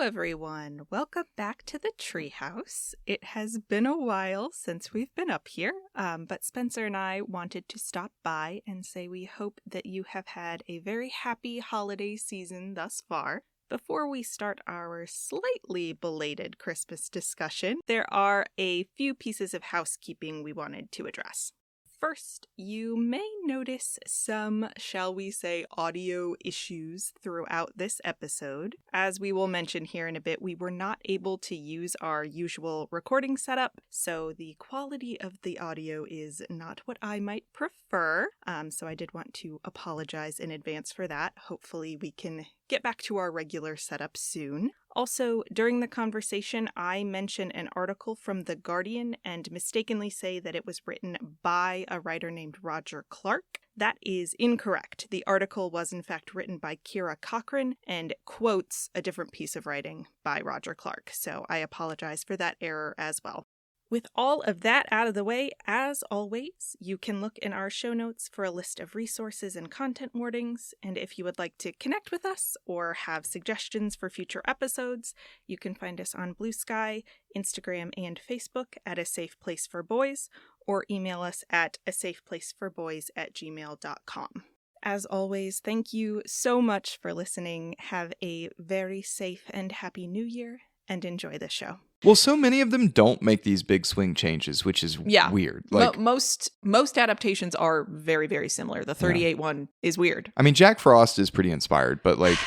everyone. Welcome back to the treehouse. It has been a while since we've been up here, but Spencer and I wanted to stop by and say we hope that you have had a very happy holiday season thus far. Before we start our slightly belated Christmas discussion, there are a few pieces of housekeeping we wanted to address. First, you may notice some, shall we say, audio issues throughout this episode. As we will mention here in a bit, we were not able to use our usual recording setup, so the quality of the audio is not what I might prefer. So I did want to apologize in advance for that. Hopefully we can get back to our regular setup soon. Also, during the conversation, I mention an article from The Guardian and mistakenly say that it was written by a writer named Roger Clark. That is incorrect. The article was in fact written by Kira Cochran and quotes a different piece of writing by Roger Clark, so I apologize for that error as well. With all of that out of the way, as always, you can look in our show notes for a list of resources and content warnings, and if you would like to connect with us or have suggestions for future episodes, you can find us on Blue Sky, Instagram, and Facebook at A Safe Place for Boys, or email us at asafeplaceforboys@gmail.com. As always, thank you so much for listening. Have a very safe and happy New Year, and enjoy the show. Well, so many of them don't make these big swing changes, which is weird. Like most adaptations are very, very similar. The 38 one is weird. I mean, Jack Frost is pretty inspired, but like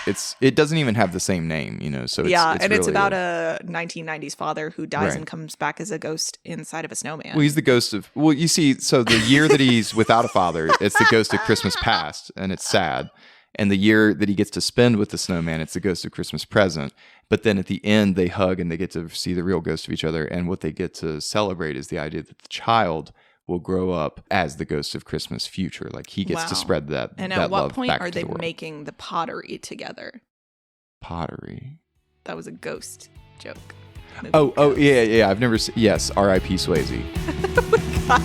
it doesn't even have the same name, you know. So it's and really it's about a 1990s father who dies and comes back as a ghost inside of a snowman. Well, he's the ghost of. Well, you see, so the year that he's without a father, it's the ghost of Christmas past, and it's sad. And the year that he gets to spend with the snowman, it's the ghost of Christmas present. But then at the end, they hug and they get to see the real ghost of each other. And what they get to celebrate is the idea that the child will grow up as the ghost of Christmas future. Like he gets to spread that And that at what love point back are to they the world. making the pottery together? Pottery? That was a ghost joke. Oh, yeah. I've never seen. Yes, R.I.P. Swayze. God.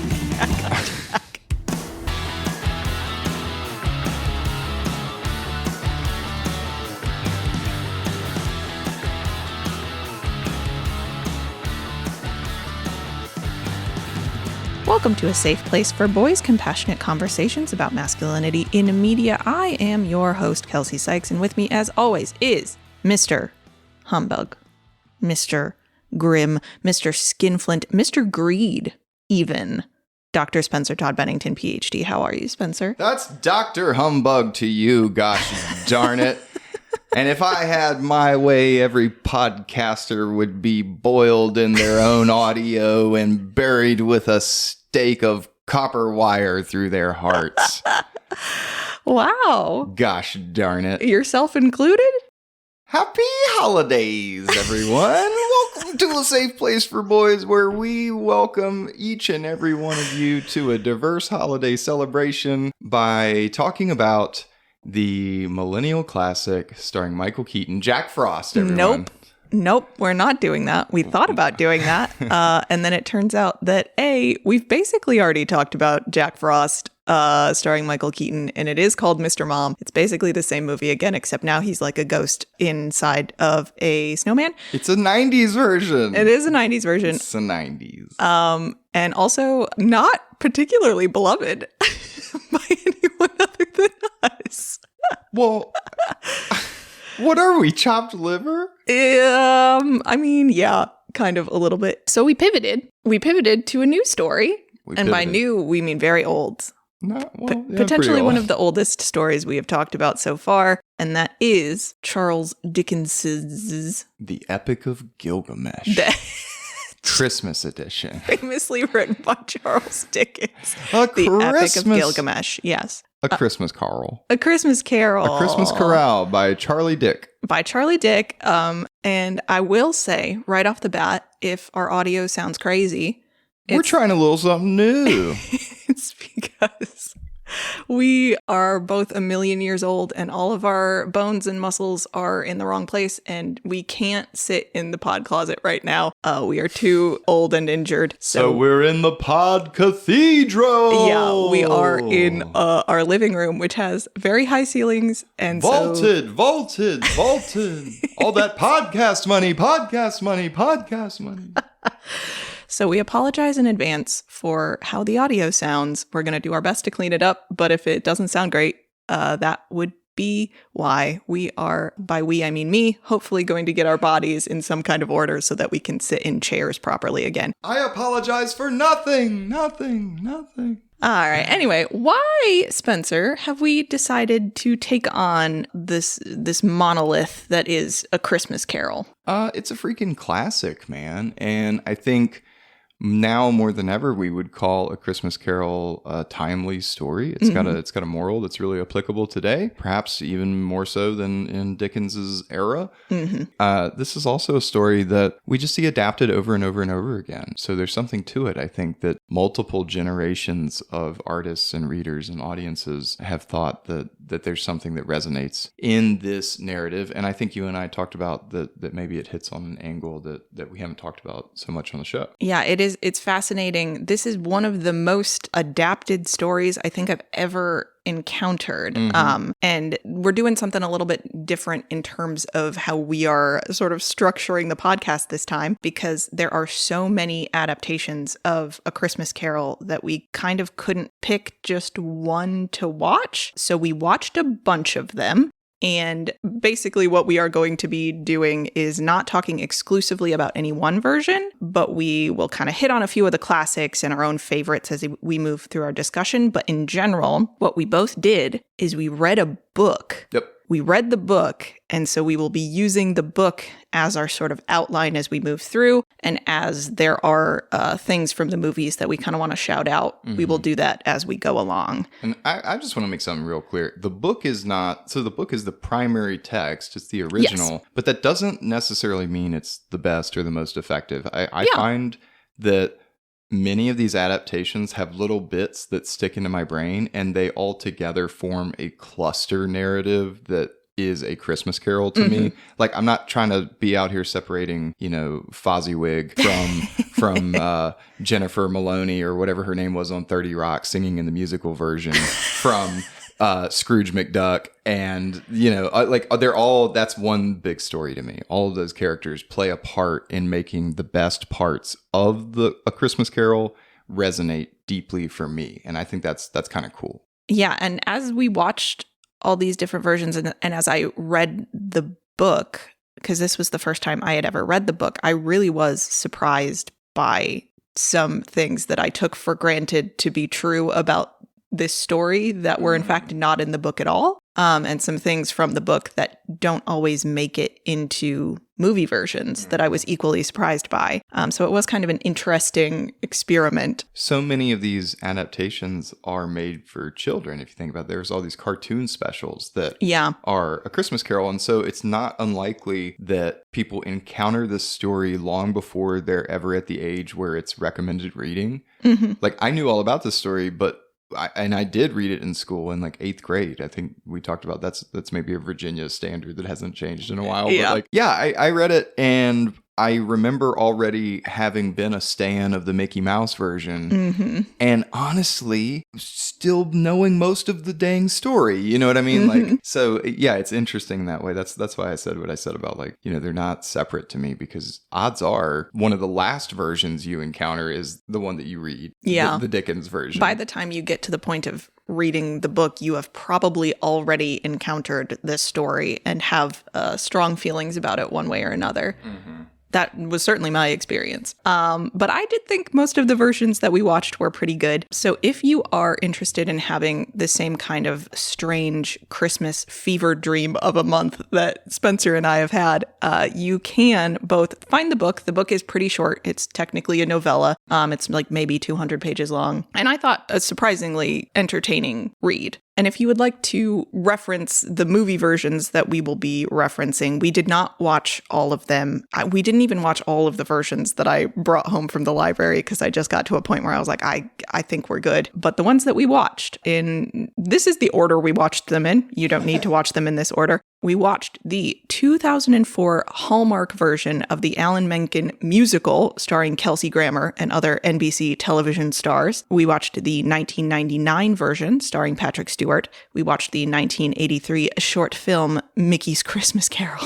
Welcome to A Safe Place for Boys, compassionate conversations about masculinity in media. I am your host, Kelcee Sykes, and with me, as always, is Mr. Humbug, Mr. Grimm, Mr. Skinflint, Mr. Greed, even Dr. Spencer Todd Bennington, PhD. How are you, Spencer? That's Dr. Humbug to you, gosh darn it. And if I had my way, every podcaster would be boiled in their own audio and buried with a stake of copper wire through their hearts. Wow. Gosh darn it. Yourself included? Happy holidays, everyone. Welcome to A Safe Place for Boys, where we welcome each and every one of you to a diverse holiday celebration by talking about the millennial classic starring Michael Keaton, Jack Frost, everyone. Nope, we're not doing that. We thought about doing that. And then it turns out that we've basically already talked about Jack Frost starring Michael Keaton, and it is called Mr. Mom. It's basically the same movie again, except now he's like a ghost inside of a snowman. It's a 90s version. It is a 90s version. It's the 90s. And also not particularly beloved by anyone other than us. Well, what are we, chopped liver? I mean, yeah, kind of a little bit. So we pivoted. We pivoted to a new story. By new, we mean very old. Potentially one of the oldest stories we have talked about so far, and that is Charles Dickens's The Epic of Gilgamesh. Christmas edition. Famously written by Charles Dickens. The Epic of Gilgamesh, yes. A Christmas Carol. A Christmas Carol. A Christmas Chorale by Charlie Dick. By Charlie Dick. And I will say, right off the bat, if our audio sounds crazy... We're trying a little something new. It's because We are both a million years old, and all of our bones and muscles are in the wrong place, and we can't sit in the pod closet right now. We are too old and injured. So we're in the pod cathedral. Yeah, we are in our living room, which has very high ceilings and vaulted. All that podcast money. So we apologize in advance for how the audio sounds. We're going to do our best to clean it up, but if it doesn't sound great, that would be why. We are, by we, I mean me, hopefully going to get our bodies in some kind of order so that we can sit in chairs properly again. I apologize for nothing. All right. Anyway, why, Spencer, have we decided to take on this monolith that is A Christmas Carol? It's a freaking classic, man. And I think now more than ever, we would call A Christmas Carol a timely story. It's got a moral that's really applicable today, perhaps even more so than in Dickens's era. This is also a story that we just see adapted over and over and over again. So there's something to it, I think, that multiple generations of artists and readers and audiences have thought that there's something that resonates in this narrative. And I think you and I talked about that maybe it hits on an angle that we haven't talked about so much on the show. Yeah, it is. It's fascinating. This is one of the most adapted stories I think I've ever encountered. And we're doing something a little bit different in terms of how we are sort of structuring the podcast this time, because there are so many adaptations of A Christmas Carol that we kind of couldn't pick just one to watch. So we watched a bunch of them. And basically what we are going to be doing is not talking exclusively about any one version, but we will kind of hit on a few of the classics and our own favorites as we move through our discussion. But in general, what we both did is we read a book. Yep. We read the book, and so we will be using the book as our sort of outline as we move through. And as there are things from the movies that we kind of want to shout out, we will do that as we go along. And I just want to make something real clear. The book is the book is the primary text. It's the original, yes. But that doesn't necessarily mean it's the best or the most effective. I find that many of these adaptations have little bits that stick into my brain, and they all together form a cluster narrative that is A Christmas Carol to me. Like, I'm not trying to be out here separating, Fozziwig from Jennifer Maloney or whatever her name was on 30 Rock singing in the musical version from Scrooge McDuck. And, they're all, that's one big story to me. All of those characters play a part in making the best parts of A Christmas Carol resonate deeply for me. And I think that's kind of cool. Yeah. And as we watched all these different versions and as I read the book, because this was the first time I had ever read the book, I really was surprised by some things that I took for granted to be true about this story that were in fact not in the book at all. And some things from the book that don't always make it into movie versions that I was equally surprised by. So it was kind of an interesting experiment. So many of these adaptations are made for children. If you think about it, there's all these cartoon specials that are A Christmas Carol. And so it's not unlikely that people encounter this story long before they're ever at the age where it's recommended reading. Like, I knew all about this story, but I did read it in school in like 8th grade. I think we talked about that's maybe a Virginia standard that hasn't changed in a while. Yeah. But I read it, and I remember already having been a stan of the Mickey Mouse version, and honestly, still knowing most of the dang story. You know what I mean? Like, so yeah, it's interesting that way. That's why I said what I said about, like, they're not separate to me, because odds are one of the last versions you encounter is the one that you read. Yeah, the Dickens version. By the time you get to the point of reading the book, you have probably already encountered this story and have strong feelings about it one way or another. That was certainly my experience. But I did think most of the versions that we watched were pretty good. So if you are interested in having the same kind of strange Christmas fever dream of a month that Spencer and I have had, you can both find the book. The book is pretty short. It's technically a novella. It's like maybe 200 pages long. And I thought a surprisingly entertaining read. And if you would like to reference the movie versions that we will be referencing, we did not watch all of them. We didn't even watch all of the versions that I brought home from the library because I just got to a point where I was like, I think we're good. But the ones that we watched, this is the order we watched them in. You don't need to watch them in this order. We watched the 2004 Hallmark version of the Alan Menken musical starring Kelsey Grammer and other NBC television stars. We watched the 1999 version starring Patrick Stewart. We watched the 1983 short film Mickey's Christmas Carol.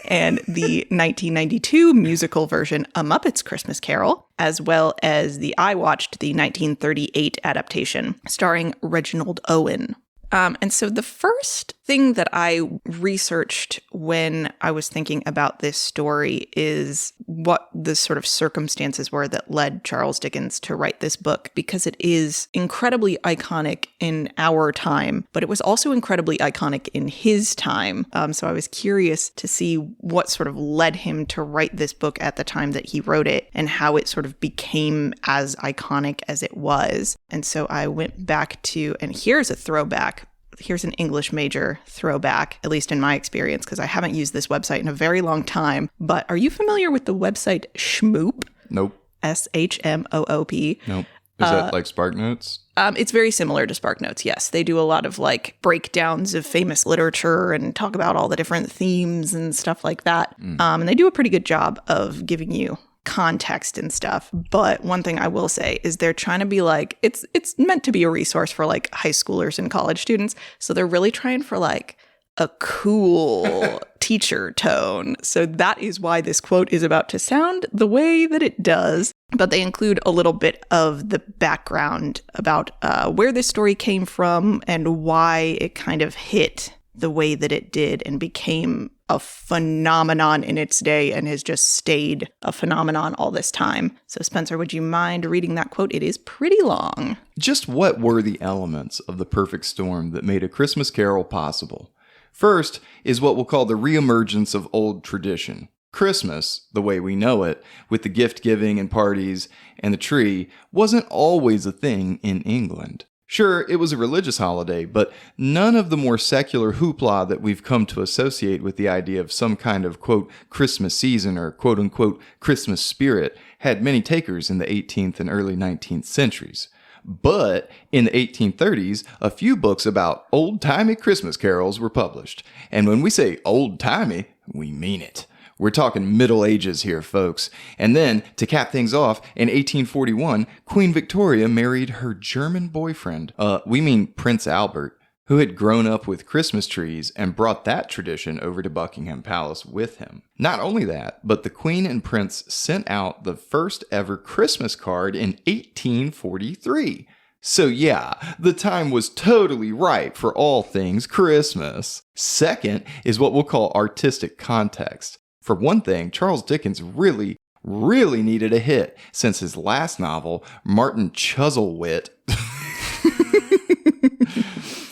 And the 1992 musical version A Muppet's Christmas Carol, as well as I watched the 1938 adaptation starring Reginald Owen. And so the first thing that I researched when I was thinking about this story is what the sort of circumstances were that led Charles Dickens to write this book, because it is incredibly iconic in our time, but it was also incredibly iconic in his time. So I was curious to see what sort of led him to write this book at the time that he wrote it and how it sort of became as iconic as it was. And so I went back to, and here's a throwback. Here's an English major throwback, at least in my experience, because I haven't used this website in a very long time. But are you familiar with the website Shmoop? Nope. SHMOOP. Nope. Is that like SparkNotes? It's very similar to SparkNotes, yes. They do a lot of like breakdowns of famous literature and talk about all the different themes and stuff like that. And they do a pretty good job of giving you context and stuff. But one thing I will say is they're trying to be like, it's meant to be a resource for like high schoolers and college students. So they're really trying for like a cool teacher tone. So that is why this quote is about to sound the way that it does. But they include a little bit of the background about where this story came from and why it kind of hit the way that it did and became a phenomenon in its day and has just stayed a phenomenon all this time. So Spencer, would you mind reading that quote? It is pretty long. Just what were the elements of the perfect storm that made A Christmas Carol possible? First is what we'll call the reemergence of old tradition. Christmas, the way we know it, with the gift giving and parties and the tree, wasn't always a thing in England. Sure, it was a religious holiday, but none of the more secular hoopla that we've come to associate with the idea of some kind of, quote, Christmas season or, quote unquote, Christmas spirit had many takers in the 18th and early 19th centuries. But in the 1830s, a few books about old-timey Christmas carols were published. And when we say old-timey, we mean it. We're talking Middle Ages here, folks. And then, to cap things off, in 1841, Queen Victoria married her German boyfriend, we mean Prince Albert, who had grown up with Christmas trees and brought that tradition over to Buckingham Palace with him. Not only that, but the Queen and Prince sent out the first ever Christmas card in 1843. So yeah, the time was totally ripe for all things Christmas. Second is what we'll call artistic context. For one thing, Charles Dickens really needed a hit since his last novel, Martin Chuzzlewit.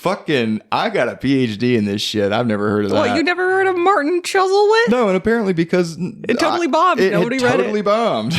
Fucking, I got a PhD in this shit. I've never heard of that. Well, you never heard of Martin Chuzzlewit? No, and apparently because it totally bombed. Nobody read it. Totally bombed.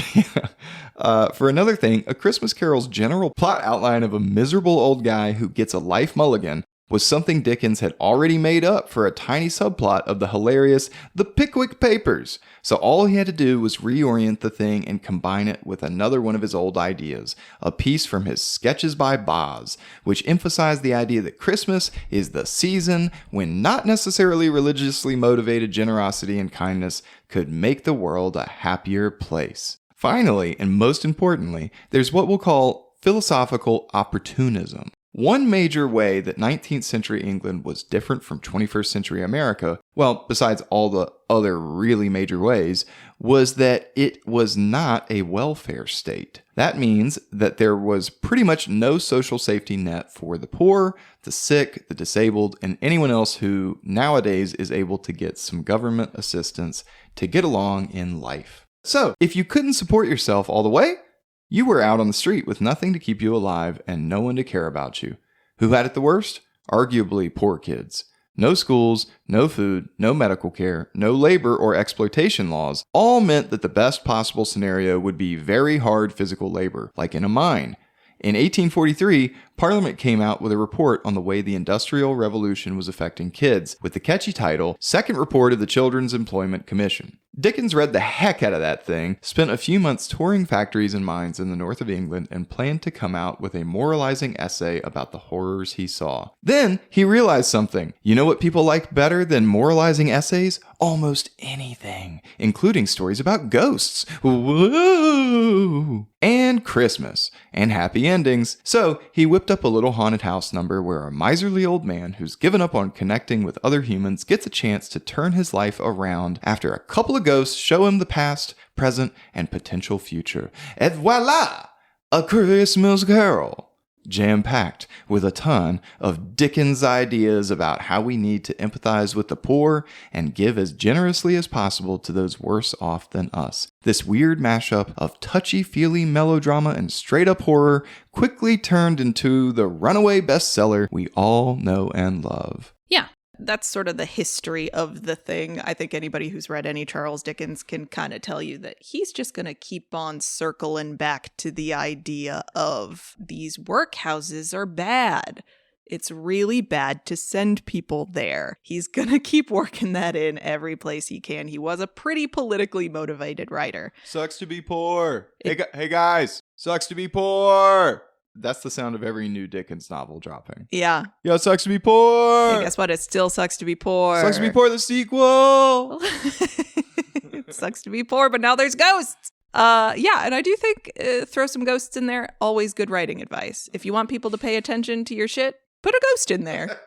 For another thing, A Christmas Carol's general plot outline of a miserable old guy who gets a life mulligan was something Dickens had already made up for a tiny subplot of the hilarious The Pickwick Papers. So all he had to do was reorient the thing and combine it with another one of his old ideas, a piece from his Sketches by Boz, which emphasized the idea that Christmas is the season when not necessarily religiously motivated generosity and kindness could make the world a happier place. Finally, and most importantly, there's what we'll call philosophical opportunism. One major way that 19th century England was different from 21st century America, well, besides all the other really major ways, was that it was not a welfare state. That means that there was pretty much no social safety net for the poor, the sick, the disabled, and anyone else who nowadays is able to get some government assistance to get along in life. So, if you couldn't support yourself all the way, you were out on the street with nothing to keep you alive and no one to care about you. Who had it the worst? Arguably poor kids. No schools, no food, no medical care, no labor or exploitation laws, all meant that the best possible scenario would be very hard physical labor, like in a mine. In 1843, Parliament came out with a report on the way the Industrial Revolution was affecting kids, with the catchy title, Second Report of the Children's Employment Commission. Dickens read the heck out of that thing, spent a few months touring factories and mines in the north of England, and planned to come out with a moralizing essay about the horrors he saw. Then he realized something. You know what people like better than moralizing essays? Almost anything, including stories about ghosts. Whoa! And Christmas, and happy endings. So he whipped up a little haunted house number where a miserly old man who's given up on connecting with other humans gets a chance to turn his life around after a couple of ghosts show him the past, present, and potential future. Et voila! A Christmas Carol. Jam-packed with a ton of Dickens ideas about how we need to empathize with the poor and give as generously as possible to those worse off than us. This weird mashup of touchy-feely melodrama and straight-up horror quickly turned into the runaway bestseller we all know and love. Yeah. That's sort of the history of the thing. I think anybody who's read any Charles Dickens can kind of tell you that he's just going to keep on circling back to the idea of these workhouses are bad. It's really bad to send people there. He's going to keep working that in every place he can. He was a pretty politically motivated writer. Sucks to be poor. Hey guys, sucks to be poor. That's the sound of every new Dickens novel dropping. Yeah. Yo, it sucks to be poor. Hey, guess what? It still sucks to be poor. Sucks to be poor, the sequel. It sucks to be poor, but now there's ghosts. Yeah, and I do think throw some ghosts in there. Always good writing advice. If you want people to pay attention to your shit, put a ghost in there.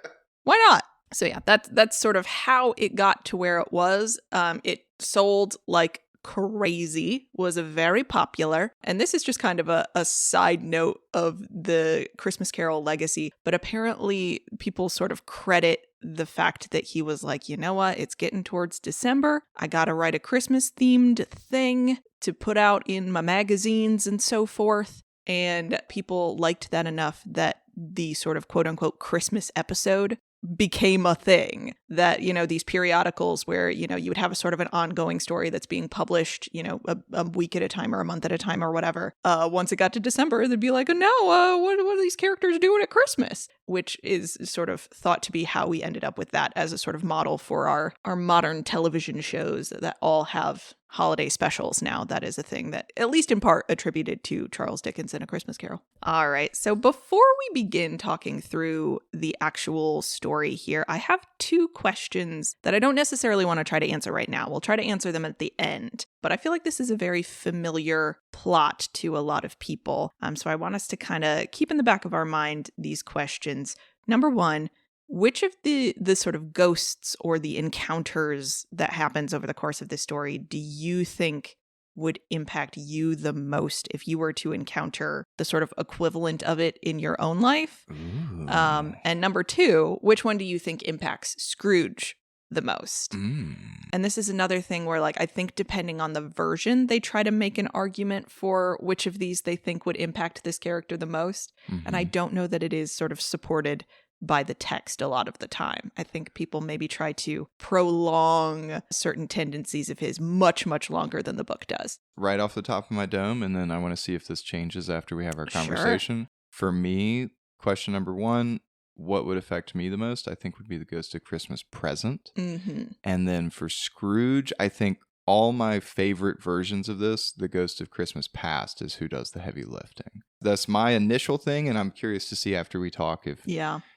Why not? So yeah, that's sort of how it got to where it was. It sold like crazy, was a very popular, and this is just kind of a side note of the Christmas Carol legacy, but apparently people sort of credit the fact that he was like, you know what, it's getting towards December, I gotta write a Christmas themed thing to put out in my magazines and so forth, and people liked that enough that the sort of quote unquote Christmas episode became a thing. That, you know, these periodicals where, you know, you would have a sort of an ongoing story that's being published, you know, a week at a time or a month at a time or whatever. Once it got to December, they'd be like, oh, what are these characters doing at Christmas? Which is sort of thought to be how we ended up with that as a sort of model for our modern television shows that all have holiday specials now. That is a thing that, at least in part, attributed to Charles Dickens and A Christmas Carol. All right, so before we begin talking through the actual story here, I have two questions that I don't necessarily want to try to answer right now. We'll try to answer them at the end, but I feel like this is a very familiar plot to a lot of people. So I want us to kind of keep in the back of our mind these questions. Number one, which of the sort of ghosts or the encounters that happens over the course of this story do you think would impact you the most if you were to encounter the sort of equivalent of it in your own life? And number two, which one do you think impacts Scrooge the most? And this is another thing where, like, I think depending on the version, they try to make an argument for which of these they think would impact this character the most. And I don't know that it is sort of supported by the text a lot of the time. I think people maybe try to prolong certain tendencies of his much, much longer than the book does. Right off the top of my dome, and then I want to see if this changes after we have our conversation. Sure. For me, question number one, what would affect me the most, I think would be the Ghost of Christmas Present. And then for Scrooge, I think all my favorite versions of this, the Ghost of Christmas Past, is who does the heavy lifting. That's my initial thing, and I'm curious to see after we talk if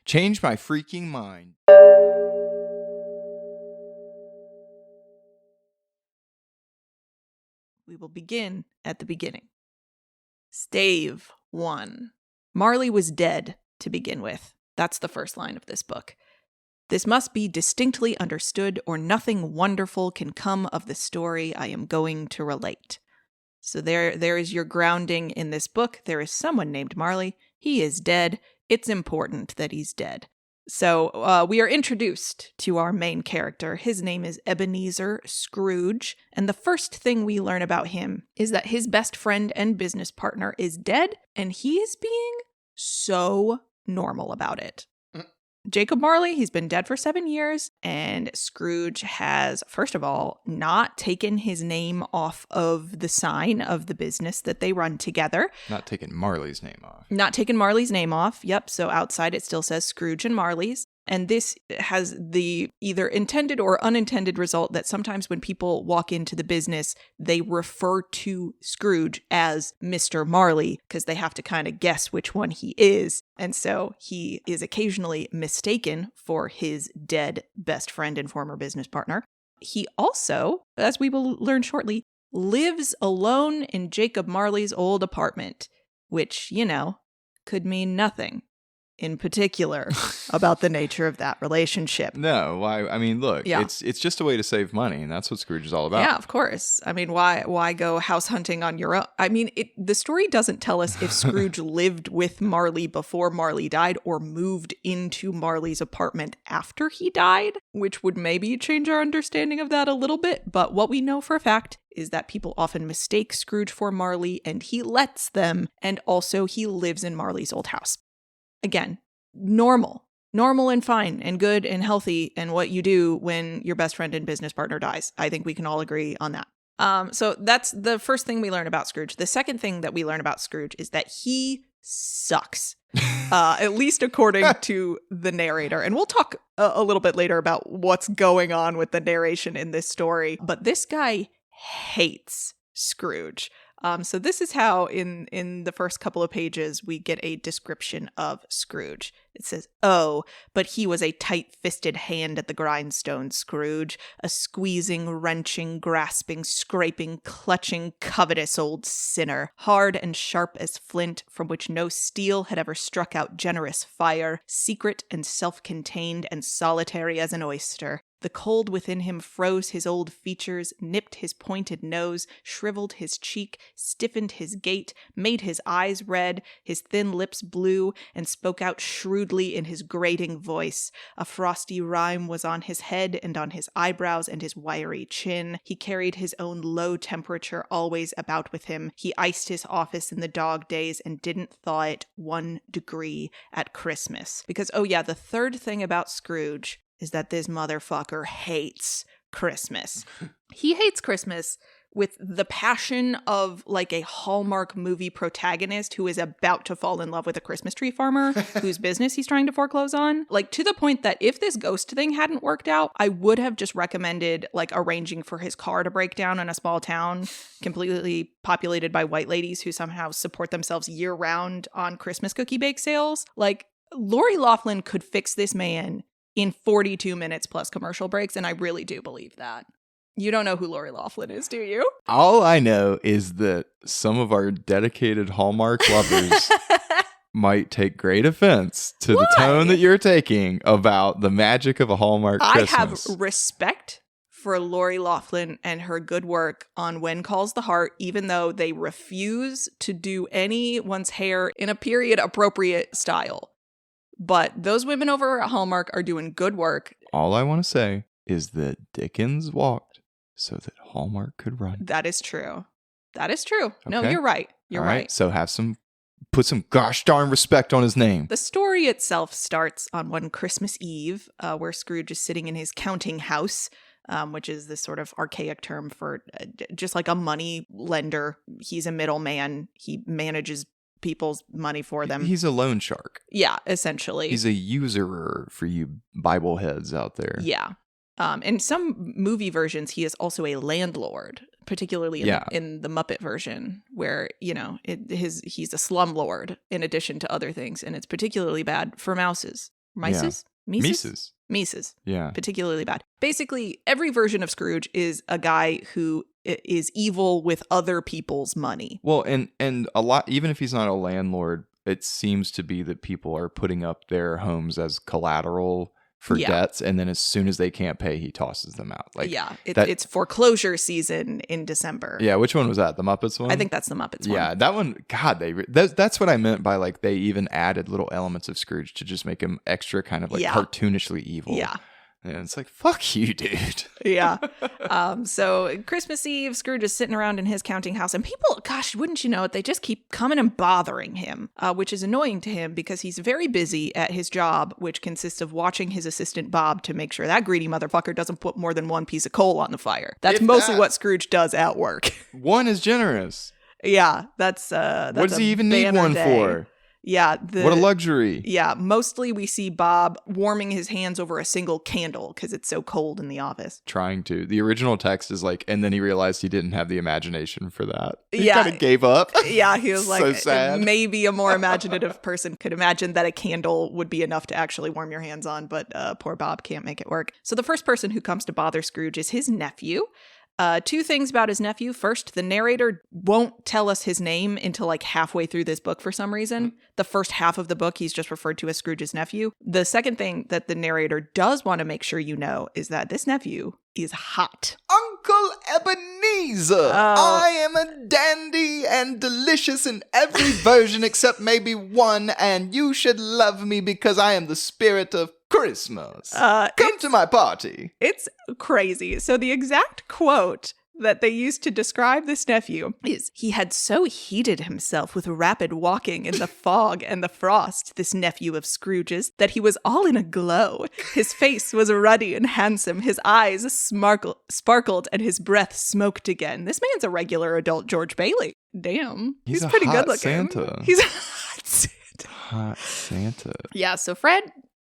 change my freaking mind. We will begin at the beginning. Stave 1. Marley was dead to begin with. That's the first line of this book. This must be distinctly understood, or nothing wonderful can come of the story I am going to relate. So there is your grounding in this book. There is someone named Marley. He is dead. It's important that he's dead. So we are introduced to our main character. His name is Ebenezer Scrooge. And the first thing we learn about him is that his best friend and business partner is dead, and he is being so normal about it. Jacob Marley, he's been dead for 7 years, and Scrooge has, first of all, not taken his name off of the sign of the business that they run together. Not taking Marley's name off. Not taken Marley's name off. Yep. So outside it still says Scrooge and Marley's. And this has the either intended or unintended result that sometimes when people walk into the business, they refer to Scrooge as Mr. Marley because they have to kind of guess which one he is. And so he is occasionally mistaken for his dead best friend and former business partner. He also, as we will learn shortly, lives alone in Jacob Marley's old apartment, which, could mean nothing in particular about the nature of that relationship. No, why? I mean, look, it's just a way to save money, and that's what Scrooge is all about. Yeah, of course. I mean, why go house hunting on your own? I mean, the story doesn't tell us if Scrooge lived with Marley before Marley died or moved into Marley's apartment after he died, which would maybe change our understanding of that a little bit. But what we know for a fact is that people often mistake Scrooge for Marley, and he lets them, and also he lives in Marley's old house. Again, normal and fine and good and healthy and what you do when your best friend and business partner dies. I think we can all agree on that. So that's the first thing we learn about Scrooge. The second thing that we learn about Scrooge is that he sucks, at least according to the narrator. And we'll talk a little bit later about what's going on with the narration in this story. But this guy hates Scrooge. So this is how in the first couple of pages we get a description of Scrooge. It says, "Oh, but he was a tight-fisted hand at the grindstone, Scrooge, a squeezing, wrenching, grasping, scraping, clutching, covetous old sinner, hard and sharp as flint, from which no steel had ever struck out generous fire, secret and self-contained and solitary as an oyster. The cold within him froze his old features, nipped his pointed nose, shriveled his cheek, stiffened his gait, made his eyes red, his thin lips blue, and spoke out shrewdly in his grating voice. A frosty rime was on his head and on his eyebrows and his wiry chin. He carried his own low temperature always about with him. He iced his office in the dog days and didn't thaw it 1 degree at Christmas." Because, the third thing about Scrooge is that this motherfucker hates Christmas. He hates Christmas with the passion of like a Hallmark movie protagonist who is about to fall in love with a Christmas tree farmer whose business he's trying to foreclose on. Like, to the point that if this ghost thing hadn't worked out, I would have just recommended like arranging for his car to break down in a small town completely populated by white ladies who somehow support themselves year round on Christmas cookie bake sales. Like, Lori Loughlin could fix this man in 42 minutes plus commercial breaks, and I really do believe that. You don't know who Lori Loughlin is, do you? All I know is that some of our dedicated Hallmark lovers might take great offense to the tone that you're taking about the magic of a Hallmark Christmas. I have respect for Lori Loughlin and her good work on When Calls the Heart, even though they refuse to do anyone's hair in a period-appropriate style. But those women over at Hallmark are doing good work. All I want to say is that Dickens walked so that Hallmark could run. That is true. That is true. Okay. No, you're right. You're All right. So put some gosh darn respect on his name. The story itself starts on one Christmas Eve, where Scrooge is sitting in his counting house, which is this sort of archaic term for just like a money lender. He's a middleman. He manages people's money for them. He's a loan shark. Yeah, essentially. He's a usurer for you Bible heads out there. Yeah. In some movie versions, he is also a landlord, particularly in the Muppet version, where, he's a slumlord in addition to other things, and it's particularly bad for mouses. Mices? Yeah. Mises. Yeah. Particularly bad. Basically, every version of Scrooge is a guy who is evil with other people's money. Well, and a lot, even if he's not a landlord, it seems to be that people are putting up their homes as collateral for debts, and then as soon as they can't pay, he tosses them out. Like, it's foreclosure season in December. Yeah, which one was that? The Muppets one? I think that's the Muppets one. Yeah, that one. God, that's what I meant by like they even added little elements of Scrooge to just make him extra kind of like cartoonishly evil. Yeah. And it's like, fuck you, dude. Yeah. So Christmas Eve, Scrooge is sitting around in his counting house, and people, gosh, wouldn't you know it, they just keep coming and bothering him, which is annoying to him because he's very busy at his job, which consists of watching his assistant Bob to make sure that greedy motherfucker doesn't put more than one piece of coal on the fire. That's mostly what Scrooge does at work. One is generous. Yeah, that's what does he even need one for? Yeah. What a luxury. Yeah, mostly we see Bob warming his hands over a single candle because it's so cold in the office. Trying to. The original text is like, and then he realized he didn't have the imagination for that. He kind of gave up. Yeah, he was like, so sad. Maybe a more imaginative person could imagine that a candle would be enough to actually warm your hands on, but poor Bob can't make it work. So the first person who comes to bother Scrooge is his nephew. Two things about his nephew. First, the narrator won't tell us his name until like halfway through this book for some reason. The first half of the book, he's just referred to as Scrooge's nephew. The second thing that the narrator does want to make sure you know is that this nephew is hot. Uncle Ebenezer! I am a dandy and delicious in every version except maybe one, and you should love me because I am the spirit of Christmas. Come to my party. It's crazy. So the exact quote that they used to describe this nephew is, he had so heated himself with rapid walking in the fog and the frost, this nephew of Scrooge's, that he was all in a glow. His face was ruddy and handsome, his eyes sparkled, and his breath smoked again. This man's a regular adult George Bailey. Damn. He's pretty hot good looking. Santa. He's a hot Santa. Hot Santa. Yeah, so Fred,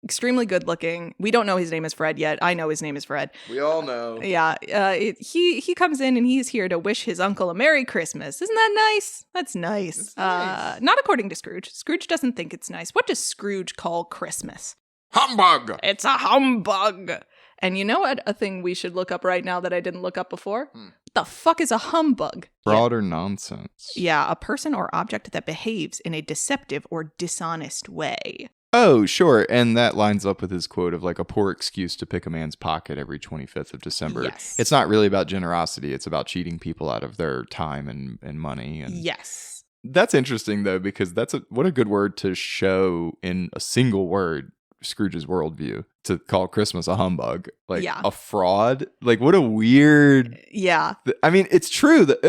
extremely good looking. We don't know his name is Fred yet. I know his name is Fred. We all know. Yeah. He comes in and he's here to wish his uncle a Merry Christmas. Isn't that nice? That's nice. It's nice. Not according to Scrooge. Scrooge doesn't think it's nice. What does Scrooge call Christmas? Humbug! It's a humbug. And you know what? A thing we should look up right now that I didn't look up before? What the fuck is a humbug? Fraud or nonsense. Yeah, a person or object that behaves in a deceptive or dishonest way. Oh, sure. And that lines up with his quote of like a poor excuse to pick a man's pocket every 25th of December. Yes. It's not really about generosity. It's about cheating people out of their time and money. And yes. That's interesting, though, because what a good word to show in a single word Scrooge's worldview, to call Christmas a humbug, like a fraud. Like, what a weird. Yeah. I mean, it's true that,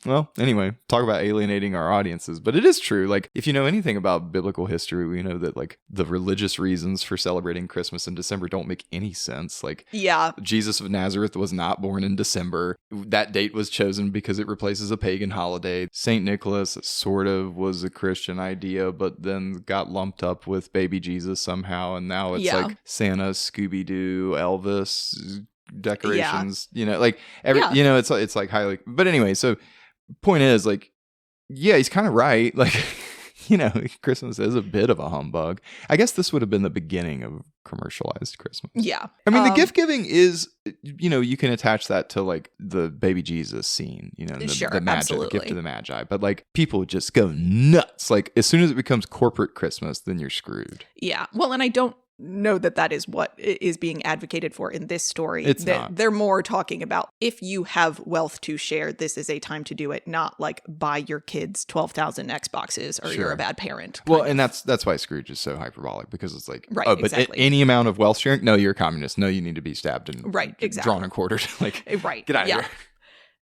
well, anyway, talk about alienating our audiences, but it is true. Like, if you know anything about biblical history, we know that like the religious reasons for celebrating Christmas in December don't make any sense. Like, Jesus of Nazareth was not born in December. That date was chosen because it replaces a pagan holiday. St. Nicholas sort of was a Christian idea, but then got lumped up with baby Jesus somehow. And now it's like Santa, Scooby-Doo, Elvis decorations, you know, like you know, it's like highly, but anyway, so point is like, yeah, he's kind of right. Like, you know, Christmas is a bit of a humbug. I guess this would have been the beginning of commercialized Christmas. Yeah. I mean, the gift giving is, you know, you can attach that to like the baby Jesus scene, you know, the Magi, the gift of the Magi. But like people just go nuts. Like as soon as it becomes corporate Christmas, then you're screwed. Yeah. Well, and I don't know that is what is being advocated for in this story. It's not. They're more talking about if you have wealth to share, this is a time to do it, not like buy your kids 12,000 Xboxes or you're a bad parent. Well, and that's why Scrooge is so hyperbolic, because it's like, but exactly. Any amount of wealth sharing, no, you're a communist. No, you need to be stabbed and drawn and quartered. Like, get out of here.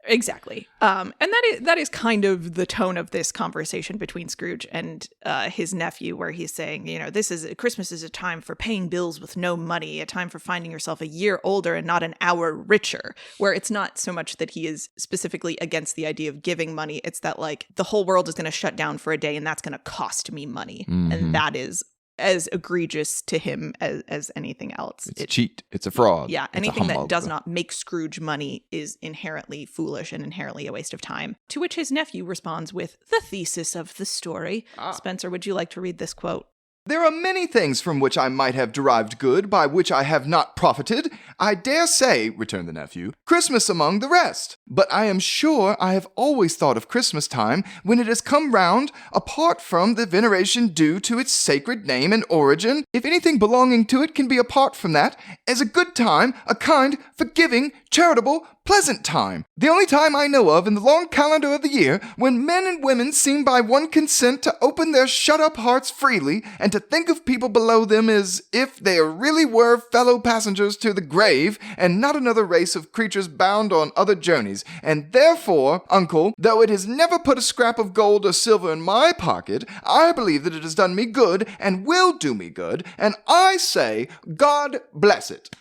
Exactly. And that is kind of the tone of this conversation between Scrooge and his nephew, where he's saying, you know, Christmas is a time for paying bills with no money, a time for finding yourself a year older and not an hour richer, where it's not so much that he is specifically against the idea of giving money. It's that like the whole world is going to shut down for a day and that's going to cost me money. Mm-hmm. And that is as egregious to him as anything else. It's a cheat. It's a fraud. Yeah. Anything that does not make Scrooge money is inherently foolish and inherently a waste of time. To which his nephew responds with the thesis of the story. Spencer, would you like to read this quote? There are many things from which I might have derived good, by which I have not profited, I dare say, returned the nephew, Christmas among the rest. But I am sure I have always thought of Christmas time, when it has come round, apart from the veneration due to its sacred name and origin, if anything belonging to it can be apart from that, as a good time, a kind, forgiving, charitable, pleasant time. The only time I know of in the long calendar of the year, when men and women seem by one consent to open their shut-up hearts freely, and to think of people below them as if they really were fellow passengers to the grave, and not another race of creatures bound on other journeys. And therefore, uncle, though it has never put a scrap of gold or silver in my pocket, I believe that it has done me good, and will do me good, and I say, God bless it.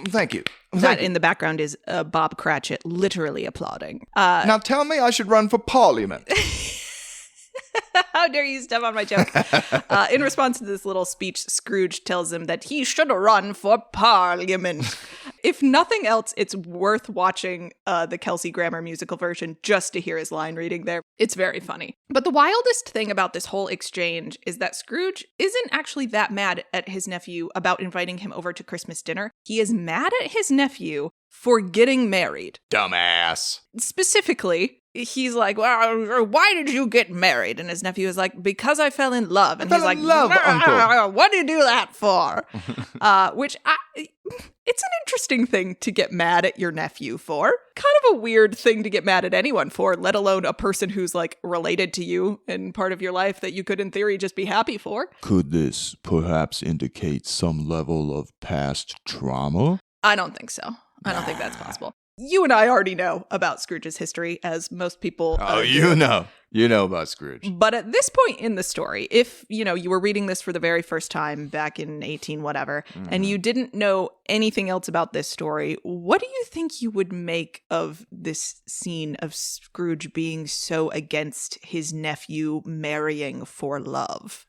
Thank you. That in the background is Bob Cratchit literally applauding. Now tell me I should run for Parliament. How dare you step on my joke? In response to this little speech, Scrooge tells him that he should run for Parliament. If nothing else, it's worth watching the Kelsey Grammer musical version just to hear his line reading there. It's very funny. But the wildest thing about this whole exchange is that Scrooge isn't actually that mad at his nephew about inviting him over to Christmas dinner. He is mad at his nephew for getting married. Dumbass. Specifically, he's like, well, why did you get married? And his nephew is like, because I fell in love. And he's like, Uncle. What do you do that for? It's an interesting thing to get mad at your nephew for. Kind of a weird thing to get mad at anyone for, let alone a person who's like related to you and part of your life that you could in theory just be happy for. Could this perhaps indicate some level of past trauma? I don't think so. I don't think that's possible. You and I already know about Scrooge's history, as most people You know about Scrooge. But at this point in the story, if, you were reading this for the very first time back in 18 whatever, and you didn't know anything else about this story, what do you think you would make of this scene of Scrooge being so against his nephew marrying for love?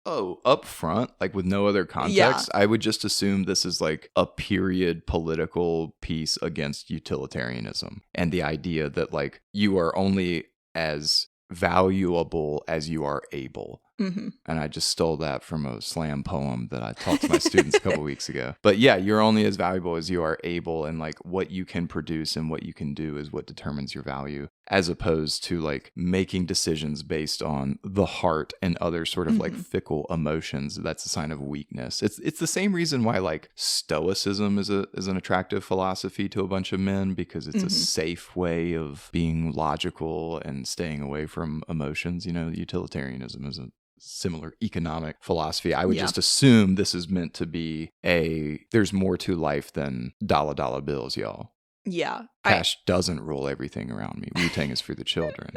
Oh, up front, like with no other context, Yeah. I would just assume this is like a period political piece against utilitarianism and the idea that like you are only as valuable as you are able. Mm-hmm. And I just stole that from a slam poem that I taught to my students a couple weeks ago. But yeah, you're only as valuable as you are able, and like what you can produce and what you can do is what determines your value, as opposed to like making decisions based on the heart and other sort of like fickle emotions. That's a sign of weakness. It's the same reason why like stoicism is an attractive philosophy to a bunch of men, because it's a safe way of being logical and staying away from emotions. Utilitarianism is a similar economic philosophy. I would just assume this is meant to be there's more to life than dollar bills, y'all. Yeah. Cash doesn't rule everything around me. Wu-Tang is for the children.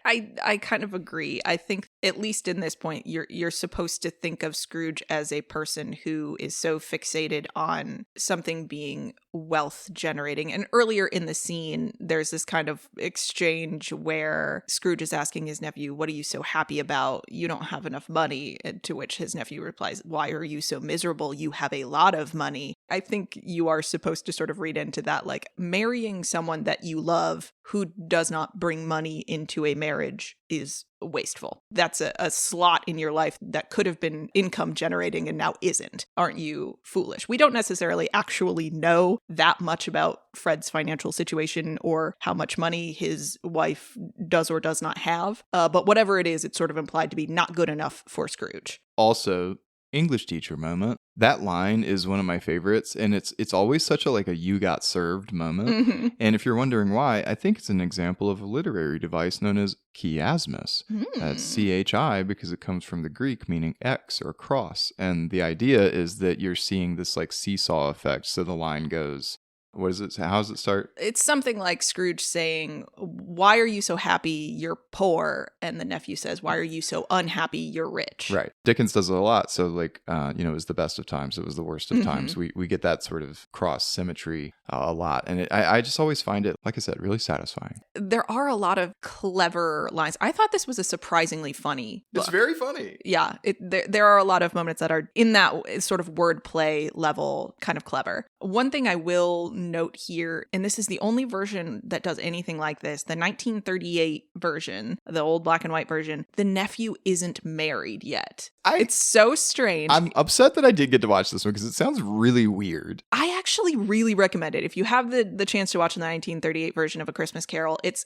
I kind of agree. I think at least in this point, you're supposed to think of Scrooge as a person who is so fixated on something being wealth generating. And earlier in the scene, there's this kind of exchange where Scrooge is asking his nephew, what are you so happy about? You don't have enough money. And to which his nephew replies, why are you so miserable? You have a lot of money. I think you are supposed to sort of read into that, like marrying someone that you love who does not bring money into a marriage is wasteful. That's a slot in your life that could have been income generating and now isn't. Aren't you foolish? We don't necessarily actually know that much about Fred's financial situation or how much money his wife does or does not have. But whatever it is, it's sort of implied to be not good enough for Scrooge. Also, English teacher moment. That line is one of my favorites, and it's always such a you got served moment. Mm-hmm. And if you're wondering why, I think it's an example of a literary device known as chiasmus. That's CHI because it comes from the Greek meaning X or cross. And the idea is that you're seeing this like seesaw effect. So the line goes, what is it? How does it start? It's something like Scrooge saying, why are you so happy you're poor? And the nephew says, why are you so unhappy you're rich? Right. Dickens does it a lot. So like, it was the best of times. It was the worst of times. We get that sort of cross symmetry a lot. And I just always find it, like I said, really satisfying. There are a lot of clever lines. I thought this was a surprisingly funny book. It's very funny. Yeah. There are a lot of moments that are in that sort of wordplay level, kind of clever. One thing I will note here, and this is the only version that does anything like this, the 1938 version, the old black and white version, the nephew isn't married yet. It's so strange. I'm upset that I did get to watch this one because it sounds really weird. I actually really recommend it. If you have the chance to watch the 1938 version of A Christmas Carol, it's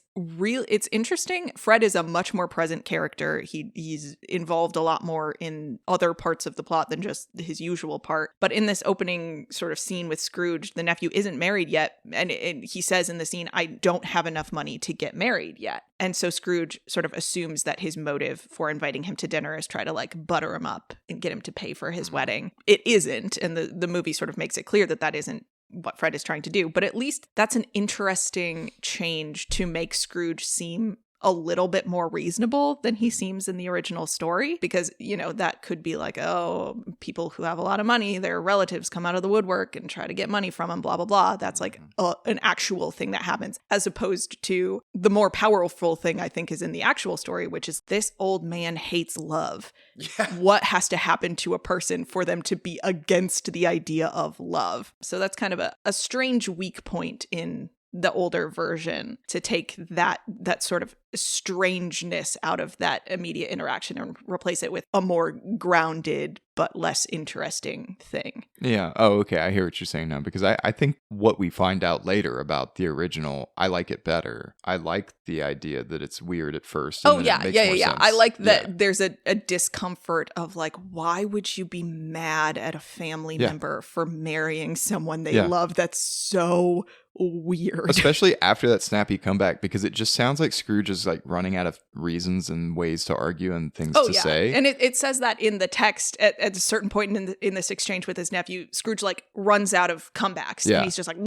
interesting. Fred is a much more present character. He's involved a lot more in other parts of the plot than just his usual part. But in this opening sort of scene with Scrooge, the nephew isn't married yet. And he says in the scene, I don't have enough money to get married yet. And so Scrooge sort of assumes that his motive for inviting him to dinner is try to like butter him up and get him to pay for his wedding. It isn't. And the movie sort of makes it clear that that isn't what Fred is trying to do. But at least that's an interesting change to make Scrooge seem a little bit more reasonable than he seems in the original story, because, you know, that could be like, oh, people who have a lot of money, their relatives come out of the woodwork and try to get money from them, blah, blah, blah. That's like an actual thing that happens, as opposed to the more powerful thing I think is in the actual story, which is this old man hates love. Yeah. What has to happen to a person for them to be against the idea of love? So that's kind of a strange weak point in the older version, to take that sort of strangeness out of that immediate interaction and replace it with a more grounded but less interesting thing. Yeah. Oh, okay. I hear what you're saying now, because I think what we find out later about the original, I like it better. I like the idea that it's weird at first. Oh, yeah. Yeah. I like that there's a discomfort of like, why would you be mad at a family member for marrying someone they love? That's so weird. Especially after that snappy comeback, because it just sounds like Scrooge is like running out of reasons and ways to argue and things to say. And it says that in the text at a certain point in this exchange with his nephew. Scrooge like runs out of comebacks. Yeah. And he's just like,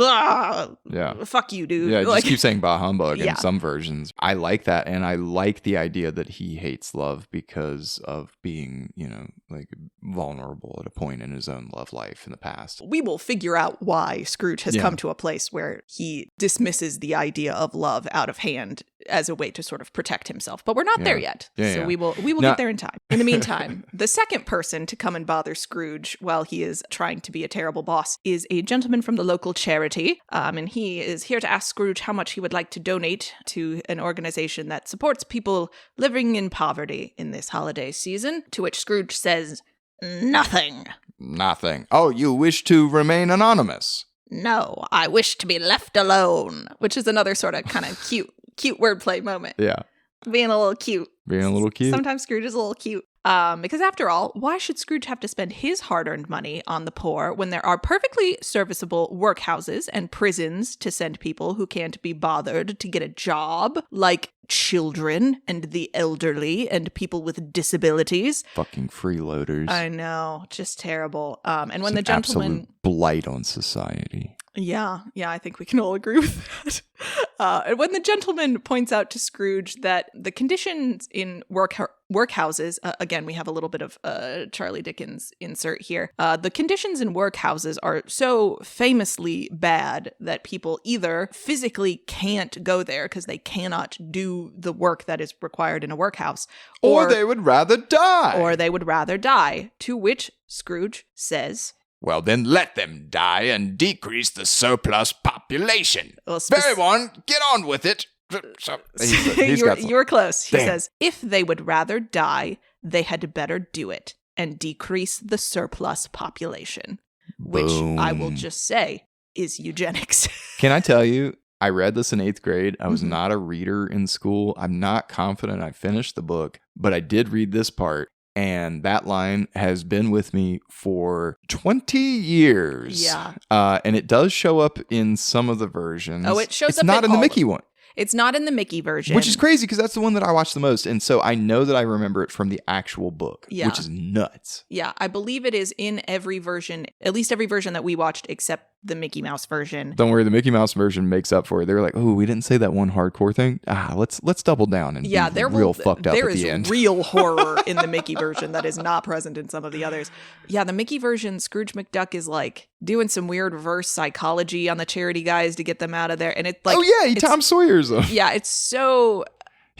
fuck you, dude. Yeah, like, just keep saying bah humbug in some versions. I like that. And I like the idea that he hates love because of being, you know, like vulnerable at a point in his own love life in the past. We will figure out why Scrooge has come to a place where he dismisses the idea of love out of hand as a way to sort of protect himself. But we're not there yet. So we will get there in time. In the meantime, the second person to come and bother Scrooge while he is trying to be a terrible boss is a gentleman from the local charity. And he is here to ask Scrooge how much he would like to donate to an organization that supports people living in poverty in this holiday season, to which Scrooge says, nothing. Nothing. Oh, you wish to remain anonymous? No, I wish to be left alone, which is another sort of kind of cute wordplay moment. Yeah. Being a little cute. Sometimes Scrooge is a little cute. Because after all, why should Scrooge have to spend his hard-earned money on the poor when there are perfectly serviceable workhouses and prisons to send people who can't be bothered to get a job, like children and the elderly and people with disabilities? Fucking freeloaders. I know, just terrible. And when it's the gentleman... absolute blight on society. Yeah, I think we can all agree with that. And when the gentleman points out to Scrooge that the conditions in workhouses, again, we have a little bit of Charlie Dickens insert here. The conditions in workhouses are so famously bad that people either physically can't go there because they cannot do the work that is required in a workhouse, or they would rather die. To which Scrooge says, well, then let them die and decrease the surplus population. Well, Everyone, get on with it. You were close. He says, if they would rather die, they had better do it and decrease the surplus population, which I will just say is eugenics. Can I tell you, I read this in 8th grade. I was not a reader in school. I'm not confident I finished the book, but I did read this part. And that line has been with me for 20 years. Yeah. And it does show up in some of the versions. Oh, it shows up. It's not in the Mickey one. It's not in the Mickey version. Which is crazy because that's the one that I watched the most. And so I know that I remember it from the actual book, which is nuts. Yeah, I believe it is in every version, at least every version that we watched except the Mickey Mouse version. Don't worry, the Mickey Mouse version makes up for it. They were like, oh, we didn't say that one hardcore thing. Let's double down and be real fucked up at the end. There is real horror in the Mickey version that is not present in some of the others. Yeah, the Mickey version, Scrooge McDuck is like doing some weird reverse psychology on the charity guys to get them out of there. And it's like, he Tom Sawyer's them. Yeah, it's so...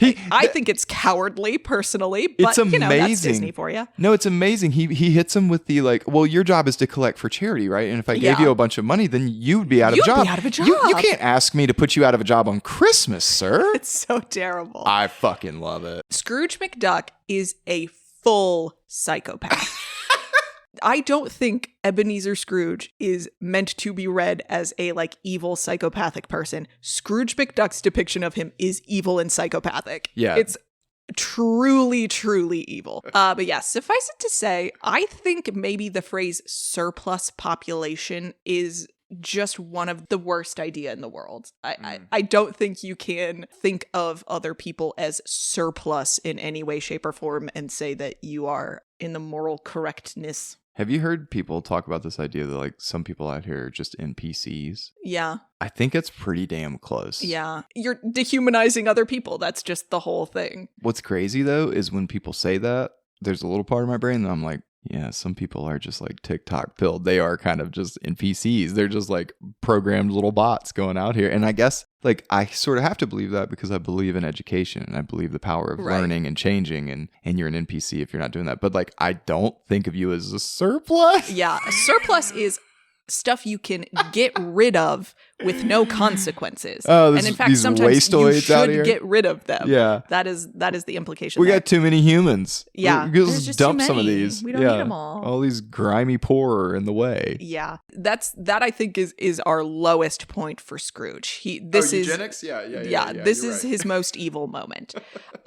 I think it's cowardly, personally, but it's amazing. That's Disney for you. No, it's amazing. He hits him with the like, well, your job is to collect for charity, right? And if I gave you a bunch of money, then you'd be out of a job. You can't ask me to put you out of a job on Christmas, sir. It's so terrible. I fucking love it. Scrooge McDuck is a full psychopath. I don't think Ebenezer Scrooge is meant to be read as a like evil psychopathic person. Scrooge McDuck's depiction of him is evil and psychopathic. Yeah. It's truly, truly evil. But yeah, suffice it to say, I think maybe the phrase surplus population is just one of the worst idea in the world. I don't think you can think of other people as surplus in any way, shape, or form and say that you are in the moral correctness. Have you heard people talk about this idea that like some people out here are just NPCs? Yeah. I think it's pretty damn close. Yeah. You're dehumanizing other people. That's just the whole thing. What's crazy though is when people say that, there's a little part of my brain that I'm like, yeah, some people are just like TikTok build. They are kind of just NPCs. They're just like programmed little bots going out here. And I guess like I sort of have to believe that because I believe in education and I believe the power of learning and changing, and you're an NPC if you're not doing that. But like I don't think of you as a surplus. Yeah, a surplus is stuff you can get rid of with no consequences. Oh, and in fact, sometimes you should get rid of them. Yeah. That is the implication. We got too many humans. Yeah. We just dump some of these. We don't need them all. All these grimy poor are in the way. Yeah. That I think is our lowest point for Scrooge. This is eugenics? Yeah, this is his most evil moment.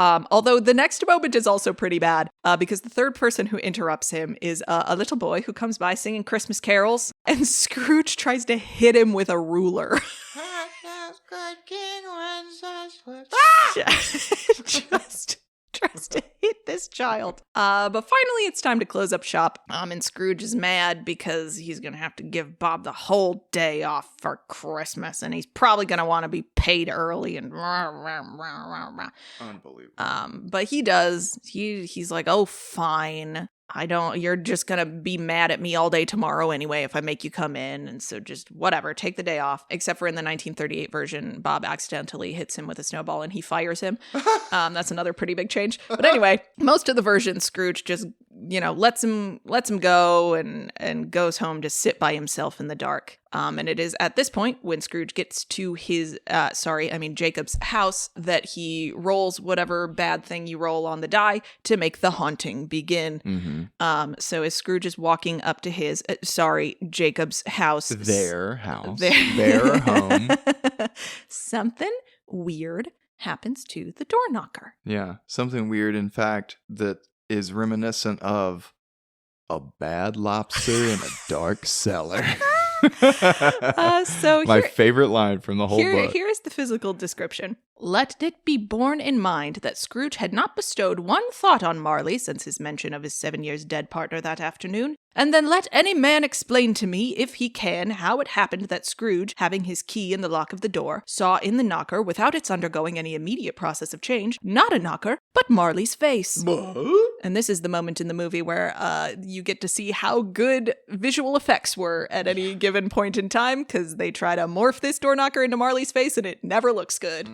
Although the next moment is also pretty bad because the third person who interrupts him is a little boy who comes by singing Christmas carols, and Scrooge tries to hit him with a ruler. Just tries to hit this child. But finally it's time to close up shop. And Scrooge is mad because he's going to have to give Bob the whole day off for Christmas, and he's probably going to want to be paid early and unbelievable. But he does. He's like, "Oh, fine. You're just going to be mad at me all day tomorrow anyway if I make you come in. And so just whatever, take the day off." Except for in the 1938 version, Bob accidentally hits him with a snowball and he fires him. That's another pretty big change. But anyway, most of the version, Scrooge just, lets him go and goes home to sit by himself in the dark. And it is at this point when Scrooge gets to his, Jacob's house, that he rolls whatever bad thing you roll on the die to make the haunting begin. Mm-hmm. So as Scrooge is walking up to his, Jacob's house. Their house. Their home. Something weird happens to the door knocker. Yeah. Something weird, in fact, that is reminiscent of a bad lobster in a dark cellar. My favorite line from the whole book. Here is the physical description. Let it be borne in mind that Scrooge had not bestowed one thought on Marley since his mention of his 7 years dead partner that afternoon. And then let any man explain to me, if he can, how it happened that Scrooge, having his key in the lock of the door, saw in the knocker, without its undergoing any immediate process of change, not a knocker, but Marley's face. And this is the moment in the movie where you get to see how good visual effects were at any given point in time, because they try to morph this door knocker into Marley's face and it never looks good.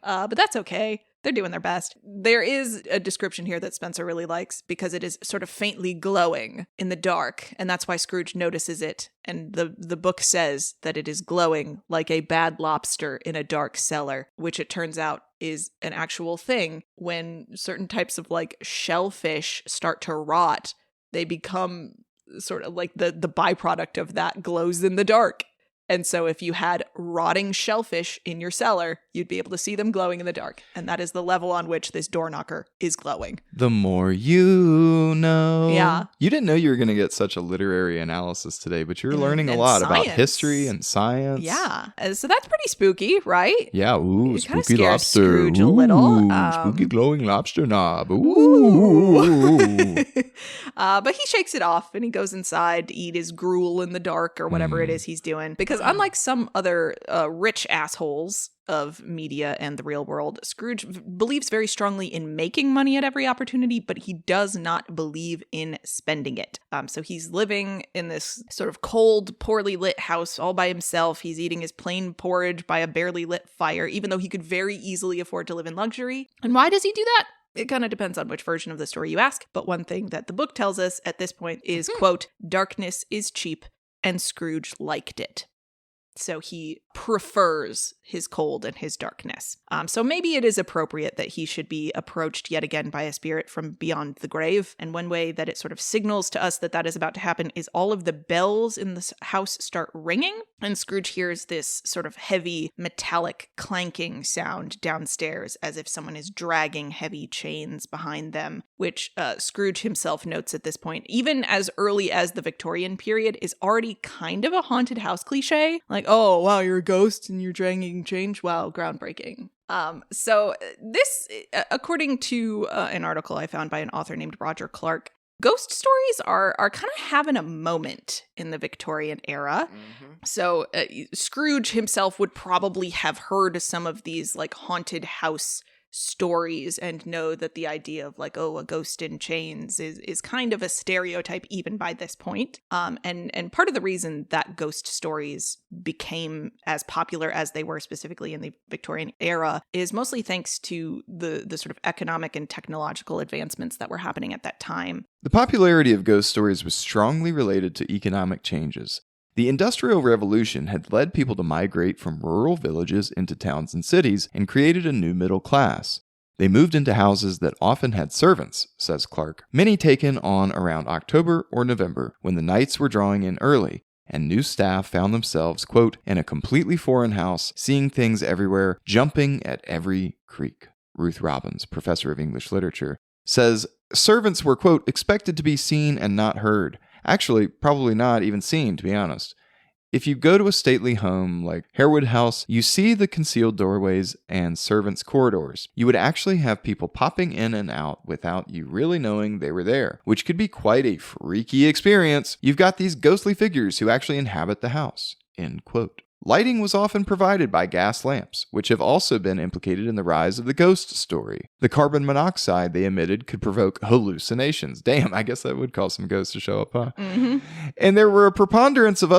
But that's okay. They're doing their best. There is a description here that Spencer really likes because it is sort of faintly glowing in the dark, and that's why Scrooge notices it. And the book says that it is glowing like a bad lobster in a dark cellar, which it turns out is an actual thing. When certain types of like shellfish start to rot, they become sort of like the byproduct of that glows in the dark. And so if you had rotting shellfish in your cellar, you'd be able to see them glowing in the dark. And that is the level on which this door knocker is glowing. The more you know. Yeah. You didn't know you were going to get such a literary analysis today, but you're learning a lot about history and science. Yeah. So that's pretty spooky, right? Yeah. Ooh, it spooky lobster. Scrooge a little. Spooky glowing lobster knob. Ooh. But he shakes it off and he goes inside to eat his gruel in the dark or whatever it is he's doing. Because unlike some other rich assholes of media and the real world, Scrooge believes very strongly in making money at every opportunity, but he does not believe in spending it. So he's living in this sort of cold, poorly lit house all by himself. He's eating his plain porridge by a barely lit fire, even though he could very easily afford to live in luxury. And why does he do that? It kind of depends on which version of the story you ask, but one thing that the book tells us at this point is, quote, "Darkness is cheap, and Scrooge liked it." So he prefers his cold and his darkness. So maybe it is appropriate that he should be approached yet again by a spirit from beyond the grave. And one way that it sort of signals to us that that is about to happen is all of the bells in the house start ringing, and Scrooge hears this sort of heavy metallic clanking sound downstairs as if someone is dragging heavy chains behind them, which Scrooge himself notes at this point, even as early as the Victorian period, is already kind of a haunted house cliche. Like, oh, wow, you're a ghost and you're dragging chains. Wow, groundbreaking. So this, according to an article I found by an author named Roger Clark, ghost stories are kind of having a moment in the Victorian era. So Scrooge himself would probably have heard some of these like haunted house stories and know that the idea of like, oh, a ghost in chains is kind of a stereotype even by this point. And part of the reason that ghost stories became as popular as they were specifically in the Victorian era is mostly thanks to the sort of economic and technological advancements that were happening at that time. The popularity of ghost stories was strongly related to economic changes. The Industrial Revolution had led people to migrate from rural villages into towns and cities and created a new middle class. They moved into houses that often had servants, says Clark, many taken on around October or November when the nights were drawing in early, and new staff found themselves, quote, in a completely foreign house, seeing things everywhere, jumping at every creak. Ruth Robbins, professor of English literature, says servants were, quote, expected to be seen and not heard. Actually, probably not even seen, to be honest. If you go to a stately home like Harewood House, you see the concealed doorways and servants' corridors. You would actually have people popping in and out without you really knowing they were there, which could be quite a freaky experience. You've got these ghostly figures who actually inhabit the house, end quote. Lighting was often provided by gas lamps, which have also been implicated in the rise of the ghost story. The carbon monoxide they emitted could provoke hallucinations. Damn, I guess that would cause some ghosts to show up, huh? And there were a preponderance of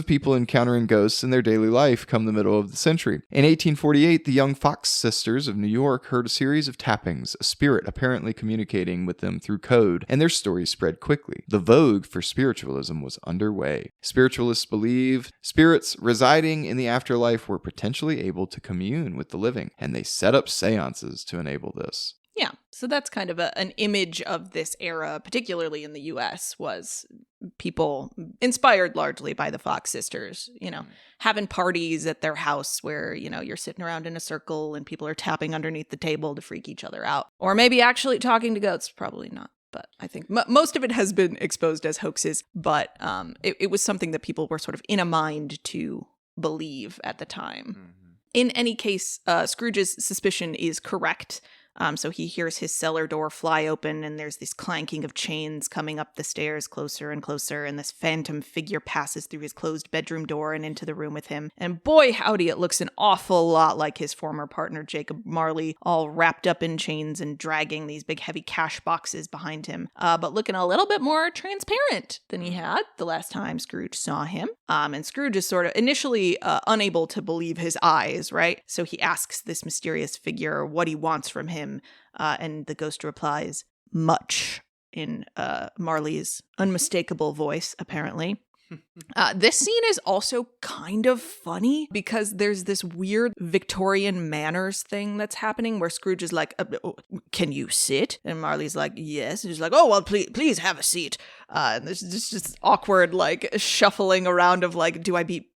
people encountering ghosts in their daily life come the middle of the century. In 1848, the young Fox sisters of New York heard a series of tappings, a spirit apparently communicating with them through code, and their story spread quickly. The vogue for spiritualism was underway. Spiritualists believed spirits residing in the afterlife were potentially able to commune with the living, and they set up seances to enable this. Yeah, so that's kind of an image of this era, particularly in the US, was people inspired largely by the Fox sisters, having parties at their house where, you're sitting around in a circle and people are tapping underneath the table to freak each other out. Or maybe actually talking to ghosts, probably not. But I think most of it has been exposed as hoaxes, but it was something that people were sort of in a mind to believe at the time. In any case, Scrooge's suspicion is correct. So he hears his cellar door fly open, and there's this clanking of chains coming up the stairs closer and closer, and this phantom figure passes through his closed bedroom door and into the room with him. And boy, howdy, it looks an awful lot like his former partner, Jacob Marley, all wrapped up in chains and dragging these big heavy cash boxes behind him, but looking a little bit more transparent than he had the last time Scrooge saw him. And Scrooge is sort of initially unable to believe his eyes, right? So he asks this mysterious figure what he wants from him. And the ghost replies, much, in Marley's unmistakable voice, apparently. This scene is also kind of funny because there's this weird Victorian manners thing that's happening where Scrooge is like, can you sit? And Marley's like, yes. And he's like, oh, well, please have a seat. And there's just awkward, like, shuffling around of like, do I be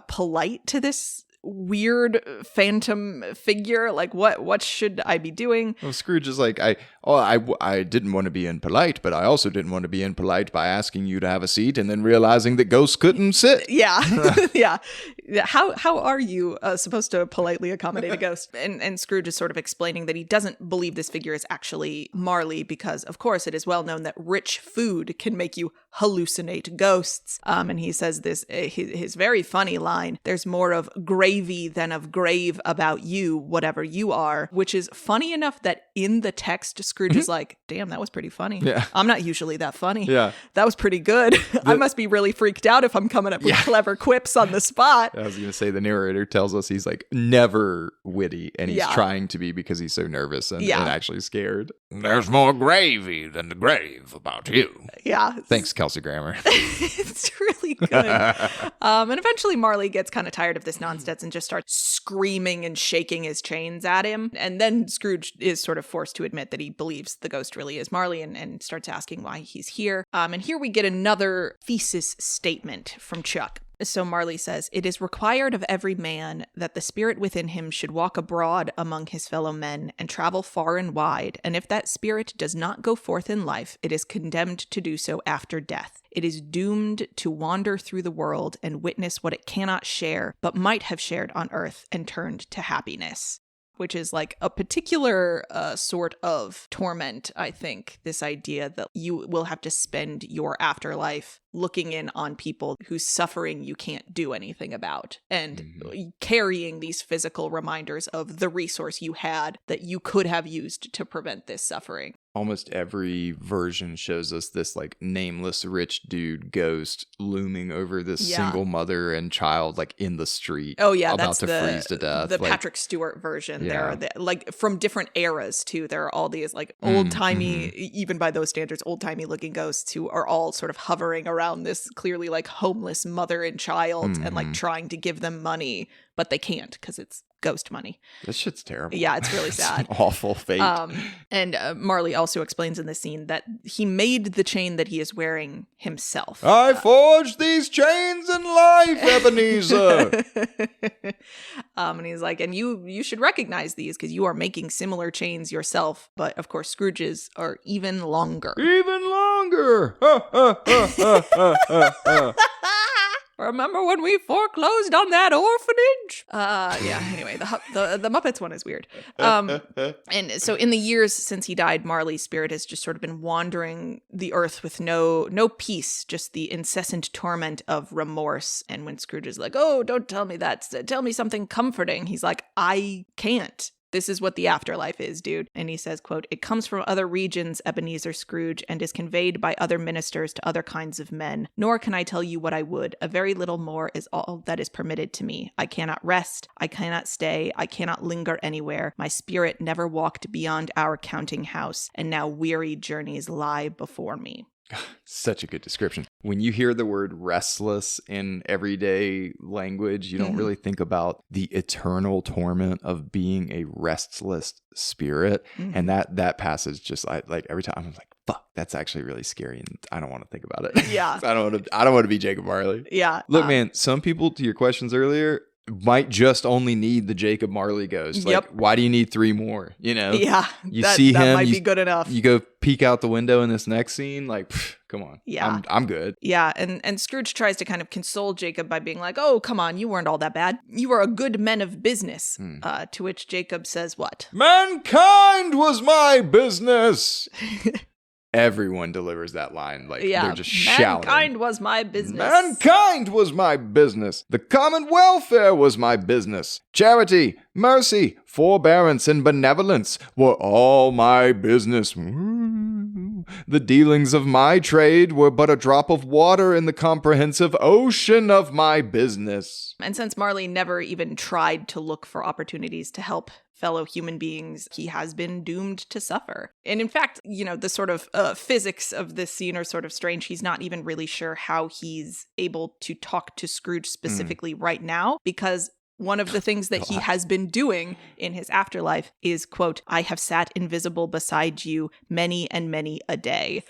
polite to this weird phantom figure? Like, what should I be doing? Well, Scrooge is like, I didn't want to be impolite, but I also didn't want to be impolite by asking you to have a seat and then realizing that ghosts couldn't sit. Yeah. Yeah. How are you supposed to politely accommodate a ghost? And Scrooge is sort of explaining that he doesn't believe this figure is actually Marley because, of course, it is well known that rich food can make you hallucinate ghosts. And he says this, his very funny line, there's more of gravy than of grave about you, whatever you are, which is funny enough that in the text, Scrooge is like, damn, that was pretty funny. Yeah. I'm not usually that funny. Yeah. That was pretty good. I must be really freaked out if I'm coming up with clever quips on the spot. I was going to say, the narrator tells us he's like never witty, and he's trying to be because he's so nervous and actually scared. There's more gravy than the grave about you. Yeah. Thanks, Kelsey Grammer. It's really good. And eventually Marley gets kind of tired of this nonsense and just starts screaming and shaking his chains at him. And then Scrooge is sort of forced to admit that he believes the ghost really is Marley and starts asking why he's here. And here we get another thesis statement from Chuck. So Marley says, "It is required of every man that the spirit within him should walk abroad among his fellow men and travel far and wide, and if that spirit does not go forth in life, it is condemned to do so after death. It is doomed to wander through the world and witness what it cannot share, but might have shared on earth and turned to happiness." Which is like a particular sort of torment, I think. This idea that you will have to spend your afterlife looking in on people whose suffering you can't do anything about and carrying these physical reminders of the resource you had that you could have used to prevent this suffering. Almost every version shows us this like nameless rich dude ghost looming over this single mother and child like in the street. Oh yeah, about that's to freeze to death. The like, Patrick Stewart version. Yeah. There are like from different eras too. There are all these like old timey, even by those standards, old timey looking ghosts who are all sort of hovering around this clearly like homeless mother and child and like trying to give them money, but they can't because it's ghost money. This shit's terrible. Yeah, it's really sad. It's an awful fate. And Marley also explains in the scene that he made the chain that he is wearing himself. I forged these chains in life, Ebenezer. And he's like, and you should recognize these because you are making similar chains yourself. But of course, Scrooge's are even longer. Even longer. Remember when we foreclosed on that orphanage? Anyway, the Muppets one is weird. And so in the years since he died, Marley's spirit has just sort of been wandering the earth with no peace, just the incessant torment of remorse. And when Scrooge is like, "Oh, don't tell me that. Tell me something comforting," he's like, "I can't. This is what the afterlife is, dude." And he says, quote, "It comes from other regions, Ebenezer Scrooge, and is conveyed by other ministers to other kinds of men. Nor can I tell you what I would. A very little more is all that is permitted to me. I cannot rest. I cannot stay. I cannot linger anywhere. My spirit never walked beyond our counting house, and now weary journeys lie before me." Such a good description. When you hear the word restless in everyday language, you don't really think about the eternal torment of being a restless spirit. And that passage just like every time I'm like, fuck, that's actually really scary and I don't want to think about it. Yeah. I don't want to be Jacob Marley. Yeah. Look, man, some people, to your questions earlier, might just only need the Jacob Marley ghost. Like, why do you need 3 more? You know? Yeah. You see him. That might be good enough. You go peek out the window in this next scene. Like, come on. Yeah. I'm good. Yeah. And Scrooge tries to kind of console Jacob by being like, "Oh, come on. You weren't all that bad. You were a good man of business." To which Jacob says what? "Mankind was my business." Everyone delivers that line like they're just shouting. "Mankind was my business. Mankind was my business. The common welfare was my business. Charity, mercy, forbearance, and benevolence were all my business. The dealings of my trade were but a drop of water in the comprehensive ocean of my business." And since Marley never even tried to look for opportunities to help fellow human beings, he has been doomed to suffer. And in fact, the sort of physics of this scene are sort of strange. He's not even really sure how he's able to talk to Scrooge specifically right now, because one of the things that he has been doing in his afterlife is, quote, "I have sat invisible beside you many and many a day."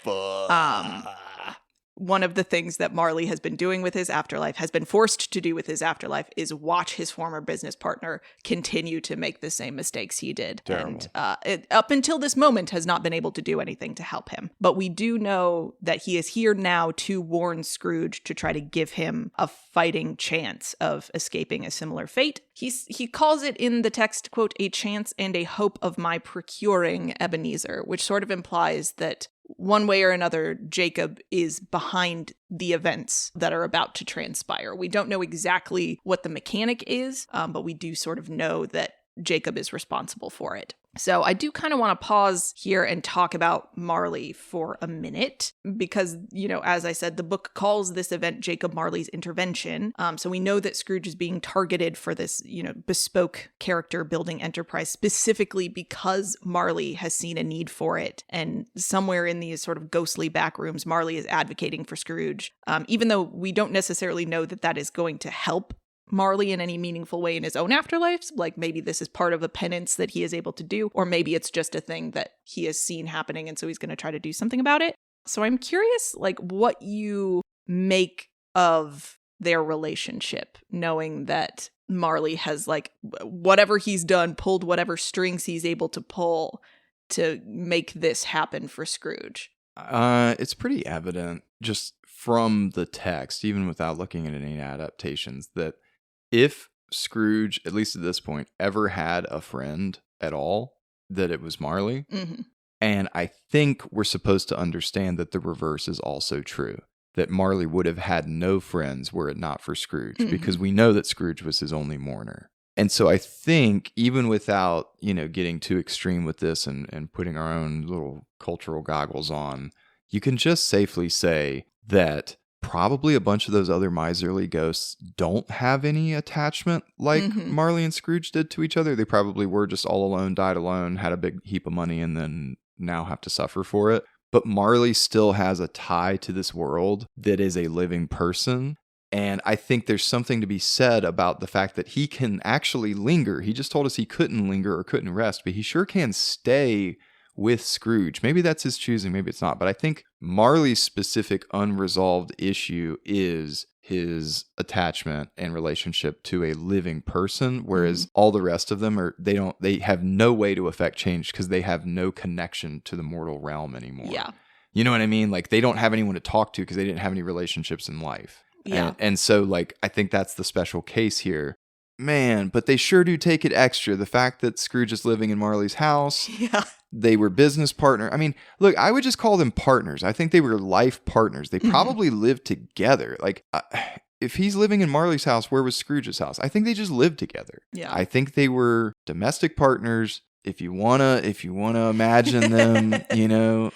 One of the things that Marley has been doing with his afterlife, has been forced to do with his afterlife, is watch his former business partner continue to make the same mistakes he did. Terrible. And up until this moment has not been able to do anything to help him. But we do know that he is here now to warn Scrooge, to try to give him a fighting chance of escaping a similar fate. He calls it in the text, quote, "a chance and a hope of my procuring Ebenezer," which sort of implies that one way or another, Jacob is behind the events that are about to transpire. We don't know exactly what the mechanic is, but we do sort of know that Jacob is responsible for it. So I do kind of want to pause here and talk about Marley for a minute because, as I said, the book calls this event Jacob Marley's intervention. So we know that Scrooge is being targeted for this, bespoke character building enterprise specifically because Marley has seen a need for it. And somewhere in these sort of ghostly back rooms, Marley is advocating for Scrooge, even though we don't necessarily know that that is going to help Marley in any meaningful way in his own afterlife. Like maybe this is part of a penance that he is able to do, or maybe it's just a thing that he has seen happening and so he's going to try to do something about it. So I'm curious, like, what you make of their relationship, knowing that Marley has, like, whatever he's done, pulled whatever strings he's able to pull to make this happen for Scrooge. It's pretty evident just from the text, even without looking at any adaptations, that if Scrooge, at least at this point, ever had a friend at all, that it was Marley. Mm-hmm. And I think we're supposed to understand that the reverse is also true, that Marley would have had no friends were it not for Scrooge, because we know that Scrooge was his only mourner. And so I think even without, getting too extreme with this and putting our own little cultural goggles on, you can just safely say that probably a bunch of those other miserly ghosts don't have any attachment like Marley and Scrooge did to each other. They probably were just all alone, died alone, had a big heap of money, and then now have to suffer for it. But Marley still has a tie to this world that is a living person. And I think there's something to be said about the fact that he can actually linger. He just told us he couldn't linger or couldn't rest, but he sure can stay with Scrooge. Maybe that's his choosing, maybe it's not. But I think Marley's specific unresolved issue is his attachment and relationship to a living person, whereas all the rest of them they have no way to affect change because they have no connection to the mortal realm anymore. Yeah. You know what I mean? Like they don't have anyone to talk to because they didn't have any relationships in life. Yeah. And so like I think that's the special case here. Man, but they sure do take it extra. The fact that Scrooge is living in Marley's house. Yeah. They were business partner. I mean, look, I would just call them partners. I think they were life partners. They probably lived together. Like, if he's living in Marley's house, where was Scrooge's house? I think they just lived together. Yeah. I think they were domestic partners. If you wanna imagine them,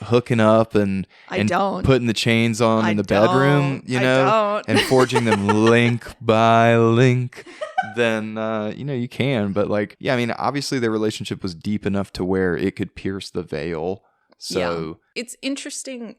hooking up and putting the chains on in the bedroom, and forging them link by link, then you can. But obviously their relationship was deep enough to where it could pierce the veil. So it's interesting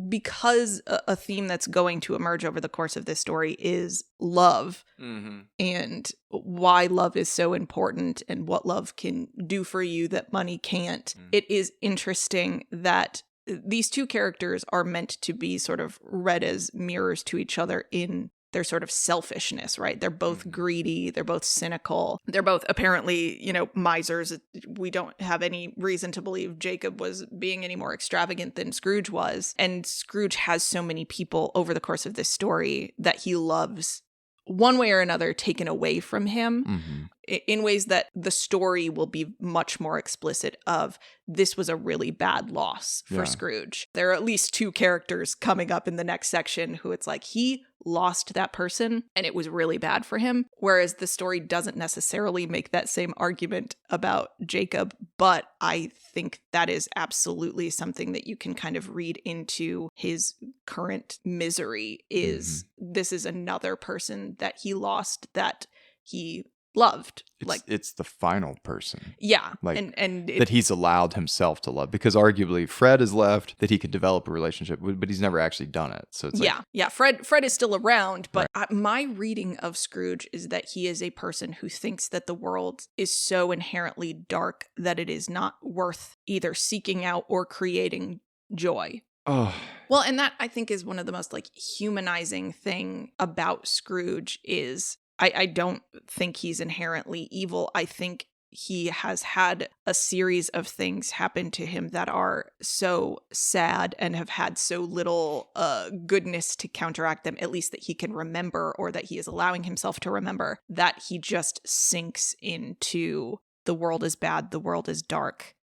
because a theme that's going to emerge over the course of this story is love and why love is so important and what love can do for you that money can't. It is interesting that these two characters are meant to be sort of read as mirrors to each other in their sort of selfishness, right? They're both greedy. They're both cynical. They're both apparently, misers. We don't have any reason to believe Jacob was being any more extravagant than Scrooge was. And Scrooge has so many people over the course of this story that he loves one way or another taken away from him in ways that the story will be much more explicit of this was a really bad loss for Scrooge. There are at least two characters coming up in the next section who it's like he lost that person and it was really bad for him. Whereas the story doesn't necessarily make that same argument about Jacob, but I think that is absolutely something that you can kind of read into his current misery is this is another person that he lost that he loved. It's the final person. Yeah. Like, and that he's allowed himself to love, because arguably Fred is left that he could develop a relationship with, but he's never actually done it. So it's Fred is still around, but my reading of Scrooge is that he is a person who thinks that the world is so inherently dark that it is not worth either seeking out or creating joy. Oh. Well, and that I think is one of the most humanizing thing about Scrooge is I don't think he's inherently evil. I think he has had a series of things happen to him that are so sad and have had so little goodness to counteract them, at least that he can remember or that he is allowing himself to remember, that he just sinks into the world is bad, the world is dark.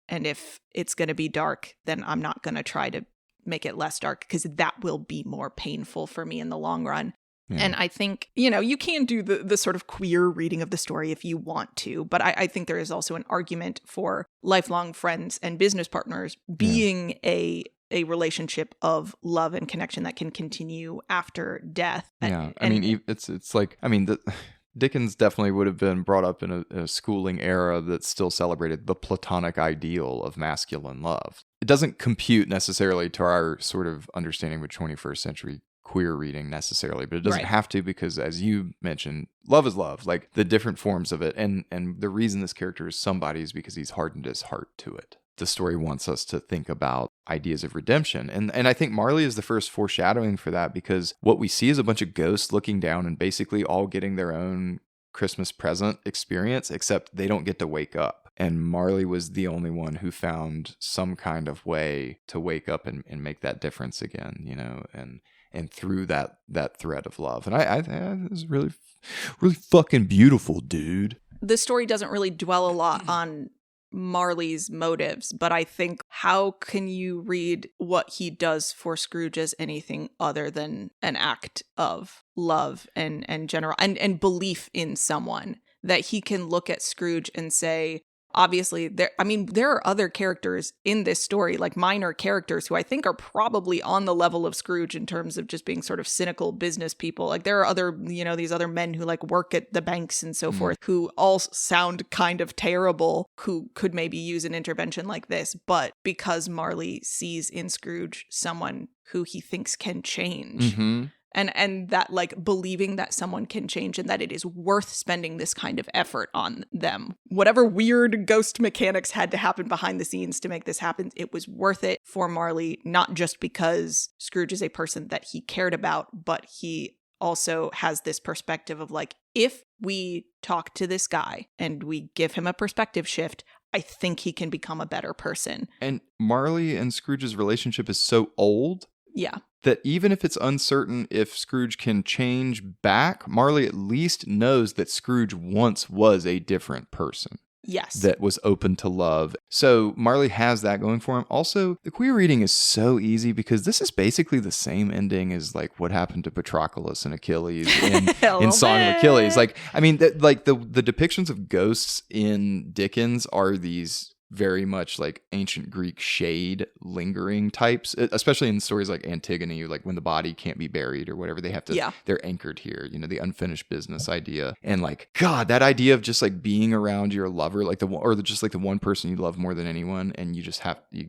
And if it's going to be dark, then I'm not going to try to make it less dark because that will be more painful for me in the long run. Yeah. And I think, you can do the sort of queer reading of the story if you want to, but I think there is also an argument for lifelong friends and business partners being a relationship of love and connection that can continue after death. Yeah. I mean, it's like, I mean, Dickens definitely would have been brought up in a schooling era that still celebrated the platonic ideal of masculine love. It doesn't compute necessarily to our sort of understanding of 21st century queer reading necessarily, but it doesn't have to, because as you mentioned, love is love, like the different forms of it. And the reason this character is somebody is because he's hardened his heart to it. The story wants us to think about ideas of redemption. And I think Marley is the first foreshadowing for that, because what we see is a bunch of ghosts looking down and basically all getting their own Christmas present experience, except they don't get to wake up. And Marley was the only one who found some kind of way to wake up and make that difference again, and through that thread of love. And I it was really, really fucking beautiful, dude. The story doesn't really dwell a lot on Marley's motives, but I think, how can you read what he does for Scrooge as anything other than an act of love and general and belief in someone, that he can look at Scrooge and say, obviously, there are other characters in this story, like minor characters, who I think are probably on the level of Scrooge in terms of just being sort of cynical business people. Like, there are other, these other men who like work at the banks and so forth, who all sound kind of terrible, who could maybe use an intervention like this. But because Marley sees in Scrooge someone who he thinks can change, and that, like, believing that someone can change and that it is worth spending this kind of effort on them. Whatever weird ghost mechanics had to happen behind the scenes to make this happen, it was worth it for Marley, not just because Scrooge is a person that he cared about, but he also has this perspective of, like, if we talk to this guy and we give him a perspective shift, I think he can become a better person. And Marley and Scrooge's relationship is so old. Yeah. That even if it's uncertain if Scrooge can change back, Marley at least knows that Scrooge once was a different person. Yes. That was open to love. So Marley has that going for him. Also, the queer reading is so easy because this is basically the same ending as like what happened to Patroclus and Achilles in Song of Achilles. Like, I mean, the depictions of ghosts in Dickens are these very much like ancient Greek shade lingering types, especially in stories like Antigone, like when the body can't be buried or whatever, they have to, they're anchored here, the unfinished business idea. And like, God, that idea of just like being around your lover, like just like the one person you love more than anyone, and you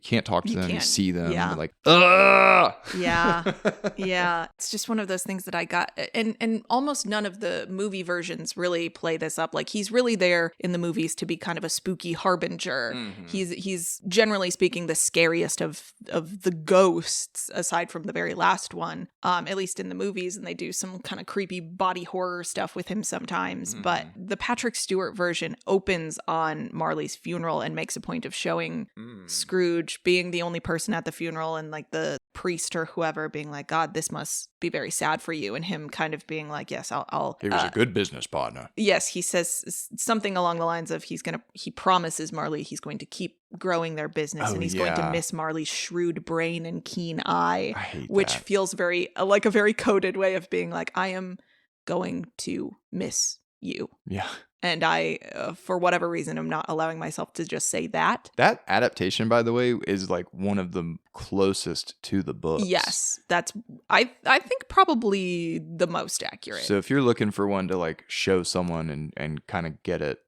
can't talk to them, you see them, and you're like, ugh! Yeah. It's just one of those things that I got, and almost none of the movie versions really play this up. Like, he's really there in the movies to be kind of a spooky harbinger. He's generally speaking the scariest of the ghosts, aside from the very last one, at least in the movies, and they do some kind of creepy body horror stuff with him sometimes. But the Patrick Stewart version opens on Marley's funeral and makes a point of showing Scrooge being the only person at the funeral, and like the priest or whoever being like, God, this must be very sad for you, and him kind of being like, yes, I'll he was a good business partner. Yes, he says something along the lines of he promises Marley he's going to keep growing their business, and he's going to miss Marley's shrewd brain and keen eye, which feels very like a very coded way of being like, I am going to miss you. Yeah. And I, for whatever reason, I'm not allowing myself to just say that. That adaptation, by the way, is like one of the closest to the books. Yes, that's, I think, probably the most accurate. So if you're looking for one to like show someone and kind of get it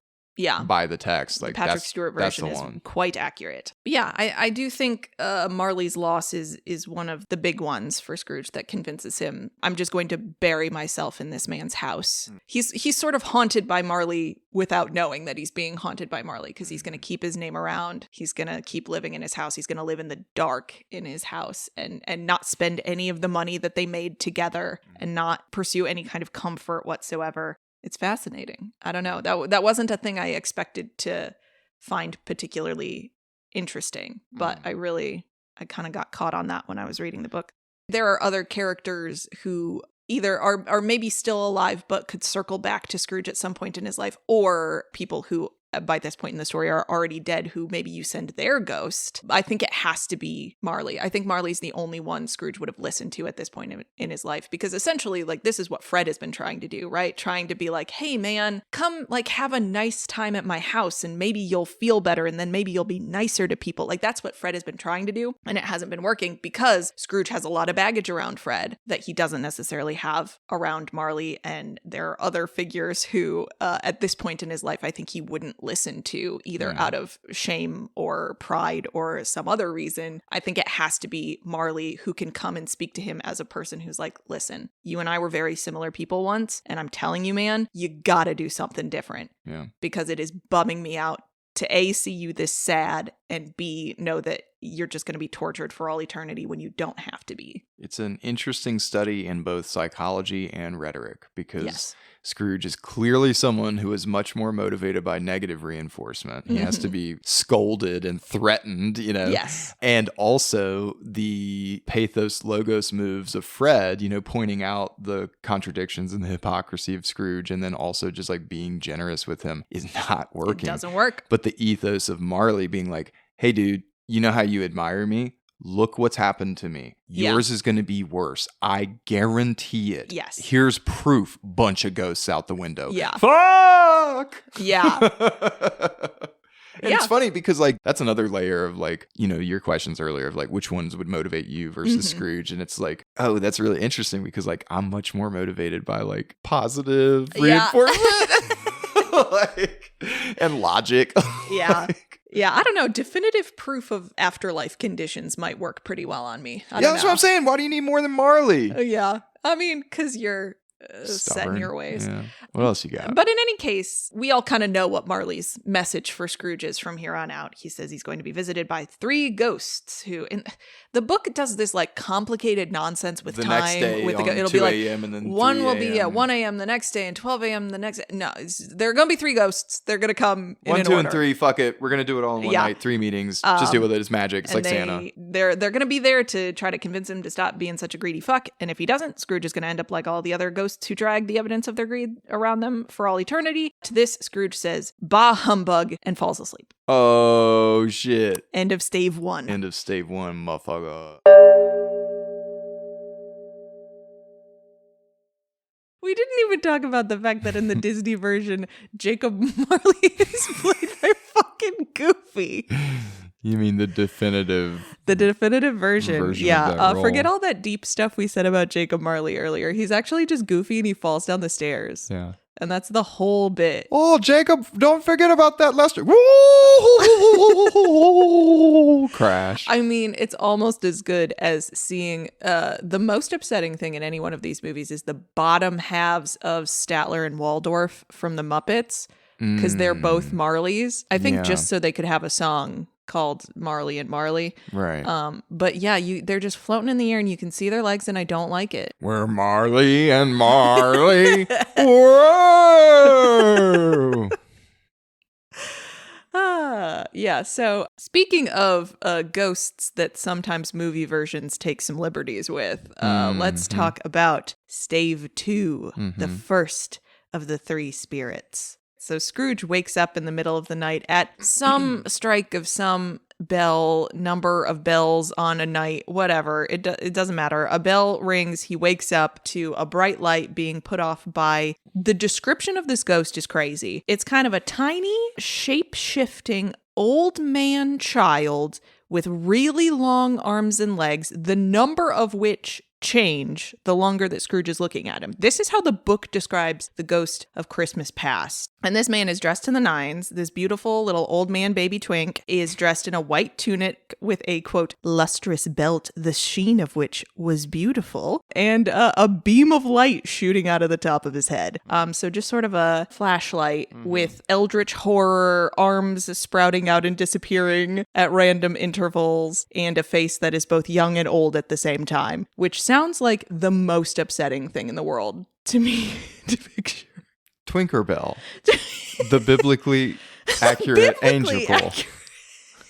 by the text, like the Patrick Stewart version is quite accurate. But yeah, I do think Marley's loss is one of the big ones for Scrooge that convinces him, I'm just going to bury myself in this man's house. He's sort of haunted by Marley without knowing that he's being haunted by Marley, because he's going to keep his name around. He's going to keep living in his house. He's going to live in the dark in his house and not spend any of the money that they made together and not pursue any kind of comfort whatsoever. It's fascinating. I don't know. That wasn't a thing I expected to find particularly interesting, but I kind of got caught on that when I was reading the book. There are other characters who either are maybe still alive but could circle back to Scrooge at some point in his life, or people who by this point in the story are already dead who maybe you send their ghost. I think it has to be Marley. I think Marley's the only one Scrooge would have listened to at this point in his life, because essentially, like, this is what Fred has been trying to do, right? Trying to be like, hey man, come like have a nice time at my house and maybe you'll feel better and then maybe you'll be nicer to people. Like, that's what Fred has been trying to do, and it hasn't been working because Scrooge has a lot of baggage around Fred that he doesn't necessarily have around Marley, and there are other figures who at this point in his life I think he wouldn't listen to, either out of shame or pride or some other reason. I think it has to be Marley who can come and speak to him as a person who's like, listen, you and I were very similar people once, and I'm telling you, man, you gotta do something different. Yeah. Because it is bumming me out to A, see you this sad, and B, know that you're just going to be tortured for all eternity when you don't have to be. It's an interesting study in both psychology and rhetoric, because Scrooge is clearly someone who is much more motivated by negative reinforcement. He has to be scolded and threatened, you know? Yes. And also the pathos logos moves of Fred, you know, pointing out the contradictions and the hypocrisy of Scrooge, and then also just like being generous with him is not working. It doesn't work. But the ethos of Marley being like, hey dude, you know how you admire me? Look what's happened to me. Yours is going to be worse. I guarantee it. Yes. Here's proof. Bunch of ghosts out the window. Yeah. Fuck! Yeah. And it's funny because, like, that's another layer of, like, you know, your questions earlier of, like, which ones would motivate you versus Scrooge. And it's like, oh, that's really interesting because, like, I'm much more motivated by, like, positive reinforcement. Like, and logic. Yeah. Yeah, I don't know. Definitive proof of afterlife conditions might work pretty well on me. I don't Yeah, that's know. what I'm saying. Why do you need more than Marley? Yeah. I mean, because you're set in your ways. Yeah. What else you got? But in any case, we all kind of know what Marley's message for Scrooge is from here on out. He says he's going to be visited by 3 ghosts who, in the book, does this like complicated nonsense with the time. next day with on it'll 2 be like a.m. and then one 3 will be at 1 a.m. a.m. the next day and 12 a.m. the next day. No, there are going to be 3 ghosts. They're going to come in 1, an 2, order. and 3. Fuck it. We're gonna do it all in one night. 3 meetings. Just deal with it. It's magic. It's like Santa. They're going to be there to try to convince him to stop being such a greedy fuck. And if he doesn't, Scrooge is going to end up like all the other ghosts who drag the evidence of their greed around them for all eternity. To this, Scrooge says, "Bah humbug," and falls asleep. Oh shit. End of stave 1. End of stave 1, motherfucker. We didn't even talk about the fact that in the Disney version, Jacob Marley is played by fucking Goofy. You mean the definitive version. of Yeah. that role. Forget all that deep stuff we said about Jacob Marley earlier. He's actually just goofy and he falls down the stairs. Yeah. And that's the whole bit. Oh, Jacob, don't forget about that Lester. Crash. I mean, it's almost as good as seeing the most upsetting thing in any one of these movies is the bottom halves of Statler and Waldorf from the Muppets, because they're both Marleys. I think just so they could have a song called Marley and Marley. Right. But yeah, they're just floating in the air and you can see their legs and I don't like it. We're Marley and Marley. Whoa. Yeah, so speaking of ghosts that sometimes movie versions take some liberties with, let's talk about Stave 2, the first of the 3 spirits. So Scrooge wakes up in the middle of the night at some strike of some bell, number of bells on a night, whatever. It doesn't matter. A bell rings. He wakes up to a bright light being put off by... The description of this ghost is crazy. It's kind of a tiny, shape-shifting old man child with really long arms and legs, the number of which change the longer that Scrooge is looking at him. This is how the book describes the ghost of Christmas past. And this man is dressed to the nines. This beautiful little old man baby twink is dressed in a white tunic with a, quote, lustrous belt, the sheen of which was beautiful, and a beam of light shooting out of the top of his head. So just sort of a flashlight with eldritch horror, arms sprouting out and disappearing at random intervals, and a face that is both young and old at the same time, which sounds like the most upsetting thing in the world to me to picture. Twinkerbell. The biblically accurate angel.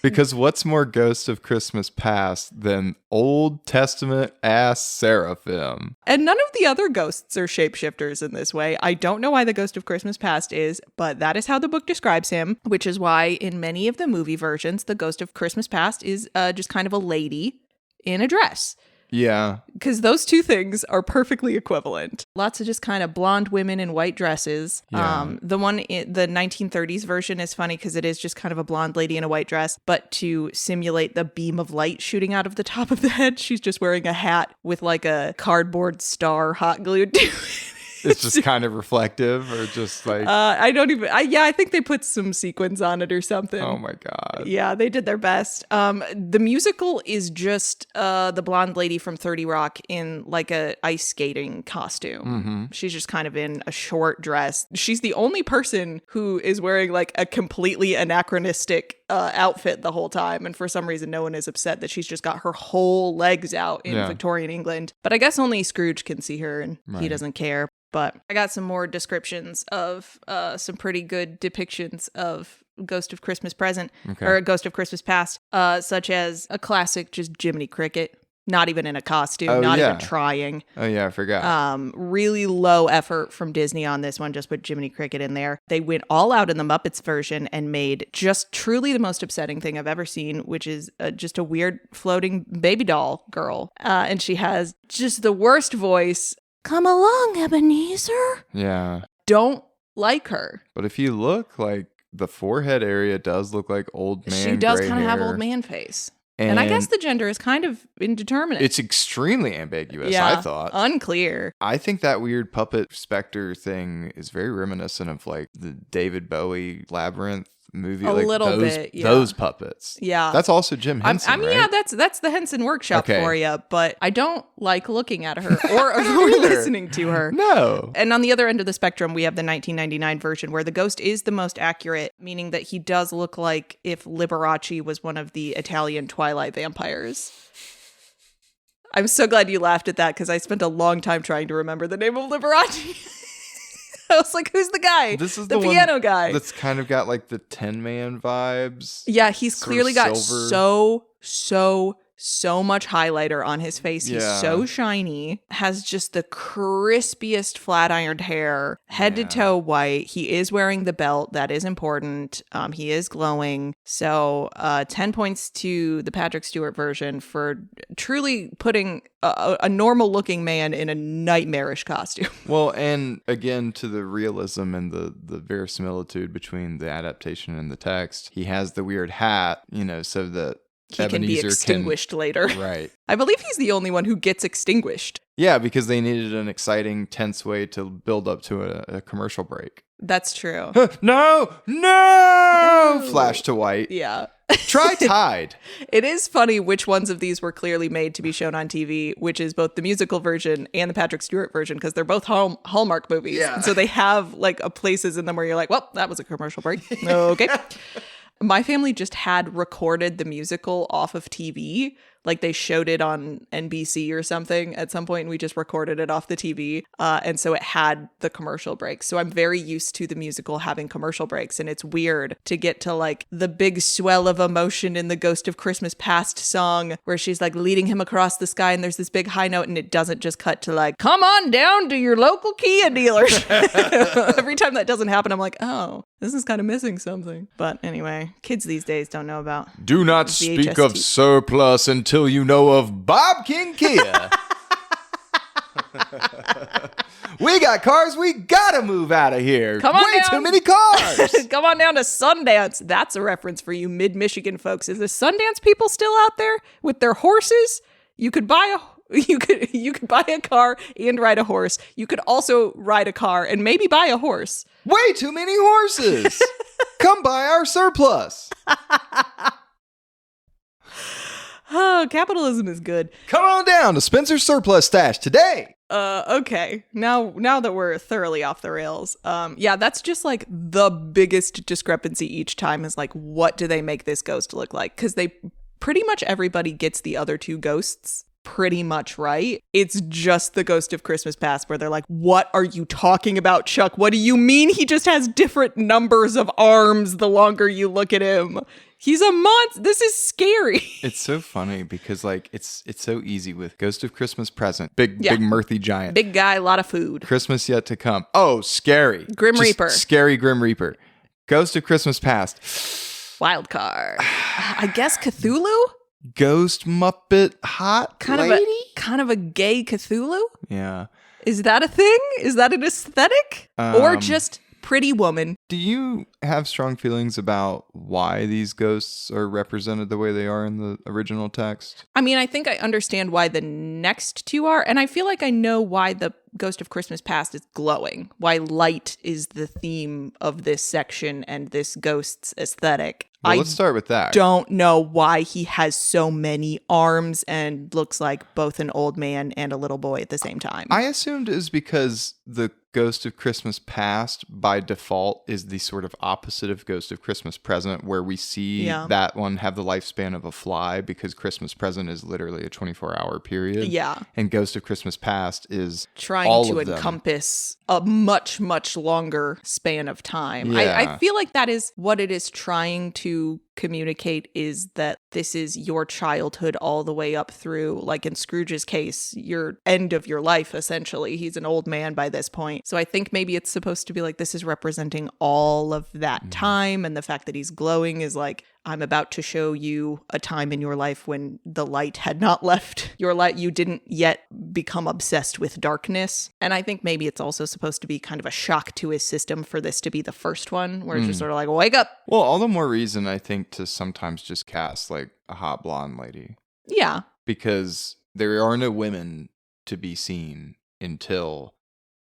Because what's more Ghost of Christmas Past than Old Testament ass seraphim? And none of the other ghosts are shapeshifters in this way. I don't know why the Ghost of Christmas Past is, but that is how the book describes him, which is why in many of the movie versions, the Ghost of Christmas Past is just kind of a lady in a dress. Yeah. Because those two things are perfectly equivalent. Lots of just kind of blonde women in white dresses. Yeah. The one in the 1930s version is funny because it is just kind of a blonde lady in a white dress, but to simulate the beam of light shooting out of the top of the head, she's just wearing a hat with like a cardboard star hot glued to it. It's just kind of reflective or just like... I think they put some sequins on it or something. Oh my God. Yeah, they did their best. The musical is just the blonde lady from 30 Rock in like a ice skating costume. Mm-hmm. She's just kind of in a short dress. She's the only person who is wearing like a completely anachronistic outfit the whole time. And for some reason, no one is upset that she's just got her whole legs out in Victorian England. But I guess only Scrooge can see her and he doesn't care. But I got some more descriptions of some pretty good depictions of Ghost of Christmas Present or Ghost of Christmas Past, such as a classic just Jiminy Cricket, not even in a costume, even trying. Oh yeah, I forgot. Really low effort from Disney on this one, just put Jiminy Cricket in there. They went all out in the Muppets version and made just truly the most upsetting thing I've ever seen, which is just a weird floating baby doll girl. And she has just the worst voice. Come along, Ebenezer. Yeah. Don't like her. But if you look, like, the forehead area does look like old man. She does kind of have old man face. And I guess the gender is kind of indeterminate. It's extremely ambiguous, I thought. Unclear. I think that weird puppet specter thing is very reminiscent of, like, the David Bowie Labyrinth movie. A like little bit, yeah. Those puppets. Yeah. That's also Jim Henson, right? Yeah, that's the Henson Workshop for you, but I don't like looking at her or listening to her. No. And on the other end of the spectrum, we have the 1999 version where the ghost is the most accurate, meaning that he does look like if Liberace was one of the Italian Twilight vampires. I'm so glad you laughed at that because I spent a long time trying to remember the name of Liberace. I was like, who's the guy? This is the piano guy. That's kind of got like the Tin Man vibes. Yeah, he's clearly got silver. so much highlighter on his face. He's so shiny. Has just the crispiest flat ironed hair, head to toe white. He is wearing the belt. That is important. He is glowing. So 10 points to the Patrick Stewart version for truly putting a normal looking man in a nightmarish costume. Well, and again, to the realism and the verisimilitude between the adaptation and the text, he has the weird hat, so that he Ebenezer can be extinguished later. Right. I believe he's the only one who gets extinguished. Yeah, because they needed an exciting, tense way to build up to a commercial break. That's true. No! Flash to white. Yeah. Try Tide. It is funny which ones of these were clearly made to be shown on TV, which is both the musical version and the Patrick Stewart version, because they're both Hallmark movies. Yeah. And so they have like places in them where you're like, well, that was a commercial break. Okay. My family just had recorded the musical off of TV. Like they showed it on NBC or something at some point, and we just recorded it off the TV. And so it had the commercial breaks. So I'm very used to the musical having commercial breaks. And it's weird to get to like the big swell of emotion in the Ghost of Christmas Past song where she's like leading him across the sky and there's this big high note and it doesn't just cut to like, come on down to your local Kia dealership. Every time that doesn't happen, I'm like, oh, this is kind of missing something. But anyway, kids these days don't know about Do not speak of surplus until you know of Bob King Kia. We got cars, we gotta move out of here. Come on Way down. too many cars. Come on down to Sundance. That's a reference for you mid-Michigan folks. Is the Sundance people still out there with their horses? You could buy a car and ride a horse. You could also ride a car and maybe buy a horse. Way too many horses. Come buy our surplus. Oh, capitalism is good. Come on down to Spencer's Surplus Stash today. Okay. Now that we're thoroughly off the rails, that's just like the biggest discrepancy each time is like, what do they make this ghost look like? Because they pretty much everybody gets the other two ghosts pretty much right. It's just the Ghost of Christmas Past where they're like, what are you talking about, Chuck? What do you mean he just has different numbers of arms the longer you look at him? He's a monster. This is scary. It's so funny because like it's so easy with Ghost of Christmas Present. Big mirthy giant. Big guy, a lot of food. Christmas yet to come. Oh, scary. Grim Just Reaper. Scary Grim Reaper. Ghost of Christmas Past. Wild card. I guess Cthulhu? Ghost Muppet hot lady? Kind of a gay Cthulhu? Yeah. Is that a thing? Is that an aesthetic? Or just pretty woman? Do you have strong feelings about why these ghosts are represented the way they are in the original text? I mean, I think I understand why the next two are, and I feel like I know why the Ghost of Christmas Past is glowing, why light is the theme of this section and this ghost's aesthetic. Well, let's start with that. Don't know why he has so many arms and looks like both an old man and a little boy at the same time. I assumed it was because the Ghost of Christmas Past, by default, is the sort of opposite of Ghost of Christmas Present, where we see that one have the lifespan of a fly, because Christmas Present is literally a 24-hour period. Yeah. And Ghost of Christmas Past is trying all to of them. encompass a much, much longer span of time. Yeah. I feel like that is what it is trying to communicate, is that this is your childhood all the way up through, like in Scrooge's case, your end of your life, essentially. He's an old man by this point. So I think maybe it's supposed to be like this is representing all of that time, and the fact that he's glowing is like, I'm about to show you a time in your life when the light had not left your light. You didn't yet become obsessed with darkness. And I think maybe it's also supposed to be kind of a shock to his system for this to be the first one, where it's just sort of like, wake up. Well, all the more reason, I think, to sometimes just cast like a hot blonde lady. Yeah. Because there are no women to be seen until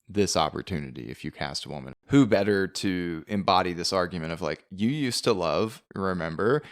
this opportunity. If you cast a woman, who better to embody this argument of like, you used to love, remember,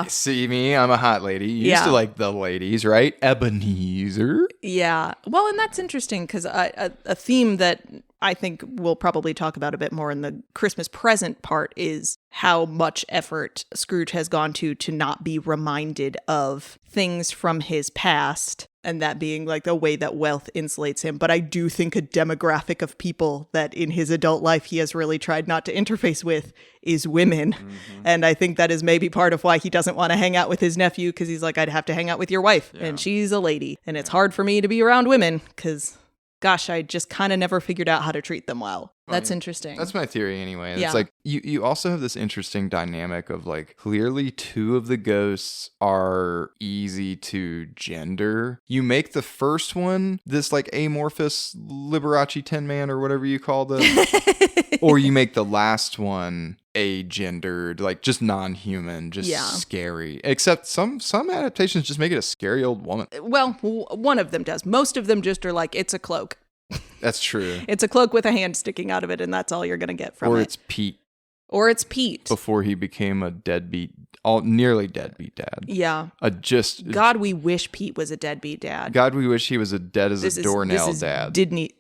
see me, I'm a hot lady, you used to like the ladies, right? Ebenezer. Yeah. Well, and that's interesting because a theme that I think we'll probably talk about a bit more in the Christmas Present part is how much effort Scrooge has gone to not be reminded of things from his past, and that being like the way that wealth insulates him. But I do think a demographic of people that in his adult life he has really tried not to interface with is women. Mm-hmm. And I think that is maybe part of why he doesn't want to hang out with his nephew, because he's like, I'd have to hang out with your wife, and she's a lady, and it's hard for me to be around women because, gosh, I just kind of never figured out how to treat them well. That's interesting. That's my theory anyway. And it's like, you also have this interesting dynamic of like, clearly two of the ghosts are easy to gender. You make the first one this like amorphous Liberace Tin Man or whatever you call them. Or you make the last one agendered, like just non-human, just scary. Except some adaptations just make it a scary old woman. Well, one of them does. Most of them just are like, it's a cloak. That's true. It's a cloak with a hand sticking out of it, and that's all you're going to get from it. Or it's Pete. Or it's Pete. Before he became a nearly deadbeat dad. Yeah. God, we wish Pete was a deadbeat dad. God, we wish he was a dead as a doornail dad. Didn't he?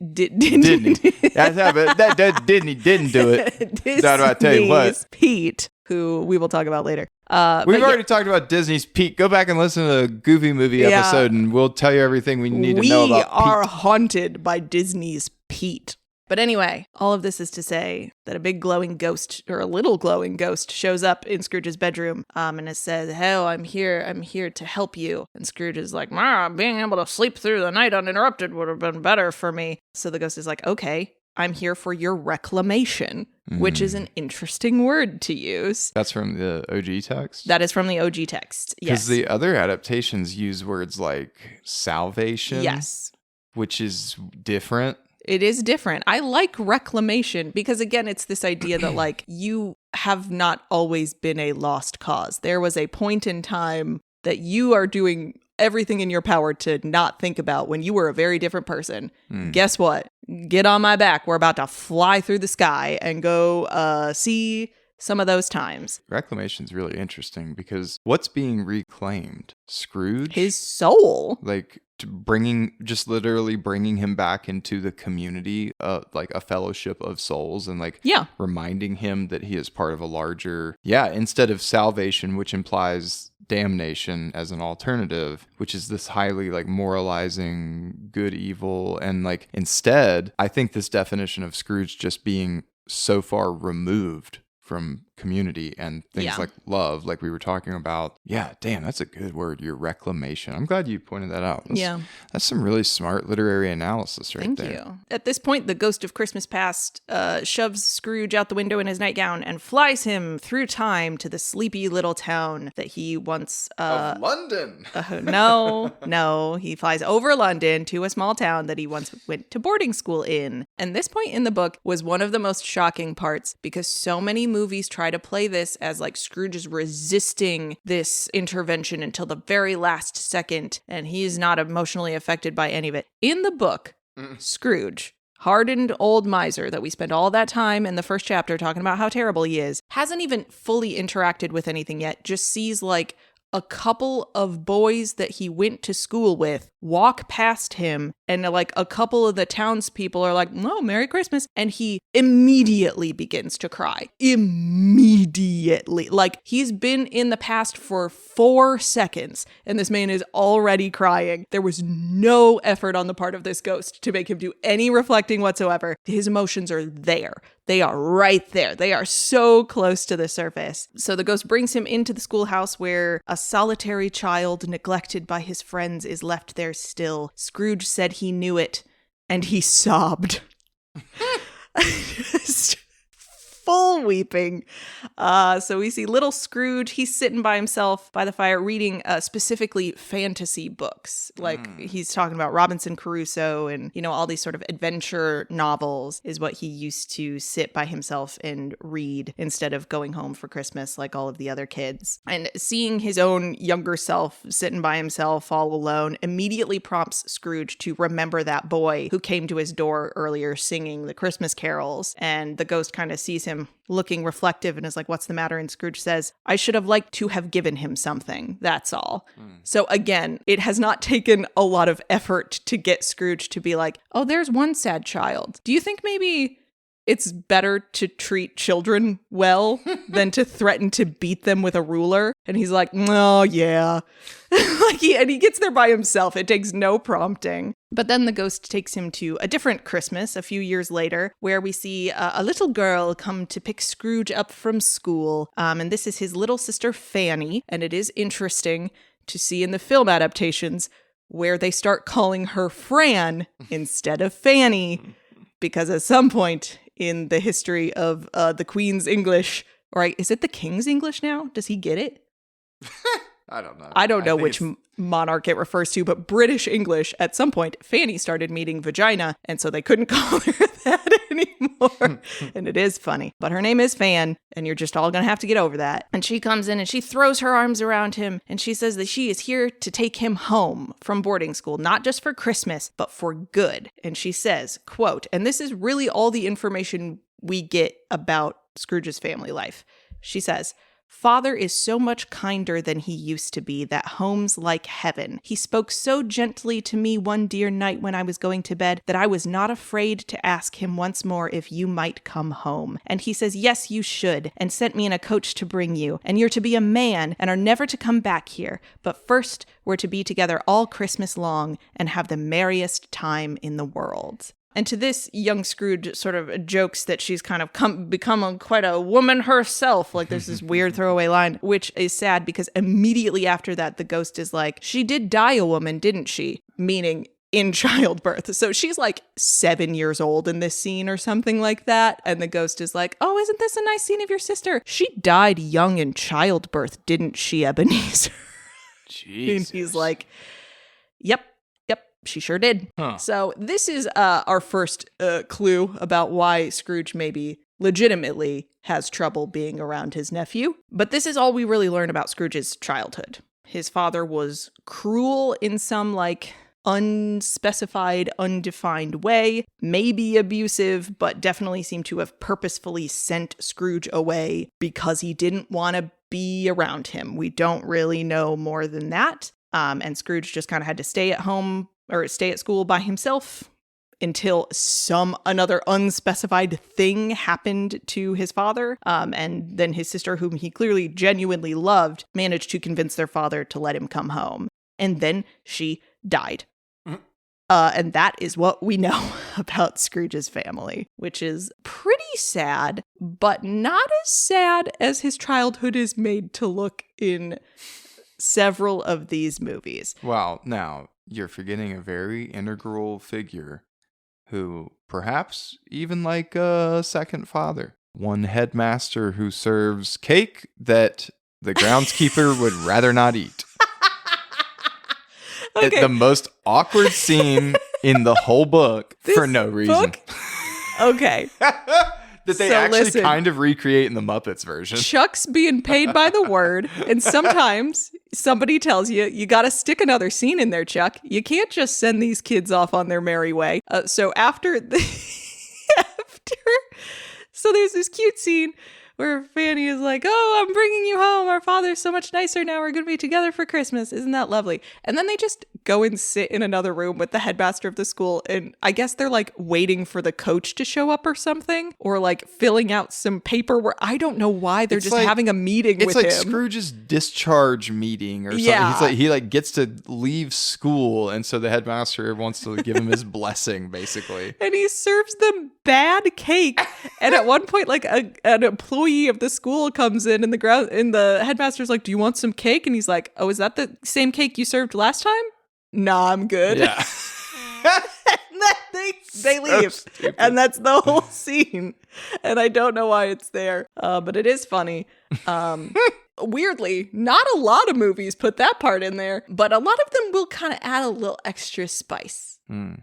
That's how, that Disney didn't do it. That's what I tell you what. Pete, who we will talk about later. We've already talked about Disney's Pete. Go back and listen to the Goofy Movie episode, and we'll tell you everything we need to know about Pete. We are haunted by Disney's Pete. But anyway, all of this is to say that a big glowing ghost, or a little glowing ghost, shows up in Scrooge's bedroom and it says, "Hell, I'm here to help you." And Scrooge is like, being able to sleep through the night uninterrupted would have been better for me. So the ghost is like, okay, I'm here for your reclamation, which is an interesting word to use. That's from the OG text? That is from the OG text, yes. Because the other adaptations use words like salvation. Yes. Which is different. It is different. I like reclamation because, again, it's this idea that, like, you have not always been a lost cause. There was a point in time that you are doing everything in your power to not think about when you were a very different person. Guess what? Get on my back. We're about to fly through the sky and go see some of those times. Reclamation's really interesting because what's being reclaimed? Scrooge? His soul. Like, literally bringing him back into the community, like a fellowship of souls, and like reminding him that he is part of a larger, instead of salvation, which implies damnation as an alternative, which is this highly like moralizing good, evil, and like instead, I think this definition of Scrooge just being so far removed from community and things like love, like we were talking about. Yeah, damn, that's a good word, your reclamation. I'm glad you pointed that out. That's some really smart literary analysis right there. Thank you. At this point, the ghost of Christmas Past shoves Scrooge out the window in his nightgown and flies him through time to the sleepy little town that he once... of London! No. He flies over London to a small town that he once went to boarding school in. And this point in the book was one of the most shocking parts because so many movies try to play this as like Scrooge is resisting this intervention until the very last second, and he's not emotionally affected by any of it. In the book, Scrooge, hardened old miser that we spend all that time in the first chapter talking about how terrible he is, hasn't even fully interacted with anything yet, just sees like a couple of boys that he went to school with walk past him, and like a couple of the townspeople are like, "Oh, Merry Christmas," and he immediately begins to cry. Immediately. Like, he's been in the past for 4 seconds, and this man is already crying. There was no effort on the part of this ghost to make him do any reflecting whatsoever. His emotions are there. They are right there. They are so close to the surface. So the ghost brings him into the schoolhouse where a solitary child neglected by his friends is left there still. Scrooge said he knew it, and he sobbed. Just full weeping. So we see little Scrooge. He's sitting by himself by the fire reading specifically fantasy books. Like he's talking about Robinson Crusoe and, you know, all these sort of adventure novels is what he used to sit by himself and read instead of going home for Christmas like all of the other kids. And seeing his own younger self sitting by himself all alone immediately prompts Scrooge to remember that boy who came to his door earlier singing the Christmas carols. And the ghost kind of sees him looking reflective and is like, "What's the matter?" And Scrooge says, "I should have liked to have given him something. That's all." So again, it has not taken a lot of effort to get Scrooge to be like, "Oh, there's one sad child. Do you think maybe it's better to treat children well than to threaten to beat them with a ruler?" And he's like, "Oh, yeah." He gets there by himself. It takes no prompting. But then the ghost takes him to a different Christmas a few years later, where we see a little girl come to pick Scrooge up from school. And this is his little sister, Fanny. And it is interesting to see in the film adaptations where they start calling her Fran instead of Fanny. Because at some point in the history of the Queen's English, or is it the King's English now? Does he get it? I don't know. I don't know which monarch it refers to, but British English, at some point, Fanny started meaning vagina, and so they couldn't call her that anymore. And it is funny. But her name is Fan, and you're just all going to have to get over that. And she comes in and she throws her arms around him, and she says that she is here to take him home from boarding school, not just for Christmas, but for good. And she says, quote, and this is really all the information we get about Scrooge's family life. She says, "Father is so much kinder than he used to be that home's like heaven. He spoke so gently to me one dear night when I was going to bed that I was not afraid to ask him once more if you might come home. And he says, yes, you should, and sent me in a coach to bring you. And you're to be a man and are never to come back here. But first, we're to be together all Christmas long and have the merriest time in the world." And to this, young Scrooge sort of jokes that she's kind of become quite a woman herself. Like, there's this weird throwaway line, which is sad because immediately after that, the ghost is like, "She did die a woman, didn't she?" Meaning in childbirth. So she's like 7 years old in this scene or something like that. And the ghost is like, "Oh, isn't this a nice scene of your sister? She died young in childbirth, didn't she, Ebenezer?" Jesus. And he's like, "Yep. She sure did." Huh. So this is our first clue about why Scrooge maybe legitimately has trouble being around his nephew. But this is all we really learn about Scrooge's childhood. His father was cruel in some unspecified, undefined way, maybe abusive, but definitely seemed to have purposefully sent Scrooge away because he didn't want to be around him. We don't really know more than that. And Scrooge just kind of had to stay at home or stay at school by himself until another unspecified thing happened to his father. And then his sister, whom he clearly genuinely loved, managed to convince their father to let him come home. And then she died. And that is what we know about Scrooge's family, which is pretty sad, but not as sad as his childhood is made to look in several of these movies. Well, now, you're forgetting a very integral figure who perhaps even like a second father. One headmaster who serves cake that the groundskeeper would rather not eat. Okay. The most awkward scene in the whole book for no reason. Book? Okay. That they So actually listen. kind of recreate in the Muppets version. Chuck's being paid by the word, and sometimes somebody tells you, you got to stick another scene in there, Chuck. You can't just send these kids off on their merry way. So so there's this cute scene where Fanny is like, oh, I'm bringing you home. Our father's so much nicer now. We're going to be together for Christmas. Isn't that lovely? And then they just go and sit in another room with the headmaster of the school. And I guess they're like waiting for the coach to show up or something, or like filling out some paperwork. I don't know why they're It's just like- having a meeting with It's like him. Scrooge's discharge meeting or something. Yeah. He gets to leave school, and so the headmaster wants to give him his blessing, basically. And he serves them bad cake. And at one point, like an employee of the school comes in, and the headmaster's like, "Do you want some cake?" And he's like, "Oh, is that the same cake you served last time?" Nah, I'm good. Yeah. And then they leave, stupid. and that's the whole scene. And I don't know why it's there, but it is funny. Weirdly, not a lot of movies put that part in there, but a lot of them will kind of add a little extra spice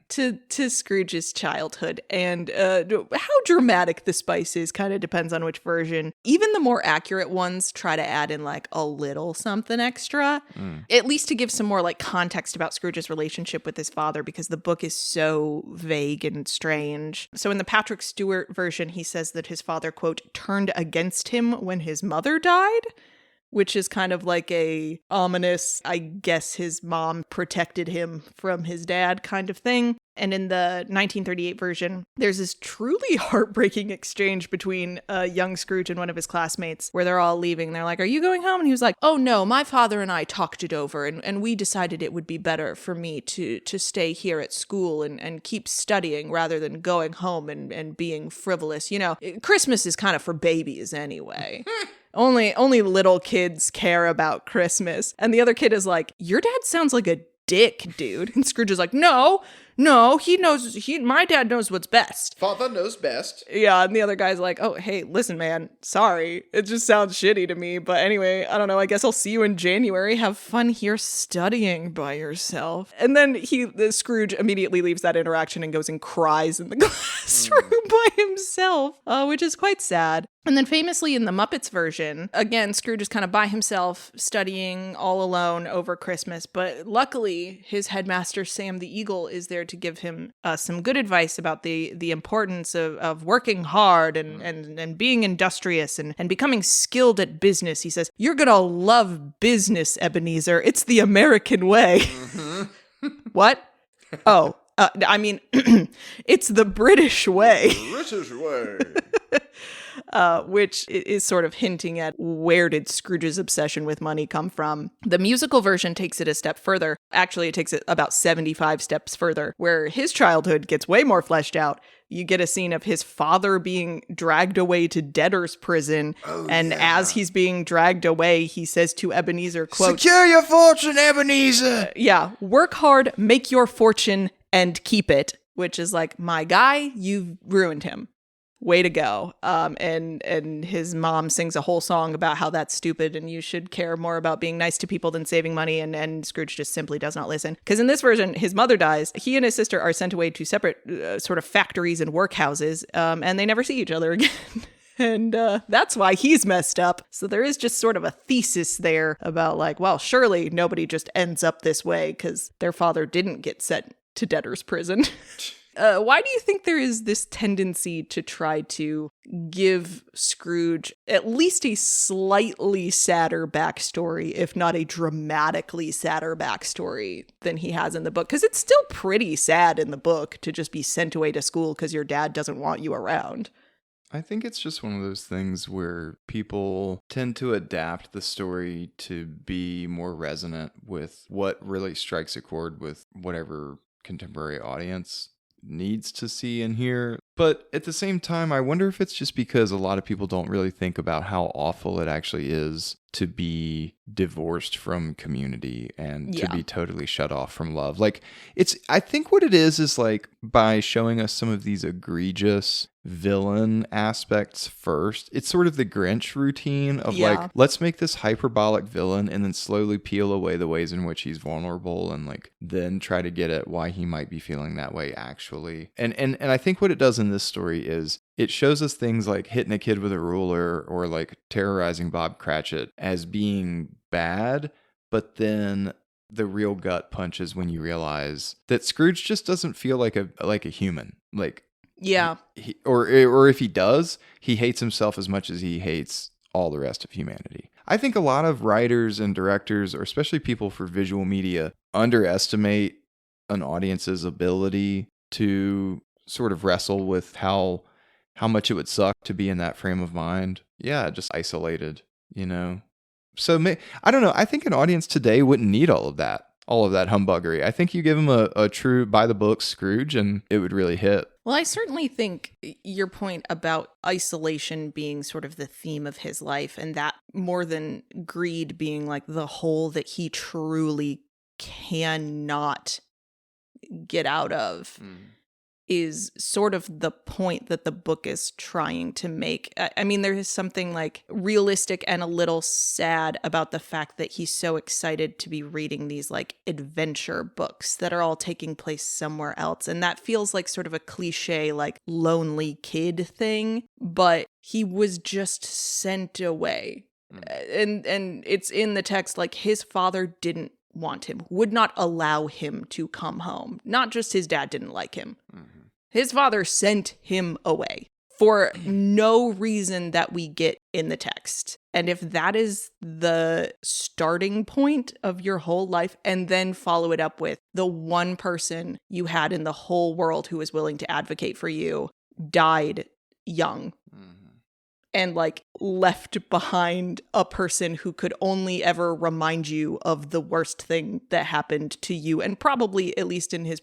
to Scrooge's childhood. And how dramatic the spice is kind of depends on which version. Even the more accurate ones try to add in like a little something extra, at least to give some more like context about Scrooge's relationship with his father, because the book is so vague and strange. So in the Patrick Stewart version, he says that his father, quote, turned against him when his mother died, which is kind of like a ominous, I guess his mom protected him from his dad kind of thing. And in the 1938 version, there's this truly heartbreaking exchange between young Scrooge and one of his classmates where they're all leaving. They're like, "Are you going home?" And he was like, "Oh no, my father and I talked it over, and we decided it would be better for me to stay here at school and keep studying rather than going home and being frivolous. You know, Christmas is kind of for babies anyway." Only little kids care about Christmas. And the other kid is like, "Your dad sounds like a dick, dude." And Scrooge is like, no, my dad knows what's best. Father knows best. Yeah, and the other guy's like, "Oh, hey, listen, man, sorry. It just sounds shitty to me. But anyway, I don't know. I guess I'll see you in January. Have fun here studying by yourself." And then Scrooge immediately leaves that interaction and goes and cries in the classroom by himself, which is quite sad. And then famously in the Muppets version, again, Scrooge is kind of by himself, studying all alone over Christmas. But luckily, his headmaster, Sam the Eagle, is there to give him some good advice about the importance of working hard and being industrious and becoming skilled at business. He says, "You're going to love business, Ebenezer. It's the American way." What? Oh, I mean, it's the British way. British way. Which is sort of hinting at where did Scrooge's obsession with money come from. The musical version takes it a step further. Actually, it takes it about 75 steps further, where his childhood gets way more fleshed out. You get a scene of his father being dragged away to debtor's prison. As he's being dragged away, he says to Ebenezer, quote, "Secure your fortune, Ebenezer." "Work hard, make your fortune, and keep it," which is like, my guy, you've ruined him. Way to go. And his mom sings a whole song about how that's stupid and you should care more about being nice to people than saving money. And Scrooge just simply does not listen. Because in this version, his mother dies. He and his sister are sent away to separate sort of factories and workhouses. And they never see each other again. And that's why he's messed up. So there is just sort of a thesis there about like, well, surely nobody just ends up this way because their father didn't get sent to debtor's prison. Why do you think there is this tendency to try to give Scrooge at least a slightly sadder backstory, if not a dramatically sadder backstory than he has in the book? Because it's still pretty sad in the book to just be sent away to school because your dad doesn't want you around. I think it's just one of those things where people tend to adapt the story to be more resonant with what really strikes a chord with whatever contemporary audience needs to see and hear. But at the same time, I wonder if it's just because a lot of people don't really think about how awful it actually is to be divorced from community and to be totally shut off from love. Like, I think what it is like by showing us some of these egregious villain aspects first, it's sort of the Grinch routine of like, let's make this hyperbolic villain and then slowly peel away the ways in which he's vulnerable and like then try to get at why he might be feeling that way actually. And I think what it does in this story is it shows us things like hitting a kid with a ruler or like terrorizing Bob Cratchit as being bad, but then the real gut punch is when you realize that Scrooge just doesn't feel like a human. Like, or if he does, he hates himself as much as he hates all the rest of humanity. I think a lot of writers and directors, or especially people for visual media, underestimate an audience's ability to sort of wrestle with how much it would suck to be in that frame of mind. Yeah, just isolated, you know? So I don't know. I think an audience today wouldn't need all of that humbuggery. I think you give them a true by the book Scrooge and it would really hit. Well, I certainly think your point about isolation being sort of the theme of his life, and that more than greed being like the hole that he truly cannot get out of, is sort of the point that the book is trying to make. I mean, there is something like realistic and a little sad about the fact that he's so excited to be reading these like adventure books that are all taking place somewhere else. And that feels like sort of a cliche, like lonely kid thing, but he was just sent away. And it's in the text, like his father didn't want him, would not allow him to come home. Not just his dad didn't like him. His father sent him away for no reason that we get in the text. And if that is the starting point of your whole life, and then follow it up with the one person you had in the whole world who was willing to advocate for you died young. And like left behind a person who could only ever remind you of the worst thing that happened to you, and probably, at least in his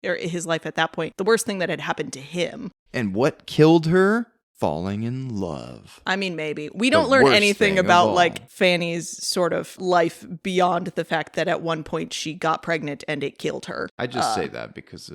his life at that point, the worst thing that had happened to him. And what killed her? Falling in love. I mean, maybe. We don't learn anything about like Fanny's sort of life beyond the fact that at one point she got pregnant and it killed her. I just say that because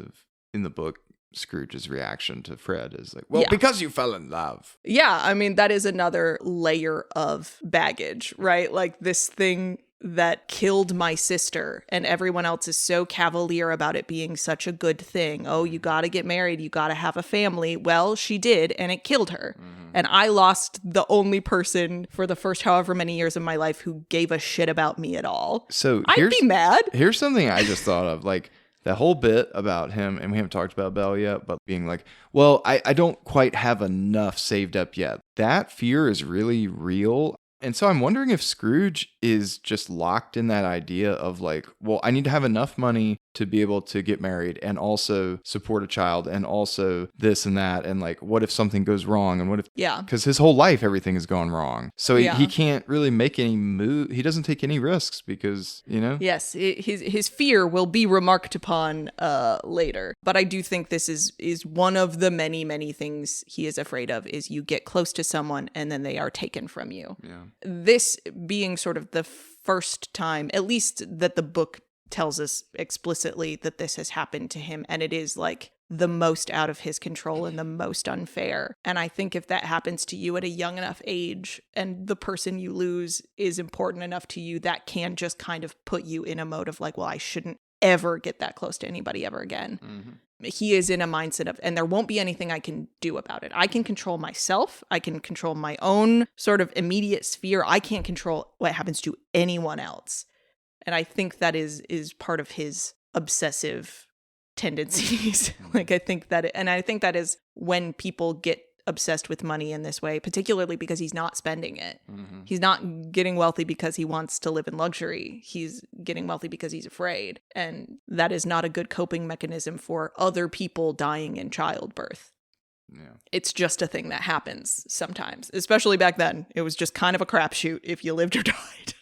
in the book, Scrooge's reaction to Fred is like, well, because you fell in love. Yeah, I mean, that is another layer of baggage, right? Like this thing that killed my sister, and everyone else is so cavalier about it being such a good thing. Oh, you got to get married. You got to have a family. Well, she did, and it killed her. And I lost the only person for the first however many years of my life who gave a shit about me at all. So I'd be mad. Here's something I just thought of, like, that whole bit about him, and we haven't talked about Belle yet, but being like, well, I don't quite have enough saved up yet. That fear is really real. And so I'm wondering if Scrooge is just locked in that idea of like, well, I need to have enough money to be able to get married and also support a child and also this and that. And like, what if something goes wrong? And what if, because his whole life, everything has gone wrong. So he can't really make any move. He doesn't take any risks because, you know? Yes, his fear will be remarked upon later. But I do think this is one of the many, many things he is afraid of, is you get close to someone and then they are taken from you. Yeah. This being sort of the first time, at least that the book tells us explicitly that this has happened to him, and it is like the most out of his control and the most unfair. And I think if that happens to you at a young enough age and the person you lose is important enough to you, that can just kind of put you in a mode of like, well, I shouldn't ever get that close to anybody ever again. He is in a mindset of, and there won't be anything I can do about it. I can control myself. I can control my own sort of immediate sphere. I can't control what happens to anyone else. And I think that is part of his obsessive tendencies. I think that is when people get obsessed with money in this way, particularly because he's not spending it. He's not getting wealthy because he wants to live in luxury. He's getting wealthy because he's afraid. And that is not a good coping mechanism for other people dying in childbirth. Yeah. It's just a thing that happens sometimes, especially back then. It was just kind of a crapshoot if you lived or died.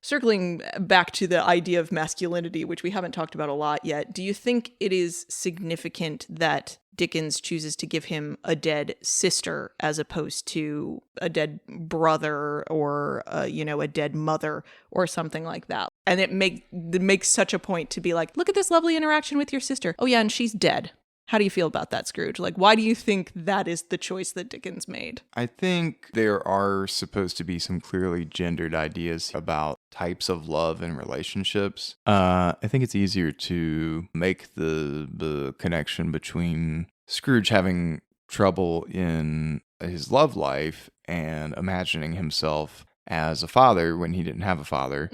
Circling back to the idea of masculinity, which we haven't talked about a lot yet, do you think it is significant that Dickens chooses to give him a dead sister as opposed to a dead brother or, a dead mother or something like that? And it makes such a point to be like, look at this lovely interaction with your sister. Oh, yeah, and she's dead. How do you feel about that, Scrooge? Like, why do you think that is the choice that Dickens made? I think there are supposed to be some clearly gendered ideas about types of love and relationships. I think it's easier to make the connection between Scrooge having trouble in his love life and imagining himself as a father when he didn't have a father,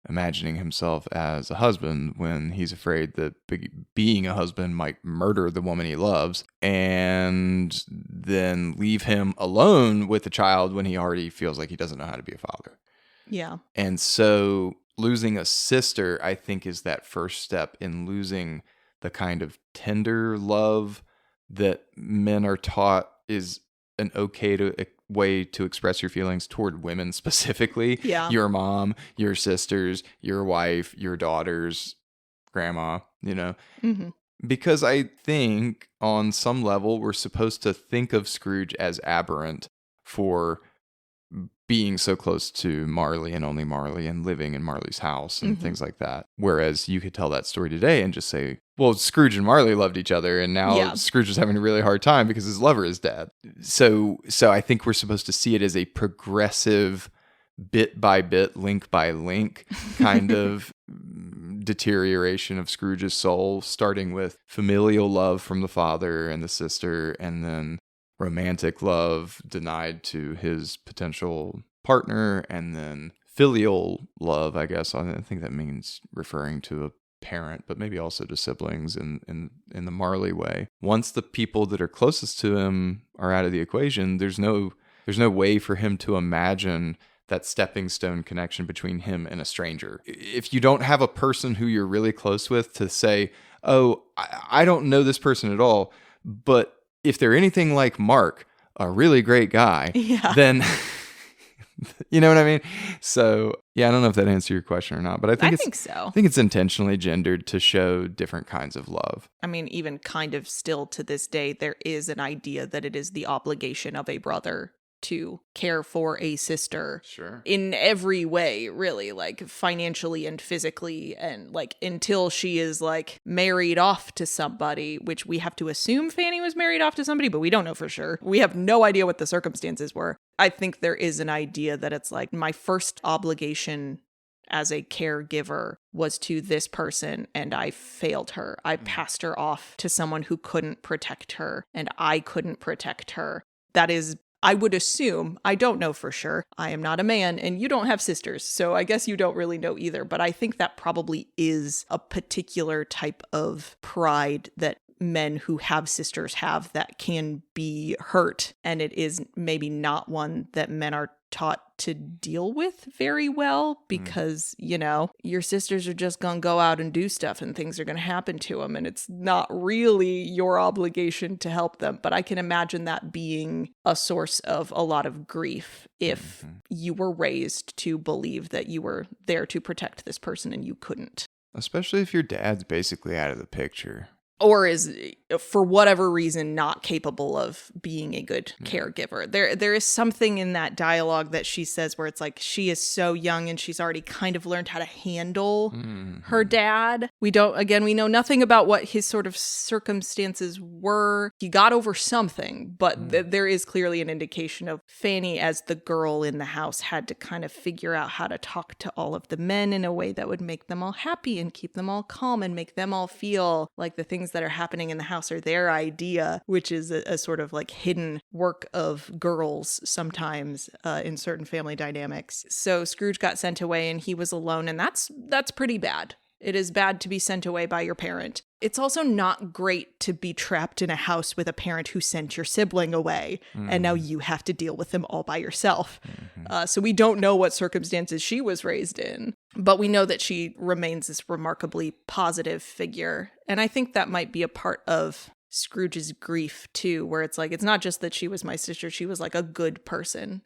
imagining himself as a husband when he's afraid that being a husband might murder the woman he loves, and then leave him alone with the child when he already feels like he doesn't know how to be a father. Yeah. And so losing a sister, I think, is that first step in losing the kind of tender love that men are taught is an okay way to express your feelings toward women specifically. Yeah. Your mom, your sisters, your wife, your daughters, grandma, Because I think on some level we're supposed to think of Scrooge as aberrant for being so close to Marley and only Marley and living in Marley's house and things like that. Whereas you could tell that story today and just say, well, Scrooge and Marley loved each other, and now Scrooge is having a really hard time because his lover is dead. So I think we're supposed to see it as a progressive, bit by bit, link by link kind of deterioration of Scrooge's soul, starting with familial love from the father and the sister, and then romantic love denied to his potential partner, and then filial love, I guess. I think that means referring to a parent, but maybe also to siblings in the Marley way. Once the people that are closest to him are out of the equation, there's no way for him to imagine that stepping stone connection between him and a stranger. If you don't have a person who you're really close with to say, oh, I don't know this person at all, but if they're anything like Mark, a really great guy, then you know what I mean? So, yeah, I don't know if that answered your question or not, but I think so. I think it's intentionally gendered to show different kinds of love. I mean, even kind of still to this day, there is an idea that it is the obligation of a brother to care for a sister in every way, really, like financially and physically, and like until she is like married off to somebody, which we have to assume Fanny was married off to somebody, but we don't know for sure. We have no idea what the circumstances were. I think there is an idea that it's like my first obligation as a caregiver was to this person, and I failed her. I passed her off to someone who couldn't protect her, and I couldn't protect her. That is, I would assume, I don't know for sure. I am not a man, and you don't have sisters, so I guess you don't really know either. But I think that probably is a particular type of pride that men who have sisters have that can be hurt. And it is maybe not one that men are taught to deal with very well because, your sisters are just going to go out and do stuff and things are going to happen to them. And it's not really your obligation to help them. But I can imagine that being a source of a lot of grief if you were raised to believe that you were there to protect this person and you couldn't. Especially if your dad's basically out of the picture. Or is, for whatever reason, not capable of being a good caregiver. There is something in that dialogue that she says where it's like she is so young and she's already kind of learned how to handle her dad. We know nothing about what his sort of circumstances were. He got over something, but there is clearly an indication of Fanny as the girl in the house had to kind of figure out how to talk to all of the men in a way that would make them all happy and keep them all calm and make them all feel like the things that are happening in the house are their idea, which is a sort of like hidden work of girls sometimes in certain family dynamics. So Scrooge got sent away and he was alone, and that's pretty bad. It is bad to be sent away by your parent. It's also not great to be trapped in a house with a parent who sent your sibling away, and now you have to deal with them all by yourself. So we don't know what circumstances she was raised in, but we know that she remains this remarkably positive figure. And I think that might be a part of Scrooge's grief, too, where it's like, it's not just that she was my sister, she was like a good person.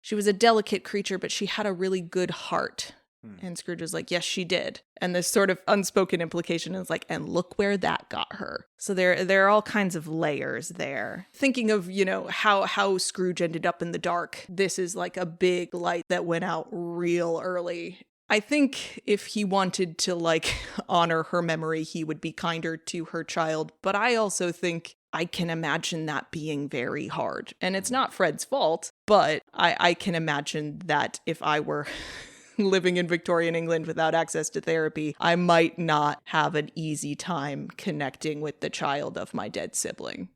She was a delicate creature, but she had a really good heart. And Scrooge is like, yes, she did. And this sort of unspoken implication is like, and look where that got her. So there are all kinds of layers there. Thinking of, how Scrooge ended up in the dark, this is like a big light that went out real early. I think if he wanted to honor her memory, he would be kinder to her child. But I also think I can imagine that being very hard. And it's not Fred's fault, but I can imagine that if I were living in Victorian England without access to therapy, I might not have an easy time connecting with the child of my dead sibling.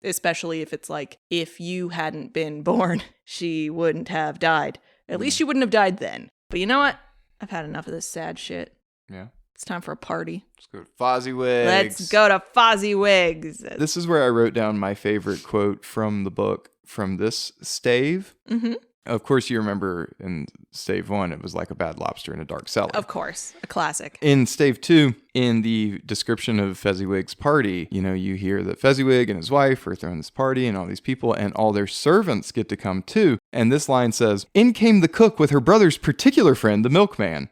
Especially if it's like, if you hadn't been born, she wouldn't have died. At least she wouldn't have died then. But you know what? I've had enough of this sad shit. Yeah. It's time for a party. Let's go to Fozziwigs. Let's go to Fozziwigs. This is where I wrote down my favorite quote from the book, from this stave. Mm-hmm. Of course, you remember in stave 1, it was like a bad lobster in a dark cellar. Of course. A classic. In stave 2, in the description of Fezziwig's party, you hear that Fezziwig and his wife are throwing this party and all these people and all their servants get to come too. And this line says, "In came the cook with her brother's particular friend, the milkman."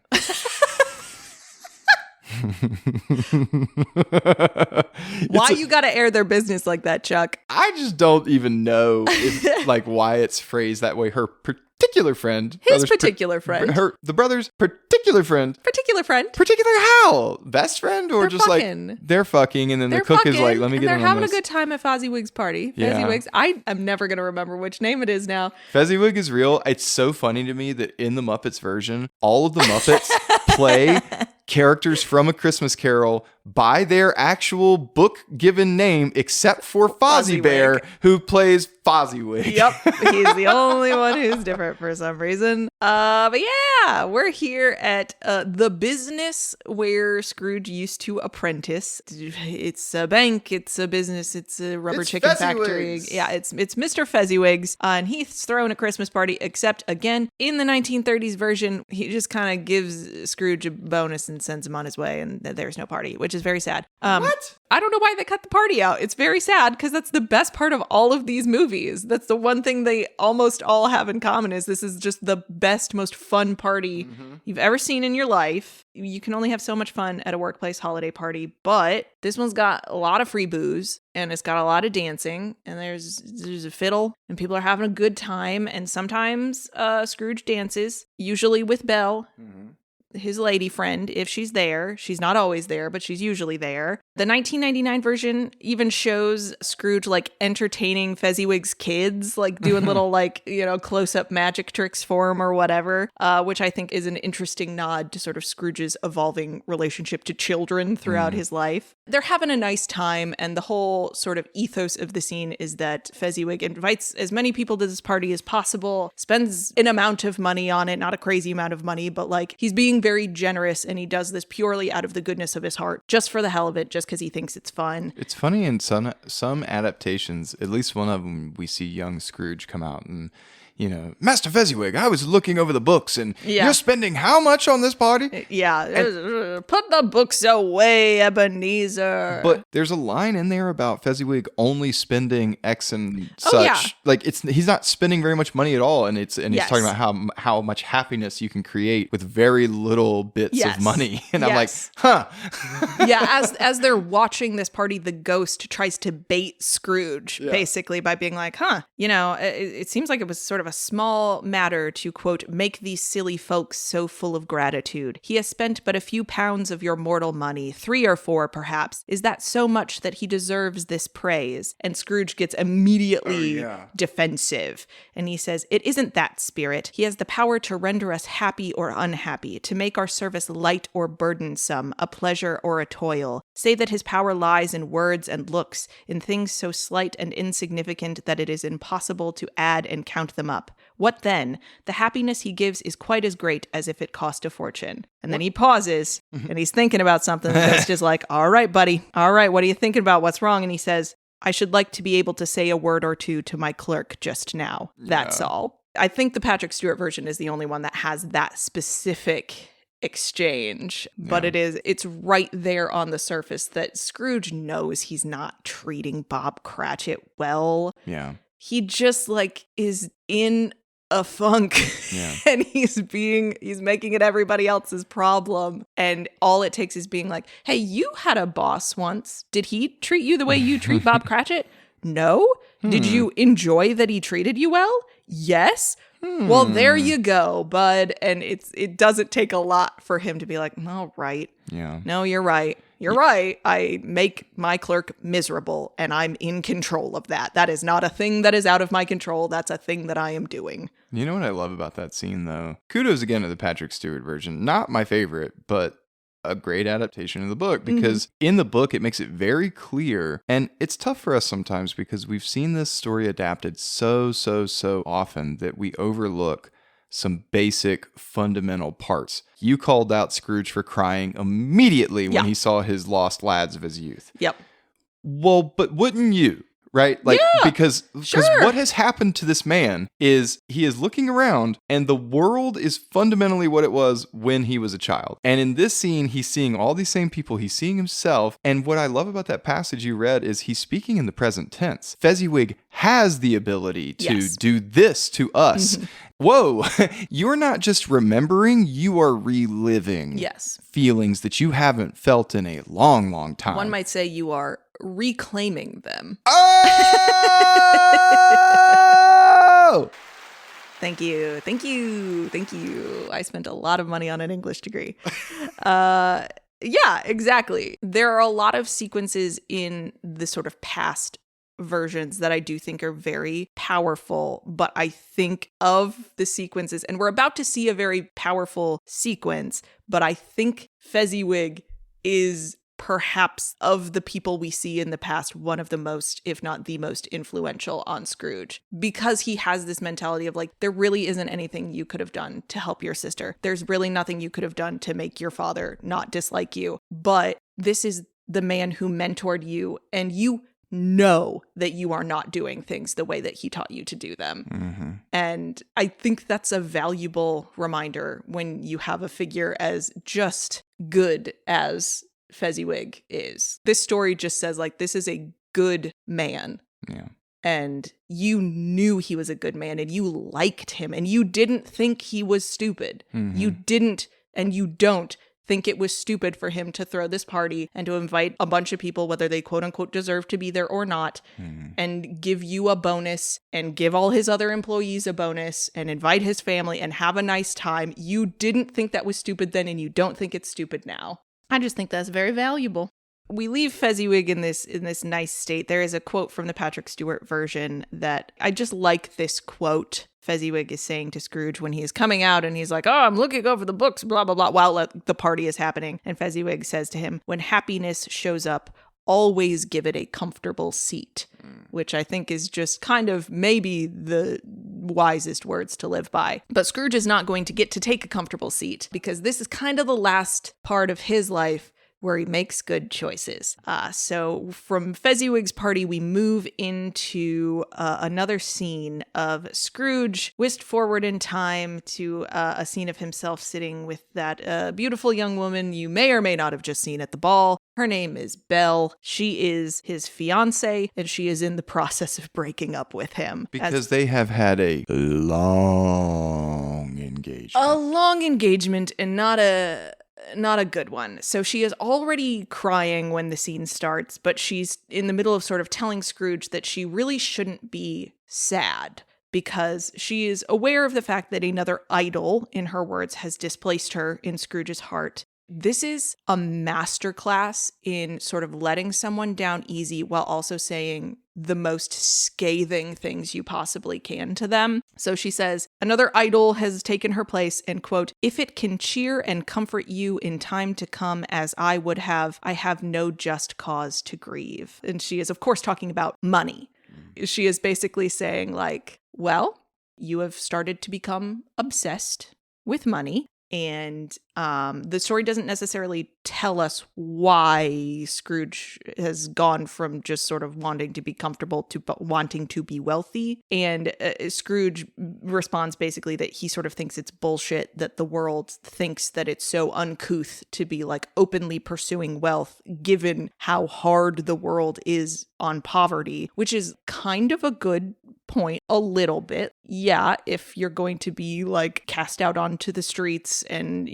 Why you gotta air their business like that, Chuck? I just don't even know if, why it's phrased that way. Her particular friend. His particular friend. The brother's particular friend. Particular friend. Particular how? Best friend? Or they're just fucking. They're fucking and then the cook is like, let me get in on this. They're having a good time at Fozziwig's party. Yeah. Fezziwig's. I am never going to remember which name it is now. Fezziwig is real. It's so funny to me that in the Muppets version, all of the Muppets play characters from A Christmas Carol by their actual book-given name, except for Fozzie Bear, who plays Fozziwig. Yep, he's the only one who's different for some reason. But yeah, we're here at the business where Scrooge used to apprentice. It's a bank, it's a business, it's a rubber chicken factory. Yeah, it's Mr. Fezziwig's, and he's throwing a Christmas party, except again, in the 1930s version, he just kind of gives Scrooge a bonus and sends him on his way, and there's no party, which is very sad. What? I don't know why they cut the party out. It's very sad because that's the best part of all of these movies. That's the one thing they almost all have in common is this is just the best, most fun party you've ever seen in your life. You can only have so much fun at a workplace holiday party, but this one's got a lot of free booze and it's got a lot of dancing and there's a fiddle and people are having a good time. And sometimes Scrooge dances, usually with Belle. His lady friend, if she's there. She's not always there, but she's usually there. The 1999 version even shows Scrooge entertaining Fezziwig's kids, doing little close-up magic tricks for him or whatever, which I think is an interesting nod to sort of Scrooge's evolving relationship to children throughout his life. They're having a nice time, and the whole sort of ethos of the scene is that Fezziwig invites as many people to this party as possible, spends an amount of money on it, not a crazy amount of money, but he's being very generous, and he does this purely out of the goodness of his heart, just for the hell of it, just because he thinks it's fun. It's funny in some adaptations, at least one of them, we see young Scrooge come out and, Master Fezziwig, I was looking over the books and you're spending how much on this party? Yeah, put the books away, Ebenezer. But there's a line in there about Fezziwig only spending X and such. Yeah. He's not spending very much money at all, and he's talking about how much happiness you can create with very little bits of money. And I'm like, huh. Yeah, as they're watching this party, the ghost tries to bait Scrooge basically by being like, it seems like it was sort of a small matter to, quote, make these silly folks so full of gratitude. He has spent but a few pounds of your mortal money, 3 or 4 perhaps. Is that so much that he deserves this praise? And Scrooge gets immediately defensive. And he says, it isn't that, spirit. He has the power to render us happy or unhappy, to make our service light or burdensome, a pleasure or a toil. Say that his power lies in words and looks, in things so slight and insignificant that it is impossible to add and count them up. What then? The happiness he gives is quite as great as if it cost a fortune. And then he pauses and he's thinking about something. And it's just like, all right, buddy. All right, what are you thinking about? What's wrong? And he says, I should like to be able to say a word or two to my clerk just now. That's all. I think the Patrick Stewart version is the only one that has that specific exchange, but it's right there on the surface that Scrooge knows he's not treating Bob Cratchit well. Yeah. He just is in a funk. Yeah. And he's making it everybody else's problem. And all it takes is being like, hey, you had a boss once. Did he treat you the way you treat Bob Cratchit? No. Did you enjoy that he treated you well? Yes. Well, there you go, bud. And it doesn't take a lot for him to be like, all right. Yeah. No, you're right. You're right. I make my clerk miserable and I'm in control of that. That is not a thing that is out of my control. That's a thing that I am doing. You know what I love about that scene, though? Kudos again to the Patrick Stewart version. Not my favorite, but a great adaptation of the book, because in the book it makes it very clear, and it's tough for us sometimes because we've seen this story adapted so often that we overlook some basic fundamental parts. You called out Scrooge for crying immediately when he saw his lost lads of his youth. Yep. Well, but wouldn't you? Right? Like, because what has happened to this man is he is looking around and the world is fundamentally what it was when he was a child. And in this scene, he's seeing all these same people. He's seeing himself. And what I love about that passage you read is he's speaking in the present tense. Fezziwig has the ability to do this to us. Whoa, you're not just remembering, you are reliving feelings that you haven't felt in a long time. One might say you are reclaiming them. Oh! Thank you. I spent a lot of money on an English degree. Yeah, exactly. There are a lot of sequences in the sort of past versions that I do think are very powerful, but I think of the sequences, and we're about to see a very powerful sequence, but I think Fezziwig is perhaps of the people we see in the past, one of the most, if not the most influential on Scrooge, because he has this mentality of like, there really isn't anything you could have done to help your sister. There's really nothing you could have done to make your father not dislike you. But this is the man who mentored you, and you know that you are not doing things the way that he taught you to do them. And I think that's a valuable reminder when you have a figure as just good as Fezziwig is. This story just says like, this is a good man. Yeah. And you knew he was a good man and you liked him and you didn't think he was stupid. You didn't, and you don't think it was stupid for him to throw this party and to invite a bunch of people, whether they quote unquote deserve to be there or not, and give you a bonus and give all his other employees a bonus and invite his family and have a nice time. You didn't think that was stupid then, and you don't think it's stupid now. I just think that's very valuable. We leave Fezziwig in this nice state. There is a quote from the Patrick Stewart version that I just like this quote. Fezziwig is saying to Scrooge when he is coming out and he's like, oh, I'm looking over the books, blah, blah, blah, while the party is happening. And Fezziwig says to him, when happiness shows up, always give it a comfortable seat, which I think is just kind of maybe the wisest words to live by. But Scrooge is not going to get to take a comfortable seat because this is kind of the last part of his life where he makes good choices. So from Fezziwig's party, we move into another scene of Scrooge whisked forward in time to a scene of himself sitting with that beautiful young woman you may or may not have just seen at the ball. Her name is Belle. She is his fiancée, and she is in the process of breaking up with him. Because they have had a long engagement. A long engagement, and not a good one. So she is already crying when the scene starts, but she's in the middle of sort of telling Scrooge that she really shouldn't be sad because she is aware of the fact that another idol, in her words, has displaced her in Scrooge's heart. This is a masterclass in sort of letting someone down easy while also saying the most scathing things you possibly can to them. So she says, another idol has taken her place and, quote, if it can cheer and comfort you in time to come as I would have, I have no just cause to grieve. And she is, of course, talking about money. She is basically saying like, well, you have started to become obsessed with money. And the story doesn't necessarily tell us why Scrooge has gone from just sort of wanting to be comfortable to wanting to be wealthy. And Scrooge responds basically that he sort of thinks it's bullshit that the world thinks that it's so uncouth to be like openly pursuing wealth, given how hard the world is on poverty, which is kind of a good point a little bit. Yeah, if you're going to be like cast out onto the streets and,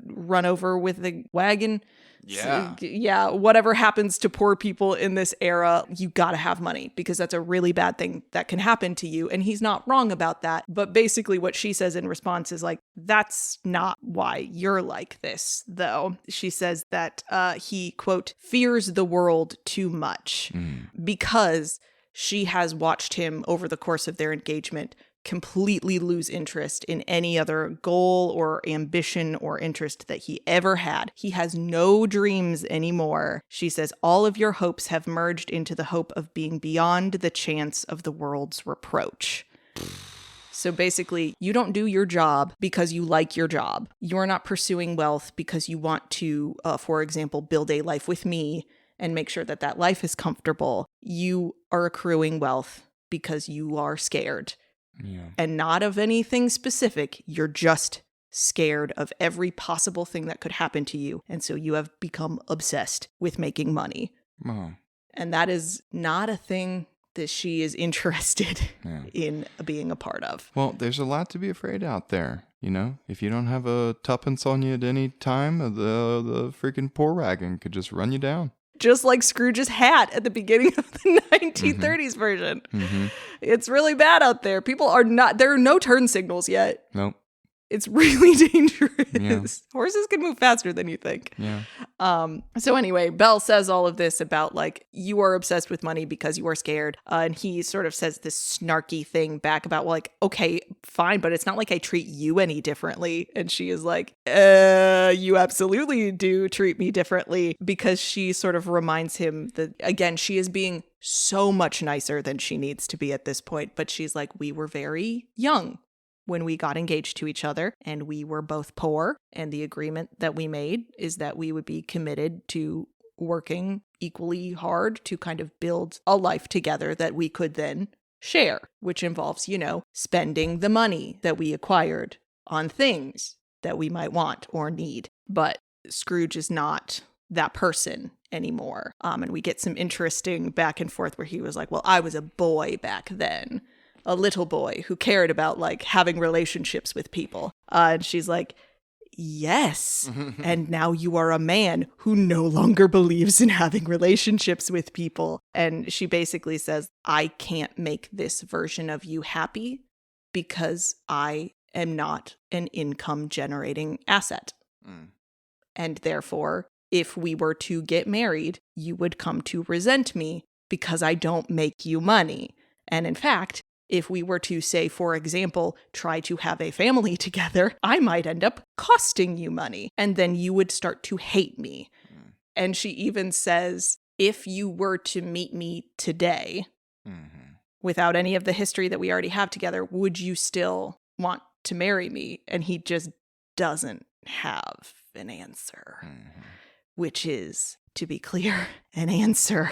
run over with a wagon. Yeah. Yeah, whatever happens to poor people in this era, you gotta have money because that's a really bad thing that can happen to you. And he's not wrong about that. But basically what she says in response is like, that's not why you're like this, though. She says that he, quote, fears the world too much because she has watched him over the course of their engagement completely lose interest in any other goal or ambition or interest that he ever had. He has no dreams anymore. She says, all of your hopes have merged into the hope of being beyond the chance of the world's reproach. So basically, you don't do your job because you like your job. You're not pursuing wealth because you want to, for example, build a life with me and make sure that that life is comfortable. You are accruing wealth because you are scared. Yeah. And not of anything specific. You're just scared of every possible thing that could happen to you. And so you have become obsessed with making money. Oh. And that is not a thing that she is interested in being a part of. Well, there's a lot to be afraid out there. If you don't have a tuppence on you at any time, the freaking poor wagon could just run you down. Just like Scrooge's hat at the beginning of the 1930s version. Mm-hmm. It's really bad out there. There are no turn signals yet. Nope. It's really dangerous. Yeah. Horses can move faster than you think. Yeah. So anyway, Belle says all of this about like, you are obsessed with money because you are scared. And he sort of says this snarky thing back about like, okay, fine, but it's not like I treat you any differently. And she is like, you absolutely do treat me differently, because she sort of reminds him that, again, she is being so much nicer than she needs to be at this point. But she's like, we were very young when we got engaged to each other, and we were both poor. And the agreement that we made is that we would be committed to working equally hard to kind of build a life together that we could then share, which involves, spending the money that we acquired on things that we might want or need. But Scrooge is not that person anymore. And we get some interesting back and forth where he was like, well, I was a boy back then. A little boy who cared about like having relationships with people. And she's like, yes. And now you are a man who no longer believes in having relationships with people. And she basically says, I can't make this version of you happy because I am not an income generating asset. And therefore, if we were to get married, you would come to resent me because I don't make you money. And in fact, if we were to, say, for example, try to have a family together, I might end up costing you money, and then you would start to hate me. And she even says, if you were to meet me today, without any of the history that we already have together, would you still want to marry me? And he just doesn't have an answer, which is, to be clear, an answer.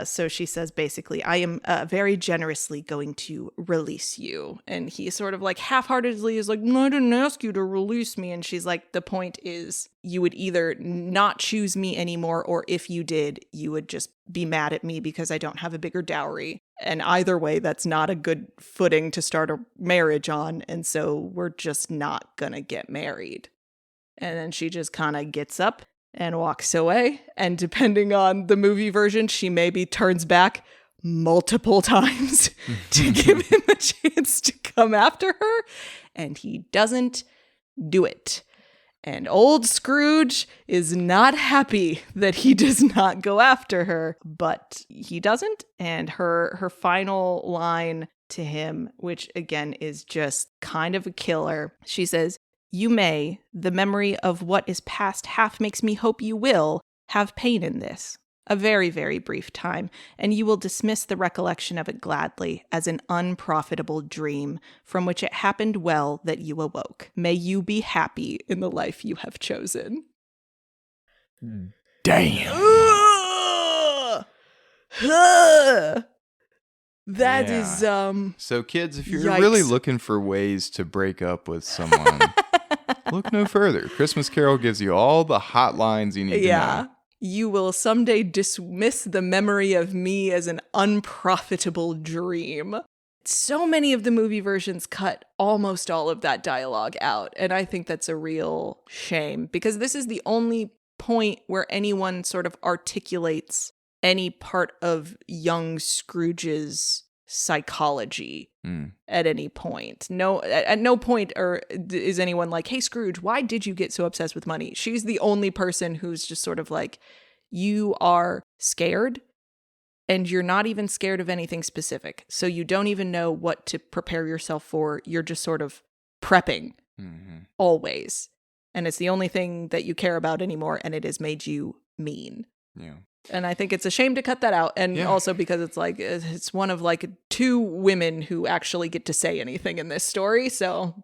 So she says, basically, I am very generously going to release you. And he sort of like half-heartedly is like, no, I didn't ask you to release me. And she's like, the point is you would either not choose me anymore, or if you did, you would just be mad at me because I don't have a bigger dowry. And either way, that's not a good footing to start a marriage on. And so we're just not gonna get married. And then she just kind of gets up and walks away. And depending on the movie version, she maybe turns back multiple times to give him a chance to come after her. And he doesn't do it. And old Scrooge is not happy that he does not go after her, but he doesn't. And her final line to him, which again is just kind of a killer, she says, "You may, the memory of what is past half makes me hope you will, have pain in this, a very, very brief time, and you will dismiss the recollection of it gladly as an unprofitable dream from which it happened well that you awoke. May you be happy in the life you have chosen." Damn. That Yeah. is, So kids, if you're Yikes. really looking for ways to break up with someone, look no further. Christmas Carol gives you all the hotlines you need to know. You will someday dismiss the memory of me as an unprofitable dream. so many of the movie versions cut almost all of that dialogue out. And I think that's a real shame because this is the only point where anyone sort of articulates any part of young Scrooge's psychology at any point. At no point is anyone like, hey, Scrooge, why did you get so obsessed with money? She's the only person who's just sort of like, you are scared and you're not even scared of anything specific. So you don't even know what to prepare yourself for. You're just sort of prepping always. And it's the only thing that you care about anymore. And it has made you mean. Yeah. And I think it's a shame to cut that out. And also because it's like, it's one of like 2 women who actually get to say anything in this story. So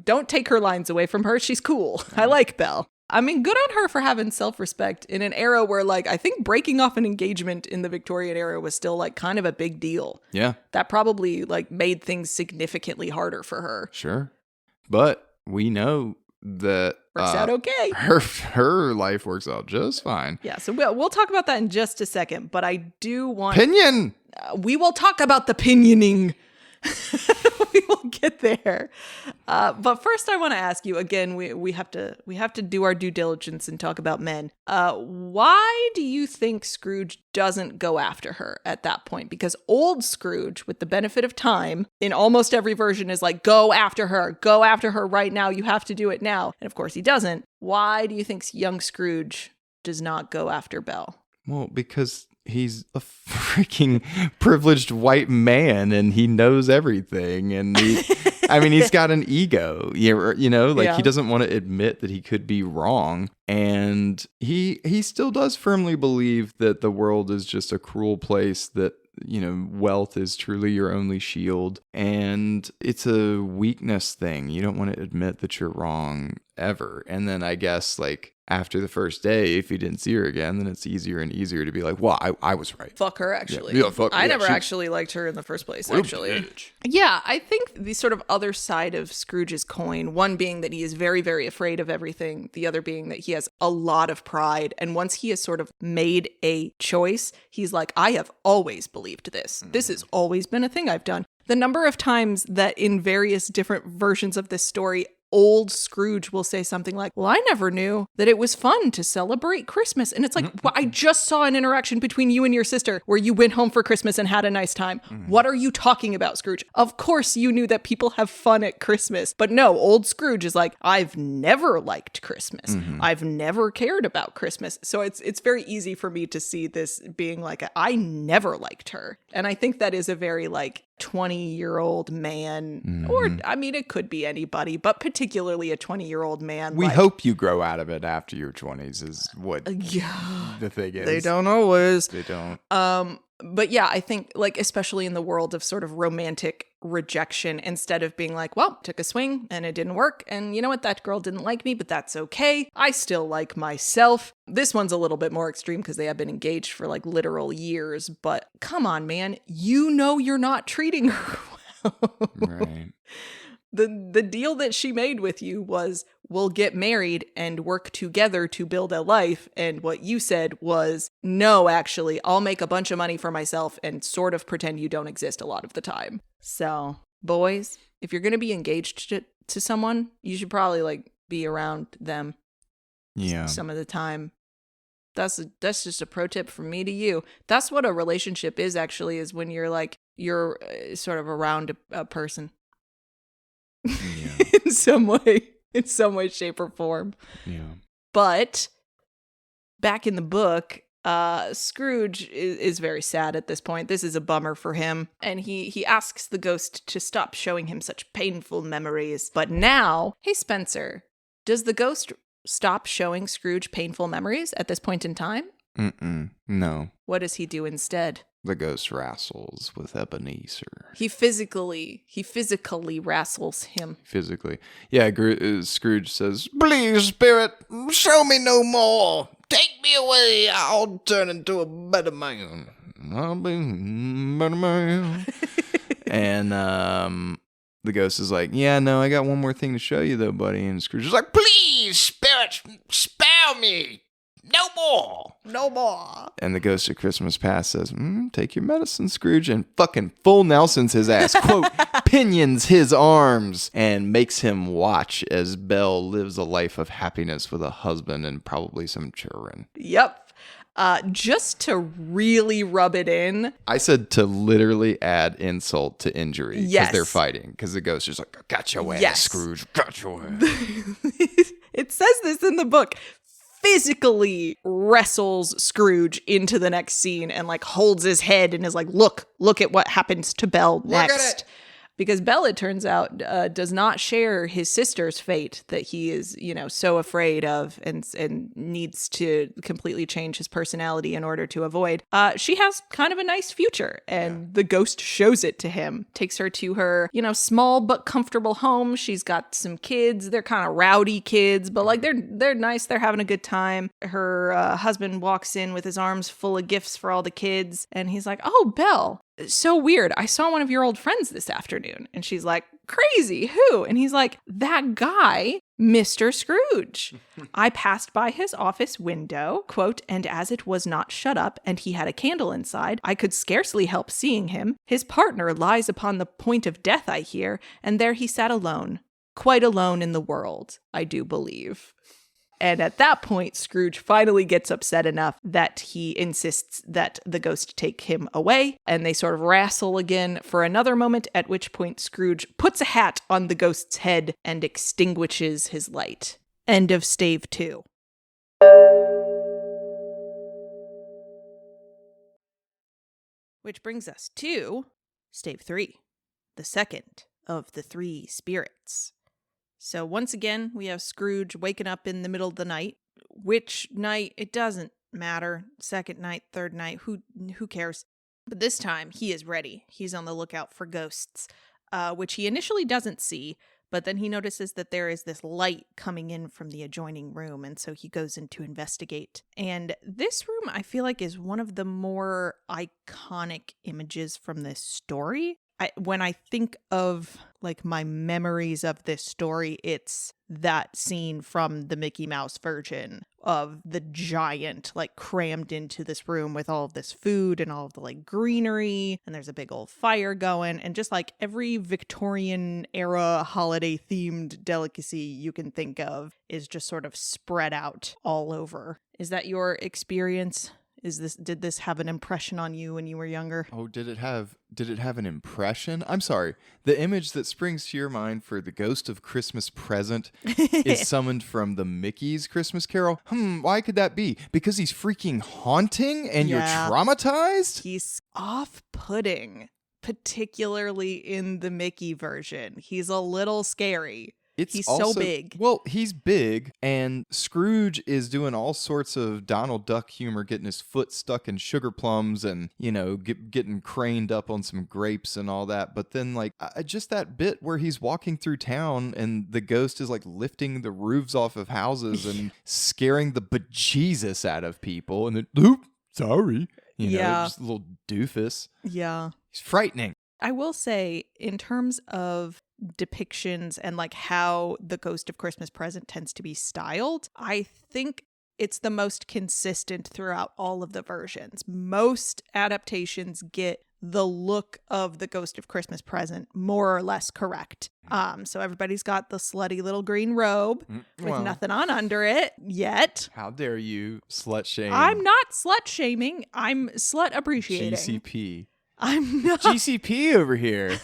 don't take her lines away from her. She's cool. I like Belle. I mean, good on her for having self-respect in an era where, like, I think breaking off an engagement in the Victorian era was still, like, kind of a big deal. Yeah. That probably, like, made things significantly harder for her. Sure. But we know that works out okay. Her life works out just fine. Yeah, so we'll talk about that in just a second, but I do want... Pinion! We will talk about the pinioning. We will get there. But first I want to ask you, again, we have to do our due diligence and talk about men. Why do you think Scrooge doesn't go after her at that point? Because old Scrooge, with the benefit of time, in almost every version is like, go after her right now. You have to do it now. And of course he doesn't. Why do you think young Scrooge does not go after Belle? Well, because he's a freaking privileged white man and he knows everything. And he's got an ego, he doesn't want to admit that he could be wrong. And he still does firmly believe that the world is just a cruel place, that, wealth is truly your only shield. And it's a weakness thing. You don't want to admit that you're wrong ever. And then I guess, like, after the first day, if you didn't see her again, then it's easier and easier to be like, well, I was right. Fuck her, actually. Yeah, fuck her. I never actually liked her in the first place, actually. Yeah, I think the sort of other side of Scrooge's coin, one being that he is very, very afraid of everything, the other being that he has a lot of pride. And once he has sort of made a choice, he's like, I have always believed this. This has always been a thing I've done. The number of times that in various different versions of this story, old Scrooge will say something like, well, I never knew that it was fun to celebrate Christmas. And it's like, well, I just saw an interaction between you and your sister where you went home for Christmas and had a nice time. What are you talking about, Scrooge? Of course you knew that people have fun at Christmas. But no, old Scrooge is like, I've never liked Christmas. I've never cared about Christmas. So it's very easy for me to see this being like, I never liked her. And I think that is a very, like, 20-year-old man, or I mean, it could be anybody, but particularly a 20-year-old man. We hope you grow out of it after your 20s is what the thing is. They don't always. They don't. But yeah, I think, like, especially in the world of sort of romantic rejection, instead of being like, well, took a swing and it didn't work. And you know what? That girl didn't like me, but that's okay. I still like myself. This one's a little bit more extreme because they have been engaged for like literal years. But come on, man. You're not treating her well. Right. The deal that she made with you was, we'll get married and work together to build a life. And what you said was, no, actually, I'll make a bunch of money for myself and sort of pretend you don't exist a lot of the time. So, boys, if you're going to be engaged to someone, you should probably, like, be around them some of the time. That's just a pro tip from me to you. That's what a relationship is, actually, is when you're sort of around a person. Yeah. in some way, shape, or form. Yeah. But back in the book, Scrooge is very sad at this point. This is a bummer for him. And he asks the ghost to stop showing him such painful memories. But now, hey, Spencer, does the ghost stop showing Scrooge painful memories at this point in time? No. What does he do instead? The ghost wrestles with Ebenezer. He physically wrestles him. Physically. Yeah, Scrooge says, please, spirit, show me no more. Take me away. I'll turn into a better man. I'll be a better man. And the ghost is like, yeah, no, I got one more thing to show you, though, buddy. And Scrooge is like, please, spirit, spare me. No more. No more. And the ghost of Christmas Past says, take your medicine, Scrooge, and fucking full Nelsons his ass, quote, pinions his arms, and makes him watch as Belle lives a life of happiness with a husband and probably some children. Yep. Just to really rub it in. I said to literally add insult to injury because Yes. they're fighting. Because the ghost is like, got your ass, Yes. Scrooge, got your ass. It says this in the book. Physically wrestles Scrooge into the next scene and like holds his head and is like, look at what happens to Belle next. Look at it. Because Belle, it turns out, does not share his sister's fate that he is, so afraid of and needs to completely change his personality in order to avoid. She has kind of a nice future, and the ghost shows it to him. Takes her to her, small but comfortable home. She's got some kids. They're kind of rowdy kids, but like they're nice. They're having a good time. Her husband walks in with his arms full of gifts for all the kids, and he's like, "Oh, Belle. So weird. I saw one of your old friends this afternoon." And she's like, "Crazy. Who?" And he's like, "That guy, Mr. Scrooge. I passed by his office window, quote, and as it was not shut up and he had a candle inside, I could scarcely help seeing him. His partner lies upon the point of death, I hear, and there he sat alone. Quite alone in the world, I do believe." And at that point, Scrooge finally gets upset enough that he insists that the ghost take him away, and they sort of wrestle again for another moment, at which point Scrooge puts a hat on the ghost's head and extinguishes his light. End of stave 2. Which brings us to stave 3, the second of the 3 spirits. So once again, we have Scrooge waking up in the middle of the night. Which night, it doesn't matter. Second night, third night, who cares? But this time, he is ready. He's on the lookout for ghosts, which he initially doesn't see, but then he notices that there is this light coming in from the adjoining room, and so he goes in to investigate. And this room, I feel like, is one of the more iconic images from this story. When I think of like my memories of this story, it's that scene from the Mickey Mouse version of the giant like crammed into this room with all of this food and all of the like greenery, and there's a big old fire going, and just like every Victorian era holiday themed delicacy you can think of is just sort of spread out all over. Is that your experience? Did this have an impression on you when you were younger? Oh, did it have an impression? I'm sorry. The image that springs to your mind for the ghost of Christmas Present is summoned from the Mickey's Christmas Carol. Why could that be? Because he's freaking haunting and you're traumatized? He's off-putting, particularly in the Mickey version. He's a little scary. He's also so big. Well, he's big, and Scrooge is doing all sorts of Donald Duck humor, getting his foot stuck in sugar plums and, getting craned up on some grapes and all that. But then, like, just that bit where he's walking through town and the ghost is, like, lifting the roofs off of houses and scaring the bejesus out of people. And then, oop, sorry. Just a little doofus. Yeah. He's frightening. I will say, in terms of depictions and like how the Ghost of Christmas Present tends to be styled, I think it's the most consistent throughout all of the versions. Most adaptations get the look of the Ghost of Christmas Present more or less correct. So everybody's got the slutty little green robe with nothing on under it yet. How dare you slut shame? I'm not slut shaming. I'm slut appreciating. GCP. I'm not. GCP over here.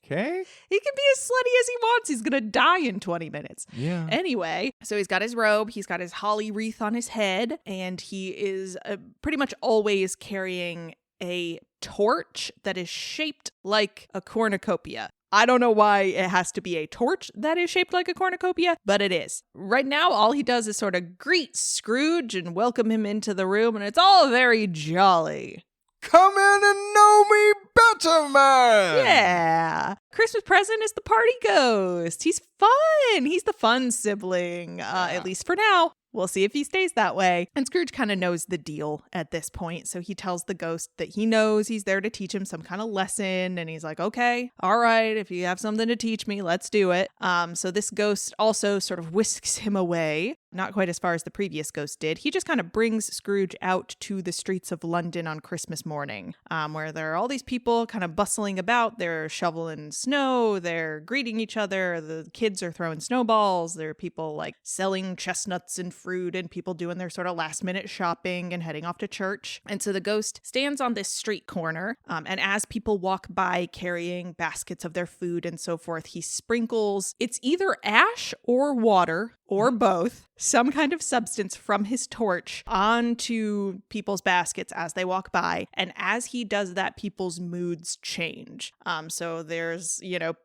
Okay. He can be as slutty as he wants. He's going to die in 20 minutes. Yeah. Anyway, so he's got his robe, he's got his holly wreath on his head, and he is pretty much always carrying a torch that is shaped like a cornucopia. I don't know why it has to be a torch that is shaped like a cornucopia, but it is. Right now, all he does is sort of greet Scrooge and welcome him into the room, and it's all very jolly. Come in and know me better, man! Yeah. Christmas Present is the party ghost. He's fun. He's the fun sibling, at least for now. We'll see if he stays that way. And Scrooge kind of knows the deal at this point. So he tells the ghost that he knows he's there to teach him some kind of lesson. And he's like, okay, all right, if you have something to teach me, let's do it. So this ghost also sort of whisks him away Not quite as far as the previous ghost did. He just kind of brings Scrooge out to the streets of London on Christmas morning, where there are all these people kind of bustling about. They're shoveling snow, they're greeting each other, the kids are throwing snowballs, there are people like selling chestnuts and fruit, and people doing their sort of last minute shopping and heading off to church. And so the ghost stands on this street corner, and as people walk by carrying baskets of their food and so forth, he sprinkles, it's either ash or water or both, some kind of substance from his torch onto people's baskets as they walk by. And as he does that, people's moods change. So there's,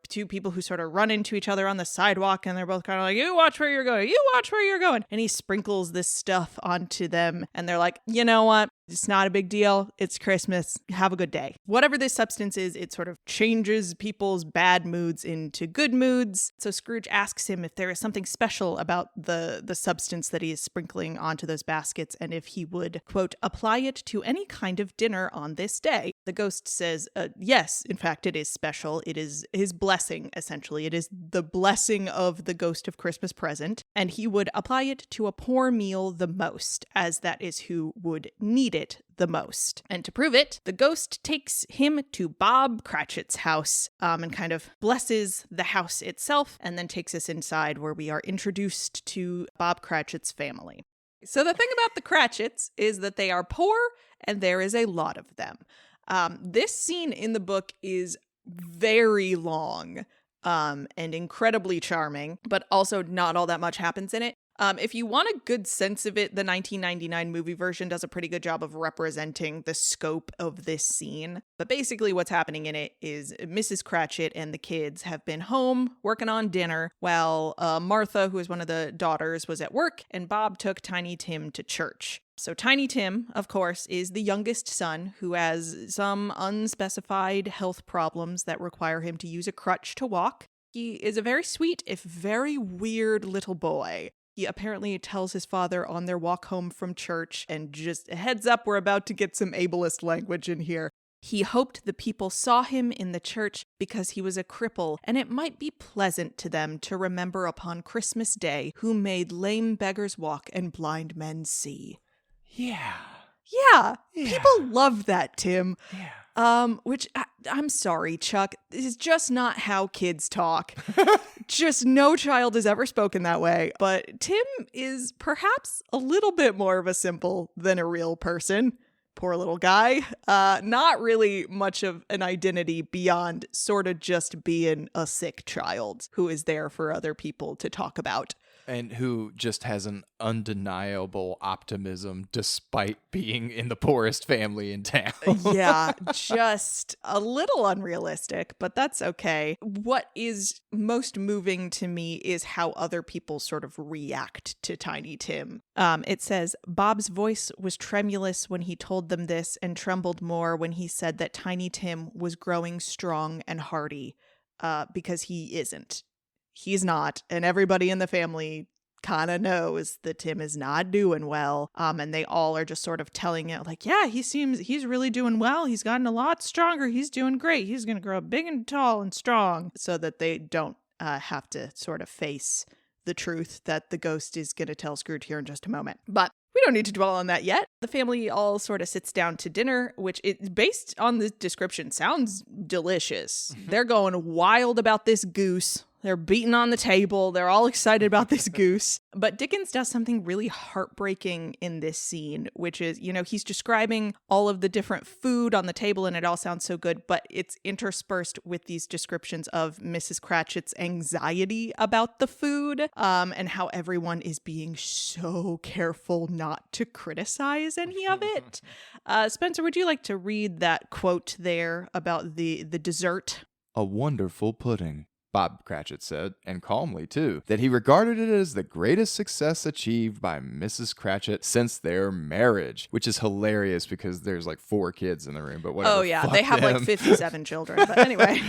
two people who sort of run into each other on the sidewalk, and they're both kind of like, you watch where you're going, you watch where you're going. And he sprinkles this stuff onto them, and they're like, you know what? It's not a big deal. It's Christmas. Have a good day. Whatever this substance is, it sort of changes people's bad moods into good moods. So Scrooge asks him if there is something special about the substance that he is sprinkling onto those baskets, and if he would, quote, apply it to any kind of dinner on this day. The ghost says, yes, in fact, it is special. It is his blessing, essentially. It is the blessing of the ghost of Christmas present, and he would apply it to a poor meal the most, as that is who would need it the most. And to prove it, the ghost takes him to Bob Cratchit's house and kind of blesses the house itself, and then takes us inside where we are introduced to Bob Cratchit's family. So the thing about the Cratchits is that they are poor, and there is a lot of them. This scene in the book is very long and incredibly charming, but also not all that much happens in it. If you want a good sense of it, the 1999 movie version does a pretty good job of representing the scope of this scene. But basically what's happening in it is Mrs. Cratchit and the kids have been home working on dinner while Martha, who is one of the daughters, was at work, and Bob took Tiny Tim to church. So Tiny Tim, of course, is the youngest son who has some unspecified health problems that require him to use a crutch to walk. He is a very sweet, if very weird little boy. He apparently tells his father on their walk home from church, and just a heads up, we're about to get some ableist language in here. He hoped the people saw him in the church because he was a cripple, and it might be pleasant to them to remember upon Christmas Day who made lame beggars walk and blind men see. Yeah. Yeah. People love that, Tim. Yeah. Which, I'm sorry, Chuck, this is just not how kids talk. Just no child has ever spoken that way. But Tim is perhaps a little bit more of a simple than a real person. Poor little guy. Not really much of an identity beyond sort of just being a sick child who is there for other people to talk about. And who just has an undeniable optimism despite being in the poorest family in town. Yeah, just a little unrealistic, but that's okay. What is most moving to me is how other people sort of react to Tiny Tim. It says, Bob's voice was tremulous when he told them this, and trembled more when he said that Tiny Tim was growing strong and hearty, because he isn't. He's not, and everybody in the family kind of knows that Tim is not doing well, and they all are just sort of telling it like, yeah, he's really doing well, he's gotten a lot stronger, he's doing great, he's gonna grow big and tall and strong, so that they don't have to sort of face the truth that the ghost is gonna tell Scrooge here in just a moment. But we don't need to dwell on that yet. The family all sort of sits down to dinner, which, based on the description, sounds delicious. They're going wild about this goose. They're beating on the table. They're all excited about this goose. But Dickens does something really heartbreaking in this scene, which is, he's describing all of the different food on the table, and it all sounds so good, but it's interspersed with these descriptions of Mrs. Cratchit's anxiety about the food, and how everyone is being so careful not to criticize any of it. Spencer, would you like to read that quote there about the dessert? A wonderful pudding, Bob Cratchit said, and calmly too, that he regarded it as the greatest success achieved by Mrs. Cratchit since their marriage, which is hilarious because there's like 4 kids in the room, but whatever. Oh yeah, fuck they have them. like 57 children, but anyway.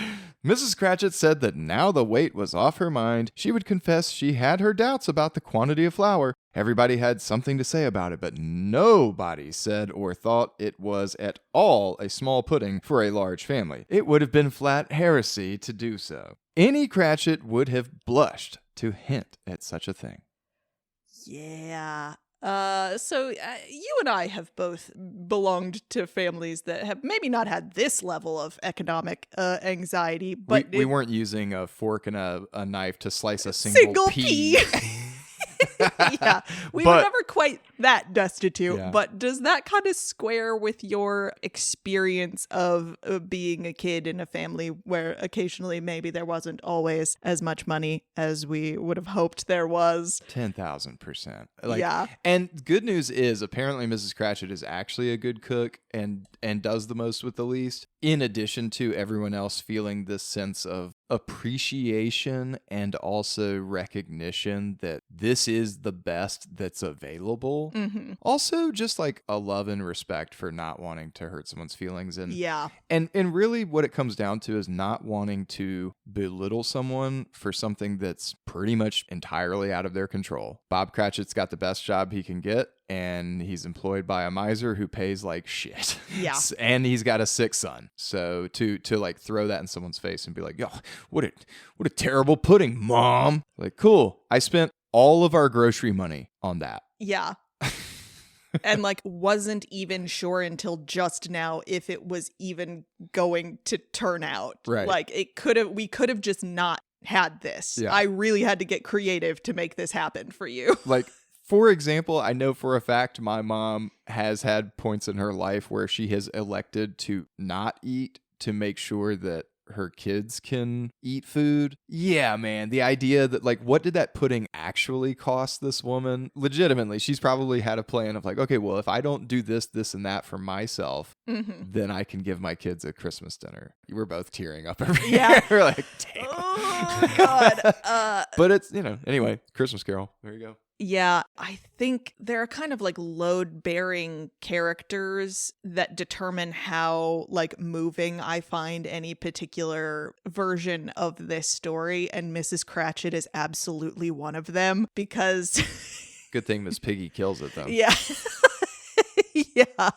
Mrs. Cratchit said that now the weight was off her mind, she would confess she had her doubts about the quantity of flour. Everybody had something to say about it, but nobody said or thought it was at all a small pudding for a large family. It would have been flat heresy to do so. Any Cratchit would have blushed to hint at such a thing. Yeah. So you and I have both belonged to families that have maybe not had this level of economic anxiety, but we weren't using a fork and a knife to slice a single pea. Yeah, we were never quite that destitute, Yeah. but does that kind of square with your experience of being a kid in a family where occasionally maybe there wasn't always as much money as we would have hoped there was? 10,000%. Yeah. And good news is apparently Mrs. Cratchit is actually a good cook and does the most with the least, in addition to everyone else feeling this sense of appreciation and also recognition that this is the best that's available. Mm-hmm. Also just like a love and respect for not wanting to hurt someone's feelings. And Yeah. And really what it comes down to is not wanting to belittle someone for something that's pretty much entirely out of their control. Bob Cratchit's got the best job he can get, and he's employed by a miser who pays like shit. Yeah. And he's got a sick son. So to like throw that in someone's face and be like, yo, what a terrible pudding, Mom. Like, cool. I spent all of our grocery money on that. Yeah. And like wasn't even sure until just now if it was even going to turn out. Right. Like we could have just not had this. Yeah. I really had to get creative to make this happen for you. Like, for example, I know for a fact my mom has had points in her life where she has elected to not eat to make sure that her kids can eat food. Yeah, man. The idea that, like, what did that pudding actually cost this woman? Legitimately, she's probably had a plan of like, okay, well, if I don't do this, this, and that for myself, then I can give my kids a Christmas dinner. You were both tearing up over Yeah. here. We're like, damn. Oh, God. But it's, anyway, Christmas Carol. There you go. Yeah, I think there are kind of like load-bearing characters that determine how like moving I find any particular version of this story, and Mrs. Cratchit is absolutely one of them because Good thing Miss Piggy kills it though. yeah. Yeah.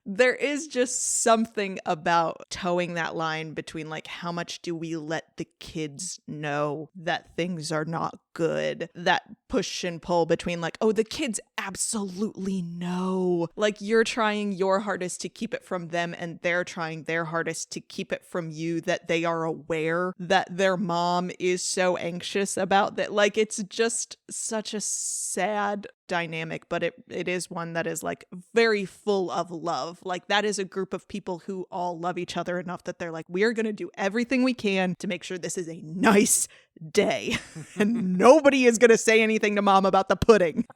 There is just something about towing that line between like how much do we let the kids know that things are not good, that push and pull between like, oh, the kids absolutely know, like you're trying your hardest to keep it from them and they're trying their hardest to keep it from you, that they are aware that their mom is so anxious about that. Like it's just such a sad dynamic, but it is one that is like very full of love. Like that is a group of people who all love each other enough that they're like, we are going to do everything we can to make sure this is a nice day and nobody is going to say anything to Mom about the pudding.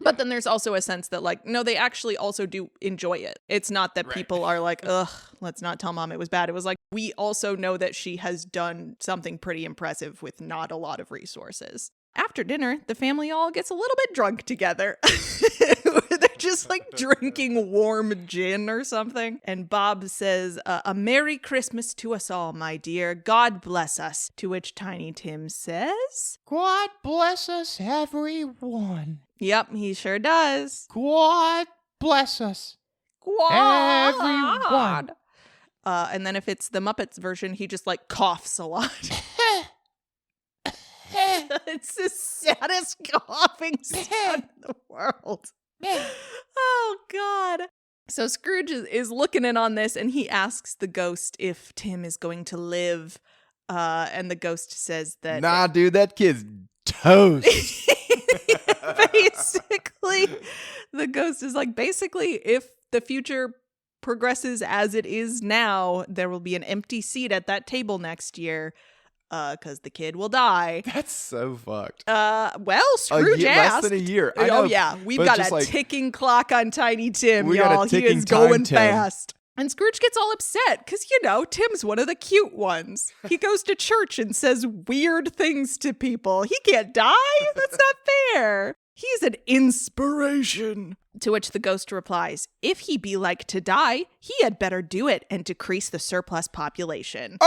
But then there's also a sense that like, no, they actually also do enjoy it. It's not that people are like, ugh, let's not tell Mom it was bad. It was like, we also know that she has done something pretty impressive with not a lot of resources. After dinner, the family all gets a little bit drunk together. They're just like drinking warm gin or something. And Bob says, a Merry Christmas to us all, my dear. God bless us. To which Tiny Tim says, God bless us, everyone. yep, he sure does. God bless us, everyone. And then if it's the Muppets version, he just like coughs a lot. It's the saddest coughing sound in the world. Oh, God. So Scrooge is looking in on this, and he asks the ghost if Tim is going to live. And the ghost says that... Nah, dude, that kid's toast. Basically, the ghost is like, basically, if the future progresses as it is now, there will be an empty seat at that table next year. Because the kid will die. That's so fucked. Well, Scrooge asked. Less than a year. I know, oh yeah, we've got a ticking clock on Tiny Tim, We got a y'all. He ticking is going time, Tim. fast. And Scrooge gets all upset because, Tim's one of the cute ones. He goes to church and says weird things to people. He can't die? That's not fair. He's an inspiration. To which the ghost replies, if he be like to die, he had better do it and decrease the surplus population.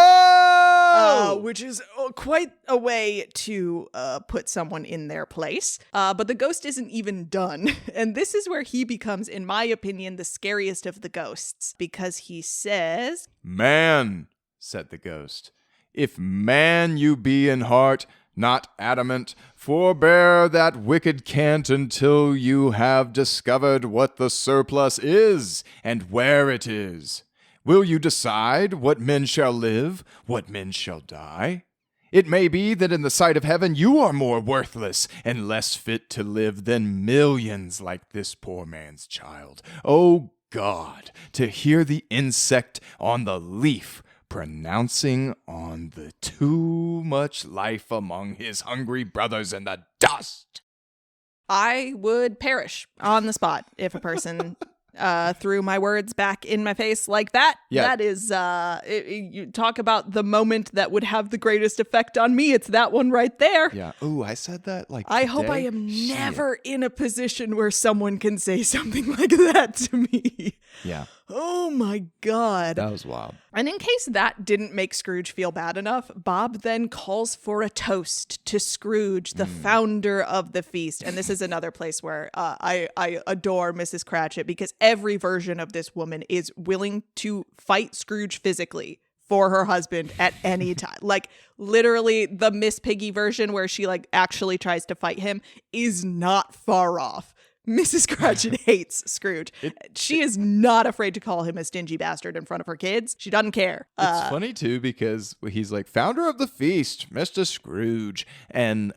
Which is quite a way to put someone in their place. But the ghost isn't even done. And this is where he becomes, in my opinion, the scariest of the ghosts. Because he says, Man, said the ghost, if man you be in heart, not adamant. Forbear that wicked cant until you have discovered what the surplus is and where it is. Will you decide what men shall live, what men shall die? It may be that in the sight of heaven you are more worthless and less fit to live than millions like this poor man's child. Oh God, to hear the insect on the leaf pronouncing on the too much life among his hungry brothers in the dust. I would perish on the spot if a person threw my words back in my face like that. Yeah. That is, you talk about the moment that would have the greatest effect on me. It's that one right there. Yeah. Ooh, I said that like I hope I today? am Shit. never in a position where someone can say something like that to me. Yeah, Oh my God. that was wild. And in case that didn't make Scrooge feel bad enough, Bob then calls for a toast to Scrooge, the founder of the feast. And this is another place where I adore Mrs. Cratchit, because every version of this woman is willing to fight Scrooge physically for her husband at any time. Like, literally, the Miss Piggy version where she like actually tries to fight him is not far off. Mrs. Cratchit hates Scrooge. She is not afraid to call him a stingy bastard in front of her kids. She doesn't care. It's funny, too, because he's like, founder of the feast, Mr. Scrooge. And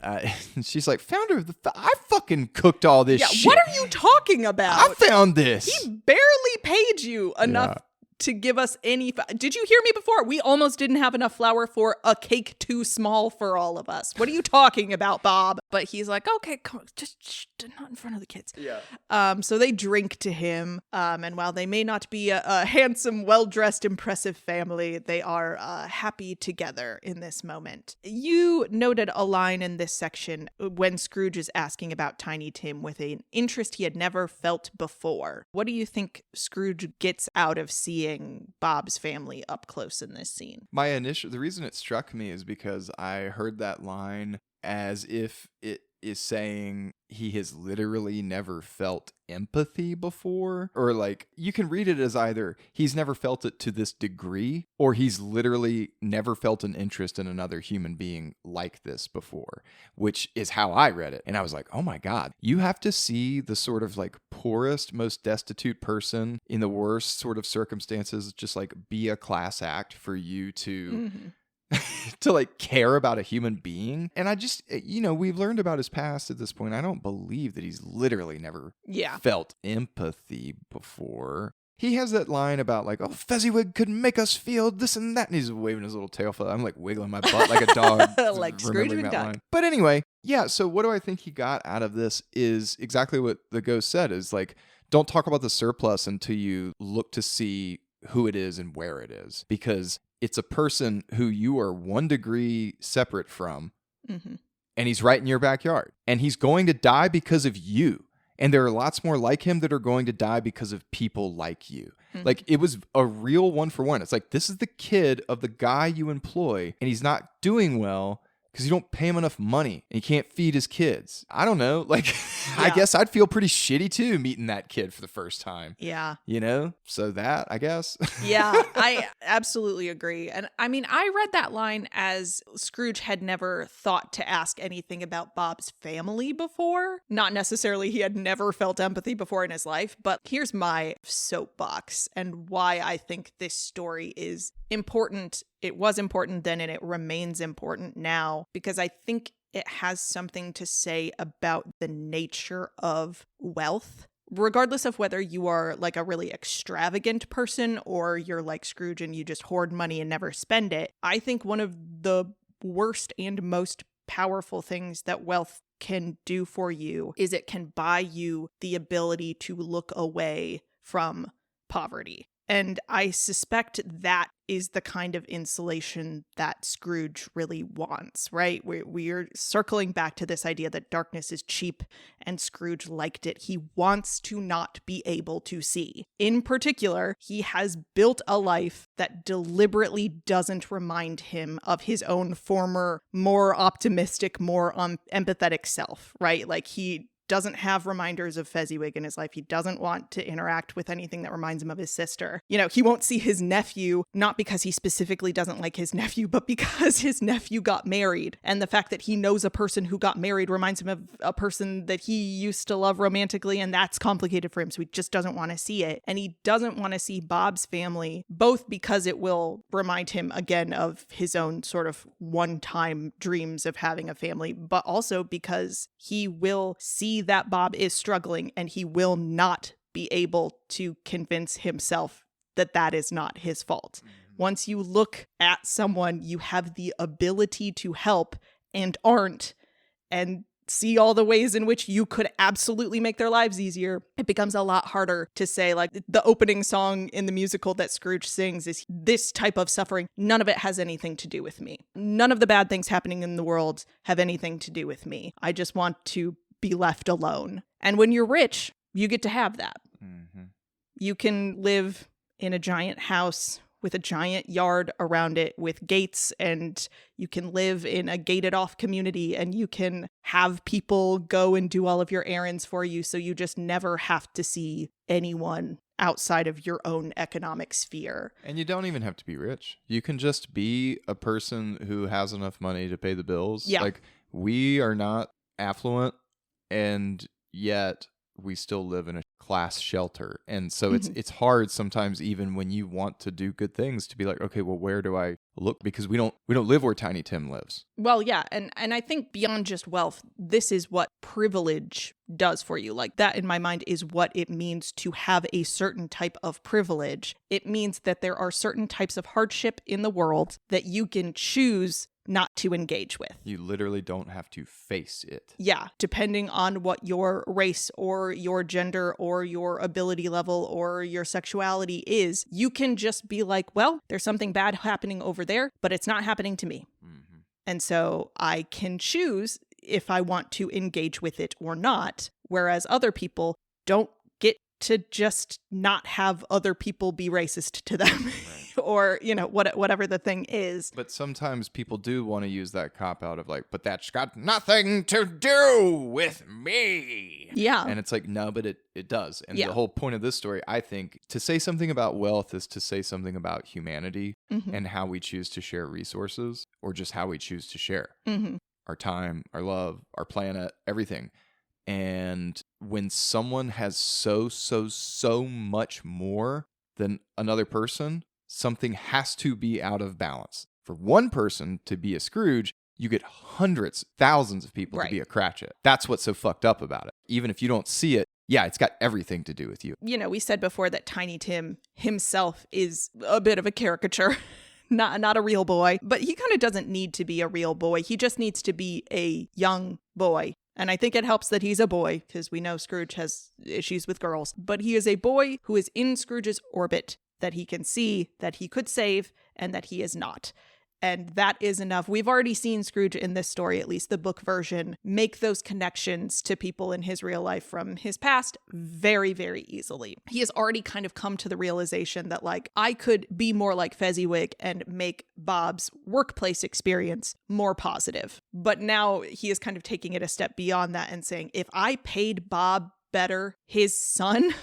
she's like, founder of the I fucking cooked all this shit. What are you talking about? I found this. He barely paid you enough to give us any. Did you hear me before? We almost didn't have enough flour for a cake too small for all of us. What are you talking about, Bob? But he's like, okay, come on, just not in front of the kids. Yeah. So they drink to him. And while they may not be a handsome, well-dressed, impressive family, they are happy together in this moment. You noted a line in this section when Scrooge is asking about Tiny Tim with an interest he had never felt before. What do you think Scrooge gets out of seeing Bob's family up close in this scene? The reason it struck me is because I heard that line as if it is saying he has literally never felt empathy before, or like you can read it as either he's never felt it to this degree, or he's literally never felt an interest in another human being like this before, which is how I read it. And I was like, oh my God, you have to see the sort of like poorest, most destitute person in the worst sort of circumstances just like be a class act for you to to like care about a human being. And I just, we've learned about his past at this point. I don't believe that he's literally never felt empathy before. He has that line about like, oh, Fezziwig could make us feel this and that. And he's waving his little tail. I'm like wiggling my butt like a dog. Like Scrooge McDuck. But anyway, yeah. So what do I think he got out of this is exactly what the ghost said, is like, don't talk about the surplus until you look to see who it is and where it is, because it's a person who you are 1 degree separate from, and he's right in your backyard, and he's going to die because of you. And there are lots more like him that are going to die because of people like you. Like, it was a real 1-for-1. It's like, this is the kid of the guy you employ, and he's not doing well because you don't pay him enough money and he can't feed his kids. I don't know. Like, I guess I'd feel pretty shitty too meeting that kid for the first time. Yeah. So that, I guess. Yeah, I absolutely agree. And I mean, I read that line as Scrooge had never thought to ask anything about Bob's family before. Not necessarily he had never felt empathy before in his life, but here's my soapbox and why I think this story is important. It was important then and it remains important now, because I think it has something to say about the nature of wealth. Regardless of whether you are like a really extravagant person or you're like Scrooge and you just hoard money and never spend it, I think one of the worst and most powerful things that wealth can do for you is it can buy you the ability to look away from poverty. And I suspect that is the kind of insulation that Scrooge really wants, right? We're circling back to this idea that darkness is cheap and Scrooge liked it. He wants to not be able to see. In particular, he has built a life that deliberately doesn't remind him of his own former, more optimistic, more empathetic self, right? Like he doesn't have reminders of Fezziwig in his life. He doesn't want to interact with anything that reminds him of his sister. You know, he won't see his nephew, not because he specifically doesn't like his nephew, but because his nephew got married. And the fact that he knows a person who got married reminds him of a person that he used to love romantically, and that's complicated for him. So he just doesn't want to see it. And he doesn't want to see Bob's family, both because it will remind him again of his own sort of one-time dreams of having a family, but also because he will see that Bob is struggling and he will not be able to convince himself that that is not his fault. Once you look at someone you have the ability to help and aren't, and see all the ways in which you could absolutely make their lives easier, it becomes a lot harder to say, like, the opening song in the musical that Scrooge sings is this type of suffering. None of it has anything to do with me. None of the bad things happening in the world have anything to do with me. I just want to be left alone. And when you're rich, you get to have that. Mm-hmm. You can live in a giant house with a giant yard around it with gates, and you can live in a gated off community, and you can have people go and do all of your errands for you, so you just never have to see anyone outside of your own economic sphere. And you don't even have to be rich. You can just be a person who has enough money to pay the bills. Yeah. Like, we are not affluent, and yet we still live in a class shelter. And so it's hard sometimes, even when you want to do good things, to be like, okay, well, where do I look? Because we don't live where Tiny Tim lives. Well, yeah. And I think beyond just wealth, this is what privilege does for you. Like, that in my mind is what it means to have a certain type of privilege. It means that there are certain types of hardship in the world that you can choose not to engage with. You literally don't have to face it. Yeah, depending on what your race or your gender or your ability level or your sexuality is, you can just be like, well, there's something bad happening over there, but it's not happening to me. Mm-hmm. And so I can choose if I want to engage with it or not, whereas other people don't get to just not have other people be racist to them. Right. Or, you know, whatever the thing is. But sometimes people do want to use that cop-out of like, but that's got nothing to do with me. Yeah. And it's like, no, but it does. And yeah. The whole point of this story, I think, to say something about wealth is to say something about humanity and how we choose to share resources, or just how we choose to share our time, our love, our planet, everything. And when someone has so much more than another person, something has to be out of balance. For one person to be a Scrooge, you get hundreds, thousands of people to be a Cratchit. That's what's so fucked up about it. Even if you don't see it, yeah, it's got everything to do with you. You know, we said before that Tiny Tim himself is a bit of a caricature. Not a real boy, but he kind of doesn't need to be a real boy. He just needs to be a young boy. And I think it helps that he's a boy, because we know Scrooge has issues with girls. But he is a boy who is in Scrooge's orbit, that he can see, that he could save, and that he is not. And that is enough. We've already seen Scrooge in this story, at least the book version, make those connections to people in his real life from his past very, very easily. He has already kind of come to the realization that, like, I could be more like Fezziwig and make Bob's workplace experience more positive. But now he is kind of taking it a step beyond that and saying, if I paid Bob better, his son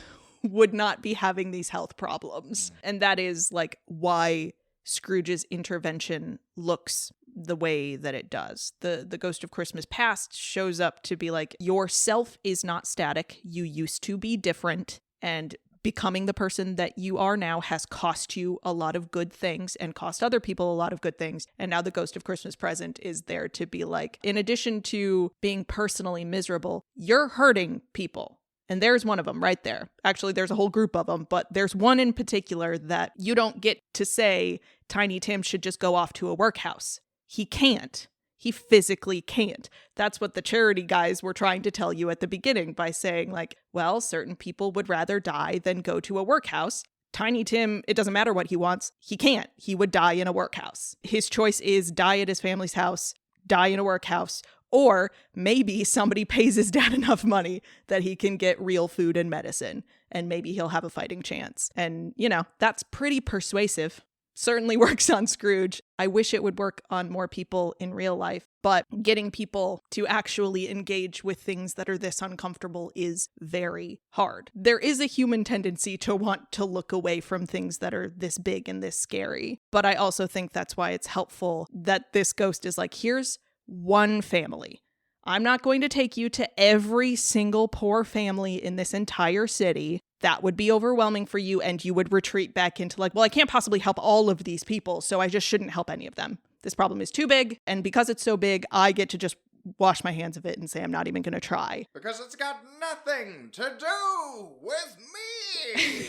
would not be having these health problems. And that is, like, why Scrooge's intervention looks the way that it does. The Ghost of Christmas Past shows up to be like, yourself is not static. You used to be different, and becoming the person that you are now has cost you a lot of good things and cost other people a lot of good things. And now the Ghost of Christmas Present is there to be like, in addition to being personally miserable, you're hurting people. And there's one of them right there. Actually, there's a whole group of them, but there's one in particular that you don't get to say Tiny Tim should just go off to a workhouse. He can't. He physically can't. That's what the charity guys were trying to tell you at the beginning by saying, like, well, certain people would rather die than go to a workhouse. Tiny Tim, it doesn't matter what he wants. He can't. He would die in a workhouse. His choice is die at his family's house, die in a workhouse, or maybe somebody pays his dad enough money that he can get real food and medicine, and maybe he'll have a fighting chance. And, you know, that's pretty persuasive. Certainly works on Scrooge. I wish it would work on more people in real life. But getting people to actually engage with things that are this uncomfortable is very hard. There is a human tendency to want to look away from things that are this big and this scary. But I also think that's why it's helpful that this ghost is like, here's one family. I'm not going to take you to every single poor family in this entire city. That would be overwhelming for you, and you would retreat back into like, well, I can't possibly help all of these people, so I just shouldn't help any of them. This problem is too big, and because it's so big, I get to just wash my hands of it and say I'm not even going to try. Because it's got nothing to do with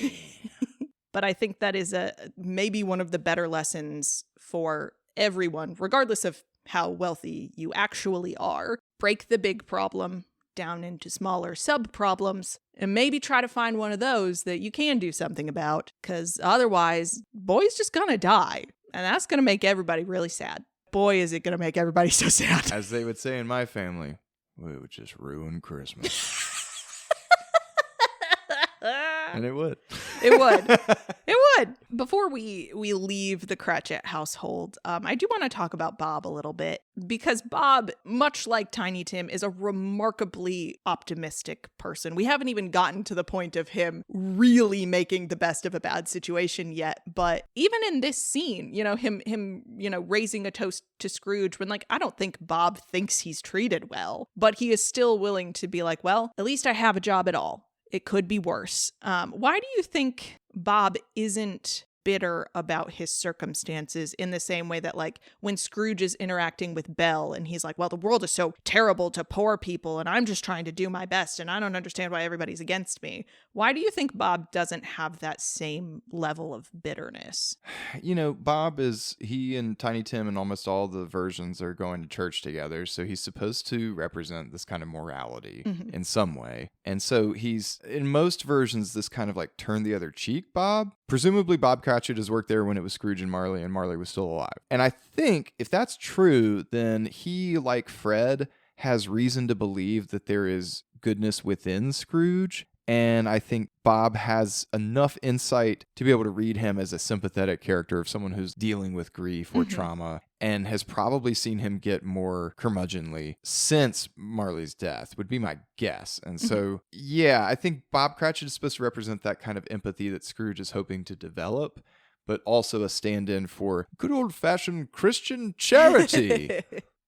me! But I think that is maybe one of the better lessons for everyone, regardless of how wealthy you actually are. Break the big problem down into smaller sub-problems, and maybe try to find one of those that you can do something about, because otherwise, boy's just gonna die, and that's gonna make everybody really sad. Boy, is it gonna make everybody so sad. As they would say in my family, we would just ruin Christmas. And it would. It would. It would. Before we leave the Cratchit household, I do want to talk about Bob a little bit, because Bob, much like Tiny Tim, is a remarkably optimistic person. We haven't even gotten to the point of him really making the best of a bad situation yet, but even in this scene, him raising a toast to Scrooge when, like, I don't think Bob thinks he's treated well, but he is still willing to be like, well, at least I have a job at all. It could be worse. Why do you think Bob isn't bitter about his circumstances in the same way that, like, when Scrooge is interacting with Belle and he's like, well, the world is so terrible to poor people and I'm just trying to do my best and I don't understand why everybody's against me. Why do you think Bob doesn't have that same level of bitterness? Bob he and Tiny Tim and almost all the versions are going to church together. So he's supposed to represent this kind of morality in some way. And so he's, in most versions, this kind of like turn the other cheek Bob. Presumably Bob Cratchit has worked there when it was Scrooge and Marley was still alive. And I think if that's true, then he, like Fred, has reason to believe that there is goodness within Scrooge. And I think Bob has enough insight to be able to read him as a sympathetic character of someone who's dealing with grief or trauma, and has probably seen him get more curmudgeonly since Marley's death, would be my guess. And so, yeah, I think Bob Cratchit is supposed to represent that kind of empathy that Scrooge is hoping to develop, but also a stand-in for good old-fashioned Christian charity.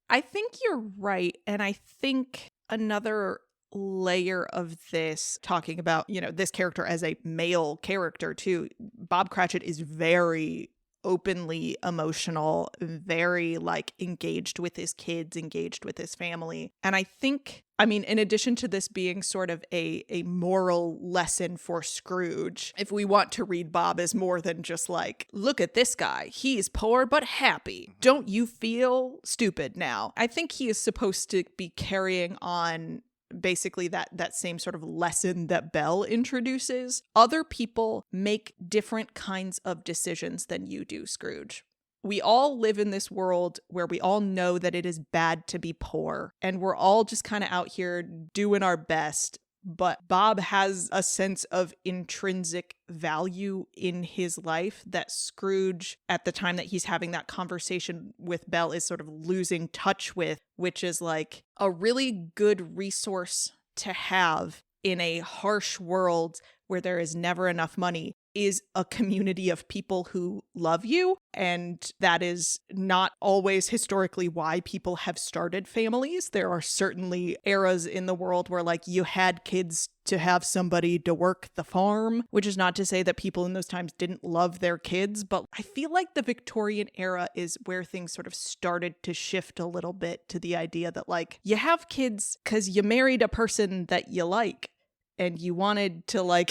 I think you're right. And I think another layer of this, talking about, this character as a male character too, Bob Cratchit is very openly emotional, very engaged with his kids, engaged with his family. And I think, in addition to this being sort of a moral lesson for Scrooge, if we want to read Bob as more than just like, look at this guy, he's poor but happy. Don't you feel stupid now? I think he is supposed to be carrying on basically that same sort of lesson that Belle introduces. Other people make different kinds of decisions than you do, Scrooge. We all live in this world where we all know that it is bad to be poor, and we're all just kind of out here doing our best. But Bob has a sense of intrinsic value in his life that Scrooge, at the time that he's having that conversation with Belle, is sort of losing touch with, which is like a really good resource to have in a harsh world where there is never enough money, is a community of people who love you. And that is not always historically why people have started families. There are certainly eras in the world where you had kids to have somebody to work the farm, which is not to say that people in those times didn't love their kids. But I feel like the Victorian era is where things sort of started to shift a little bit to the idea that you have kids because you married a person that you like and you wanted to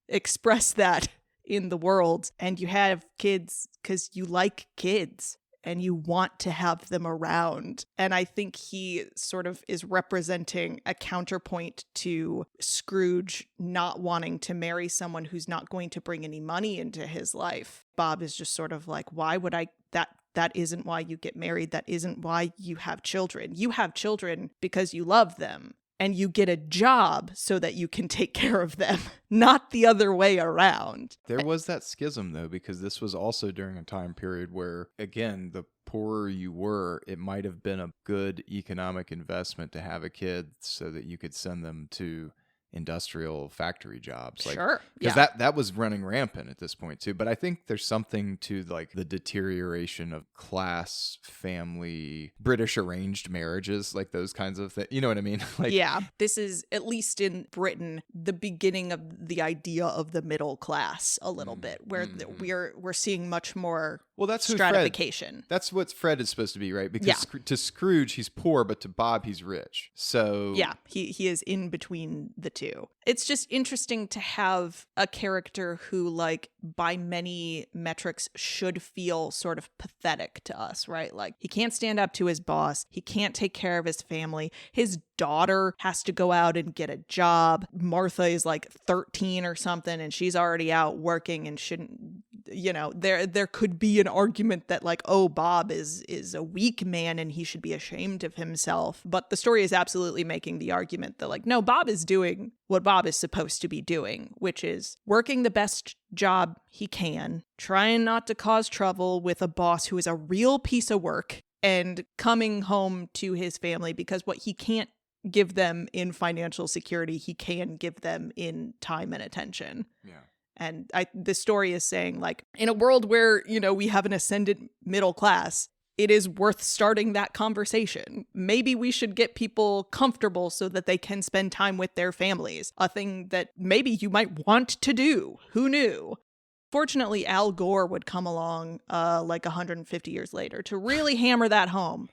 express that in the world, and you have kids because you like kids and you want to have them around. And I think he sort of is representing a counterpoint to Scrooge not wanting to marry someone who's not going to bring any money into his life. Bob is just sort of like, why would I, that isn't why you get married. That isn't why you have children. You have children because you love them. and you get a job so that you can take care of them, not the other way around. There was that schism, though, because this was also during a time period where, again, the poorer you were, it might have been a good economic investment to have a kid so that you could send them to industrial factory jobs. Sure. Because that was running rampant at this point too. But I think there's something to like the deterioration of class, family, British arranged marriages, like those kinds of things. You know what I mean? Like, yeah. This is, at least in Britain, the beginning of the idea of the middle class a little bit, where we're seeing much more stratification. That's what Fred is supposed to be, right? Because to Scrooge, he's poor, but to Bob, he's rich. So yeah, he is in between the two. It's just interesting to have a character who, like, by many metrics should feel sort of pathetic to us, right? Like, he can't stand up to his boss. He can't take care of his family. His daughter has to go out and get a job. Martha is like 13 or something, and she's already out working and shouldn't, you know, there could be an argument that, like, oh, Bob is a weak man and he should be ashamed of himself. But the story is absolutely making the argument that, like, no, Bob is doing what Bob is supposed to be doing, which is working the best job he can, trying not to cause trouble with a boss who is a real piece of work, and coming home to his family, because what he can't give them in financial security, he can give them in time and attention. Yeah. And the story is saying, like, in a world where, you know, we have an ascendant middle class, it is worth starting that conversation. Maybe we should get people comfortable so that they can spend time with their families, a thing that maybe you might want to do. Who knew? Fortunately, Al Gore would come along like 150 years later to really hammer that home.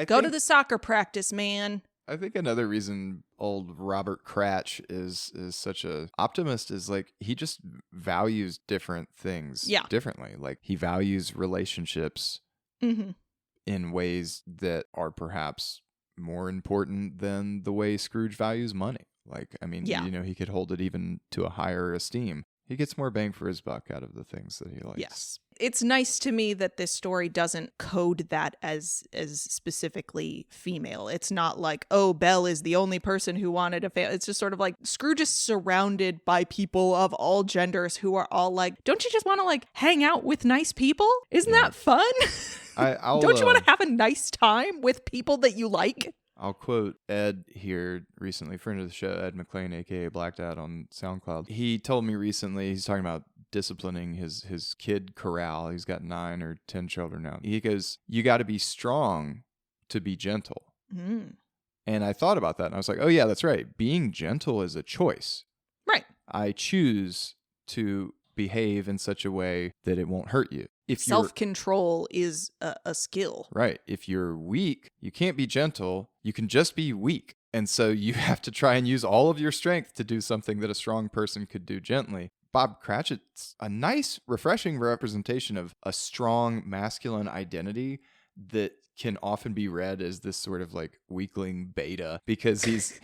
Go to the soccer practice, man. I think another reason old Robert Cratch is such a optimist is, like, he just values different things differently. Like, he values relationships in ways that are perhaps more important than the way Scrooge values money. Like, I mean, you know, he could hold it even to a higher esteem. He gets more bang for his buck out of the things that he likes. Yes. It's nice to me that this story doesn't code that as specifically female. It's not like, oh, Belle is the only person who wanted a family. It's just sort of like Scrooge is surrounded by people of all genders who are all like, don't you just want to, like, hang out with nice people? Isn't that fun? Don't you want to have a nice time with people that you like? I'll quote Ed here recently, friend of the show, Ed McLean, aka Black Dad on SoundCloud. He told me recently, he's talking about disciplining his kid corral. He's got 9 or 10 children now. He goes, you got to be strong to be gentle. And I thought about that, and I was like, oh yeah, that's right. Being gentle is a choice. Right. I choose to behave in such a way that it won't hurt you. If self-control is a skill. Right. If you're weak, you can't be gentle. You can just be weak. And so you have to try and use all of your strength to do something that a strong person could do gently. Bob Cratchit's a nice, refreshing representation of a strong masculine identity that can often be read as this sort of like weakling beta because he's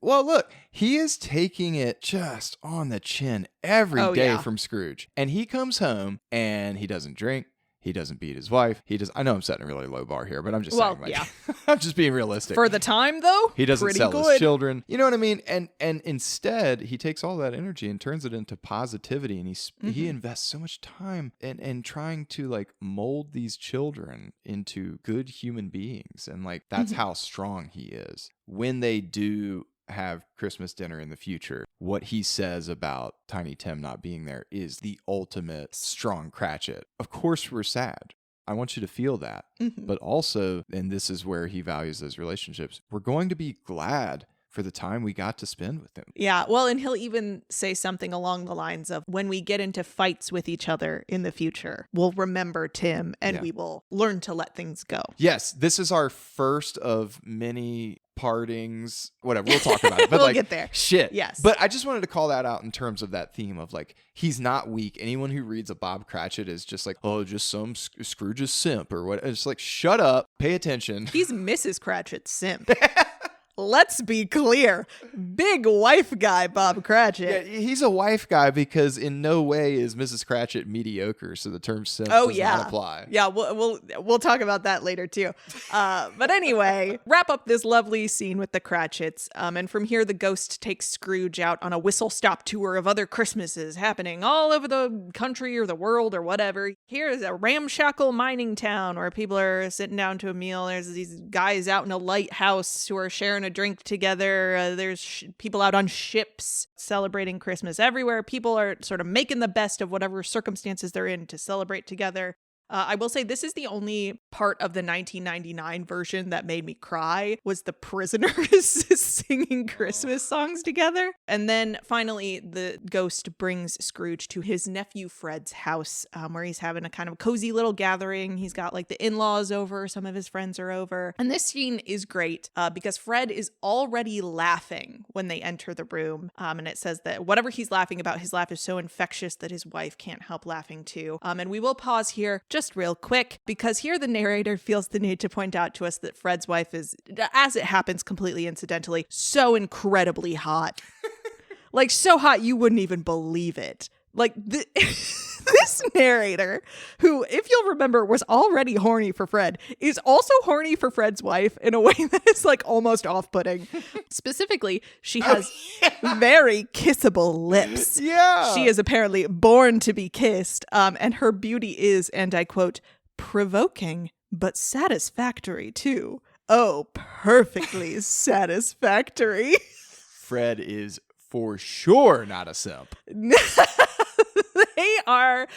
well, look, he is taking it just on the chin every day from Scrooge. And he comes home and he doesn't drink. He doesn't beat his wife. I know I'm setting a really low bar here, but I'm just saying, like, I'm just being realistic. For the time, though, he doesn't sell his children. You know what I mean? And instead, he takes all that energy and turns it into positivity. And he invests so much time in trying to, like, mold these children into good human beings. And, like, that's how strong he is. When they do have Christmas dinner in the future, what he says about Tiny Tim not being there is the ultimate strong Cratchit. Of course we're sad. I want you to feel that. But also, and this is where he values those relationships, we're going to be glad for the time we got to spend with him. Yeah, well, and he'll even say something along the lines of, when we get into fights with each other in the future, we'll remember Tim and we will learn to let things go. Yes, this is our first of many partings, whatever, we'll talk about it. But we'll get there. Shit. Yes. But I just wanted to call that out in terms of that theme of, like, he's not weak. Anyone who reads a Bob Cratchit is just like, oh, just some Scrooge's simp or what. It's like, shut up, pay attention. He's Mrs. Cratchit's simp. let's be clear. Big wife guy, Bob Cratchit. Yeah, he's a wife guy because in no way is Mrs. Cratchit mediocre, so the term simp does not apply. Yeah, we'll talk about that later too. But anyway, wrap up this lovely scene with the Cratchits. And from here, the ghost takes Scrooge out on a whistle-stop tour of other Christmases happening all over the country or the world or whatever. Here's a ramshackle mining town where people are sitting down to a meal. There's these guys out in a lighthouse who are sharing a drink together. There's people out on ships celebrating Christmas. Everywhere, people are sort of making the best of whatever circumstances they're in to celebrate together. I will say this is the only part of the 1999 version that made me cry, was the prisoners singing Christmas songs together. And then finally, the ghost brings Scrooge to his nephew Fred's house, where he's having a kind of cozy little gathering. He's got like the in-laws over, some of his friends are over. And this scene is great because Fred is already laughing when they enter the room. And it says that whatever he's laughing about, his laugh is so infectious that his wife can't help laughing too. And we will pause here just real quick, because here the narrator feels the need to point out to us that Fred's wife is, as it happens completely incidentally, so incredibly hot. Like, so hot you wouldn't even believe it. Like, this narrator, who, if you'll remember, was already horny for Fred, is also horny for Fred's wife in a way that is, like, almost off-putting. Specifically, she has very kissable lips. Yeah. She is apparently born to be kissed, and her beauty is, and I quote, provoking, but satisfactory, too. Oh, perfectly satisfactory. Fred is for sure not a simp. They are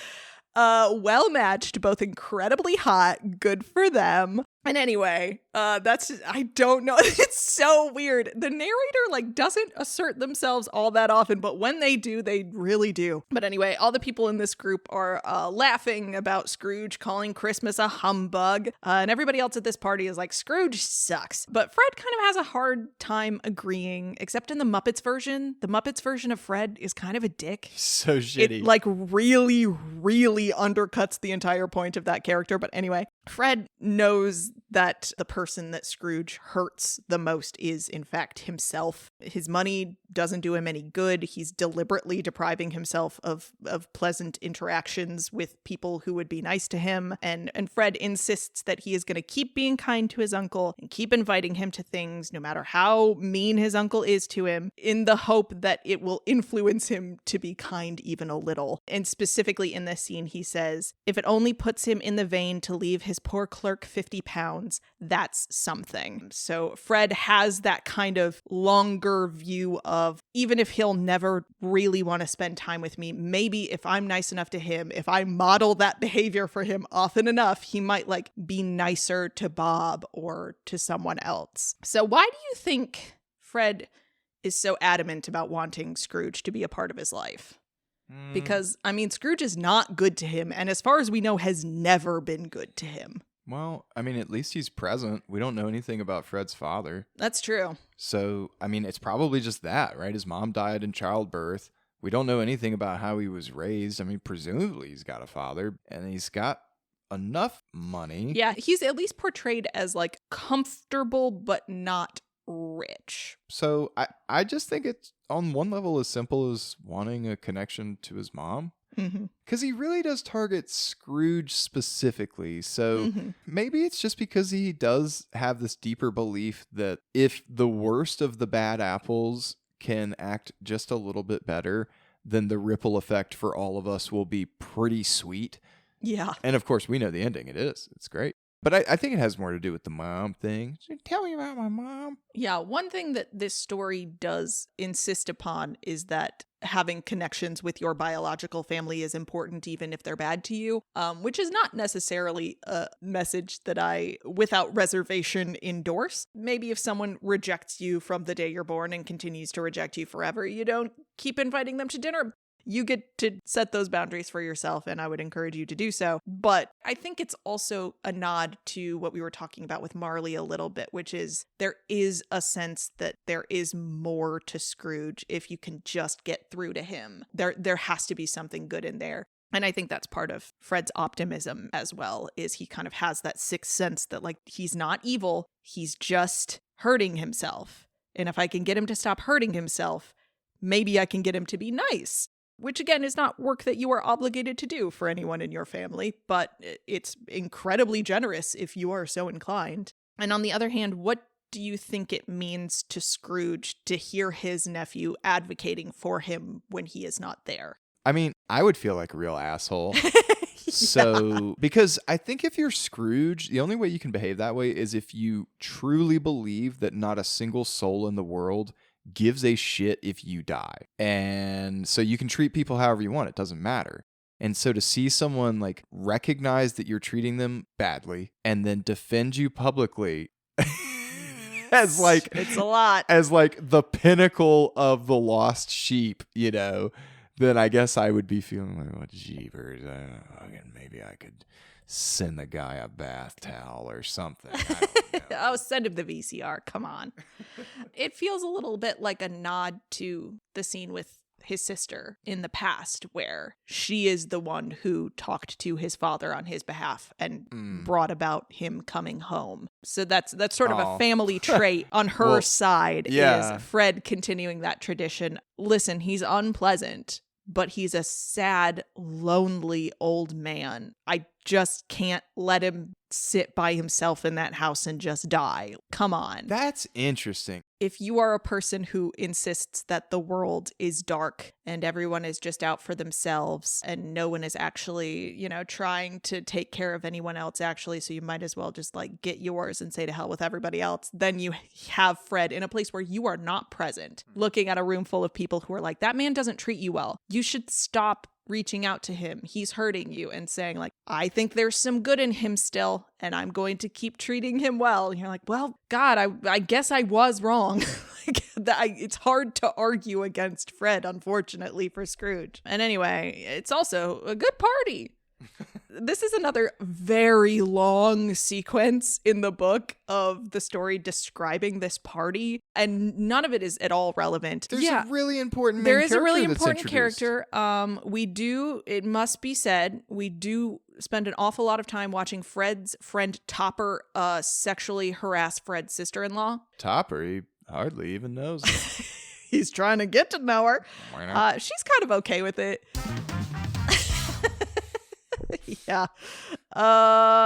well matched, both incredibly hot, good for them. And anyway, that's just, I don't know. It's so weird. The narrator like doesn't assert themselves all that often, but when they do, they really do. But anyway, all the people in this group are laughing about Scrooge calling Christmas a humbug. And everybody else at this party is like, Scrooge sucks. But Fred kind of has a hard time agreeing, except in the Muppets version. The Muppets version of Fred is kind of a dick. So shitty. It like really, really undercuts the entire point of that character. But anyway, Fred knows that the person that Scrooge hurts the most is, in fact, himself. His money doesn't do him any good. He's deliberately depriving himself of pleasant interactions with people who would be nice to him. And Fred insists that he is going to keep being kind to his uncle and keep inviting him to things, no matter how mean his uncle is to him, in the hope that it will influence him to be kind even a little. And specifically in this scene, he says, if it only puts him in the vein to leave his poor clerk 50 pounds, that's something. So Fred has that kind of longer view of, even if he'll never really want to spend time with me, maybe if I'm nice enough to him, if I model that behavior for him often enough, he might like be nicer to Bob or to someone else. So why do you think Fred is so adamant about wanting Scrooge to be a part of his life? Because, I mean, Scrooge is not good to him, and as far as we know, has never been good to him. Well, I mean, at least he's present. We don't know anything about Fred's father. That's true. So, I mean, it's probably just that, right? His mom died in childbirth. We don't know anything about how he was raised. I mean, presumably he's got a father, and he's got enough money. Yeah, he's at least portrayed as, like, comfortable, but not rich. So I just think it's on one level as simple as wanting a connection to his mom. Because he really does target Scrooge specifically. So maybe it's just because he does have this deeper belief that if the worst of the bad apples can act just a little bit better, then the ripple effect for all of us will be pretty sweet. Yeah. And of course, we know the ending. It is. It's great. But I think it has more to do with the mom thing. Tell me about my mom. Yeah, one thing that this story does insist upon is that having connections with your biological family is important even if they're bad to you, which is not necessarily a message that I, without reservation, endorse. Maybe if someone rejects you from the day you're born and continues to reject you forever, you don't keep inviting them to dinner. You get to set those boundaries for yourself, and I would encourage you to do so. But I think it's also a nod to what we were talking about with Marley a little bit, which is there is a sense that there is more to Scrooge if you can just get through to him. There has to be something good in there. And I think that's part of Fred's optimism as well, is he kind of has that sixth sense that, like, he's not evil, he's just hurting himself. And if I can get him to stop hurting himself, maybe I can get him to be nice. Which, again, is not work that you are obligated to do for anyone in your family, but it's incredibly generous if you are so inclined. And on the other hand, what do you think it means to Scrooge to hear his nephew advocating for him when he is not there? I mean, I would feel like a real asshole. So, because I think if you're Scrooge, the only way you can behave that way is if you truly believe that not a single soul in the world gives a shit if you die. And so you can treat people however you want. It doesn't matter. And so to see someone like recognize that you're treating them badly and then defend you publicly as like, it's a lot, as like the pinnacle of the lost sheep, you know, then I guess I would be feeling like, what jeepers, maybe I could send the guy a bath towel or something. I don't know. Oh, send him the VCR. Come on. It feels a little bit like a nod to the scene with his sister in the past, where she is the one who talked to his father on his behalf and brought about him coming home. So that's sort of a family trait on her side, is Fred continuing that tradition. Listen, he's unpleasant, but he's a sad, lonely old man. I just can't let him sit by himself in that house and just die. Come on. That's interesting. If you are a person who insists that the world is dark and everyone is just out for themselves and no one is actually, you know, trying to take care of anyone else actually, so you might as well just like get yours and say to hell with everybody else, then you have Fred in a place where you are not present, looking at a room full of people who are like, that man doesn't treat you well. You should stop reaching out to him. He's hurting you, and saying like, I think there's some good in him still, and I'm going to keep treating him well. And you're like, well, God, I guess I was wrong. It's hard to argue against Fred, unfortunately, for Scrooge. And anyway, it's also a good party. This is another very long sequence in the book of the story describing this party, and none of it is at all relevant. There's a really important There is a really important character. It must be said, we do spend an awful lot of time watching Fred's friend Topper sexually harass Fred's sister-in-law. Topper, he hardly even knows her. He's trying to get to know her. She's kind of okay with it. Yeah.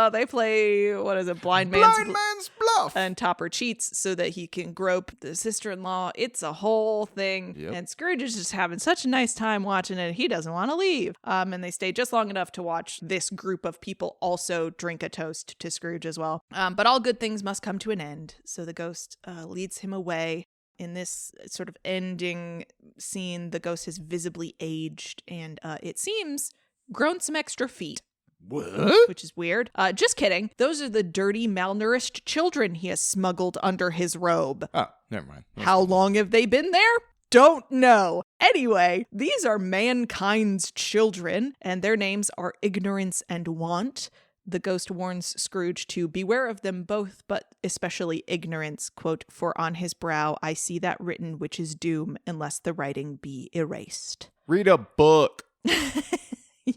They play, what is it, Blind Man's Bluff. And Topper cheats so that he can grope the sister-in-law. It's a whole thing. Yep. And Scrooge is just having such a nice time watching it. He doesn't want to leave. And they stay just long enough to watch this group of people also drink a toast to Scrooge as well. But all good things must come to an end. So the ghost leads him away. In this sort of ending scene, the ghost has visibly aged, and it seems grown some extra feet. What? Which is weird. Just kidding. Those are the dirty, malnourished children he has smuggled under his robe. Oh, never mind. How long have they been there? Don't know. Anyway, these are mankind's children, and their names are Ignorance and Want. The ghost warns Scrooge to beware of them both, but especially ignorance, quote, "For on his brow I see that written which is doom, unless the writing be erased." Read a book.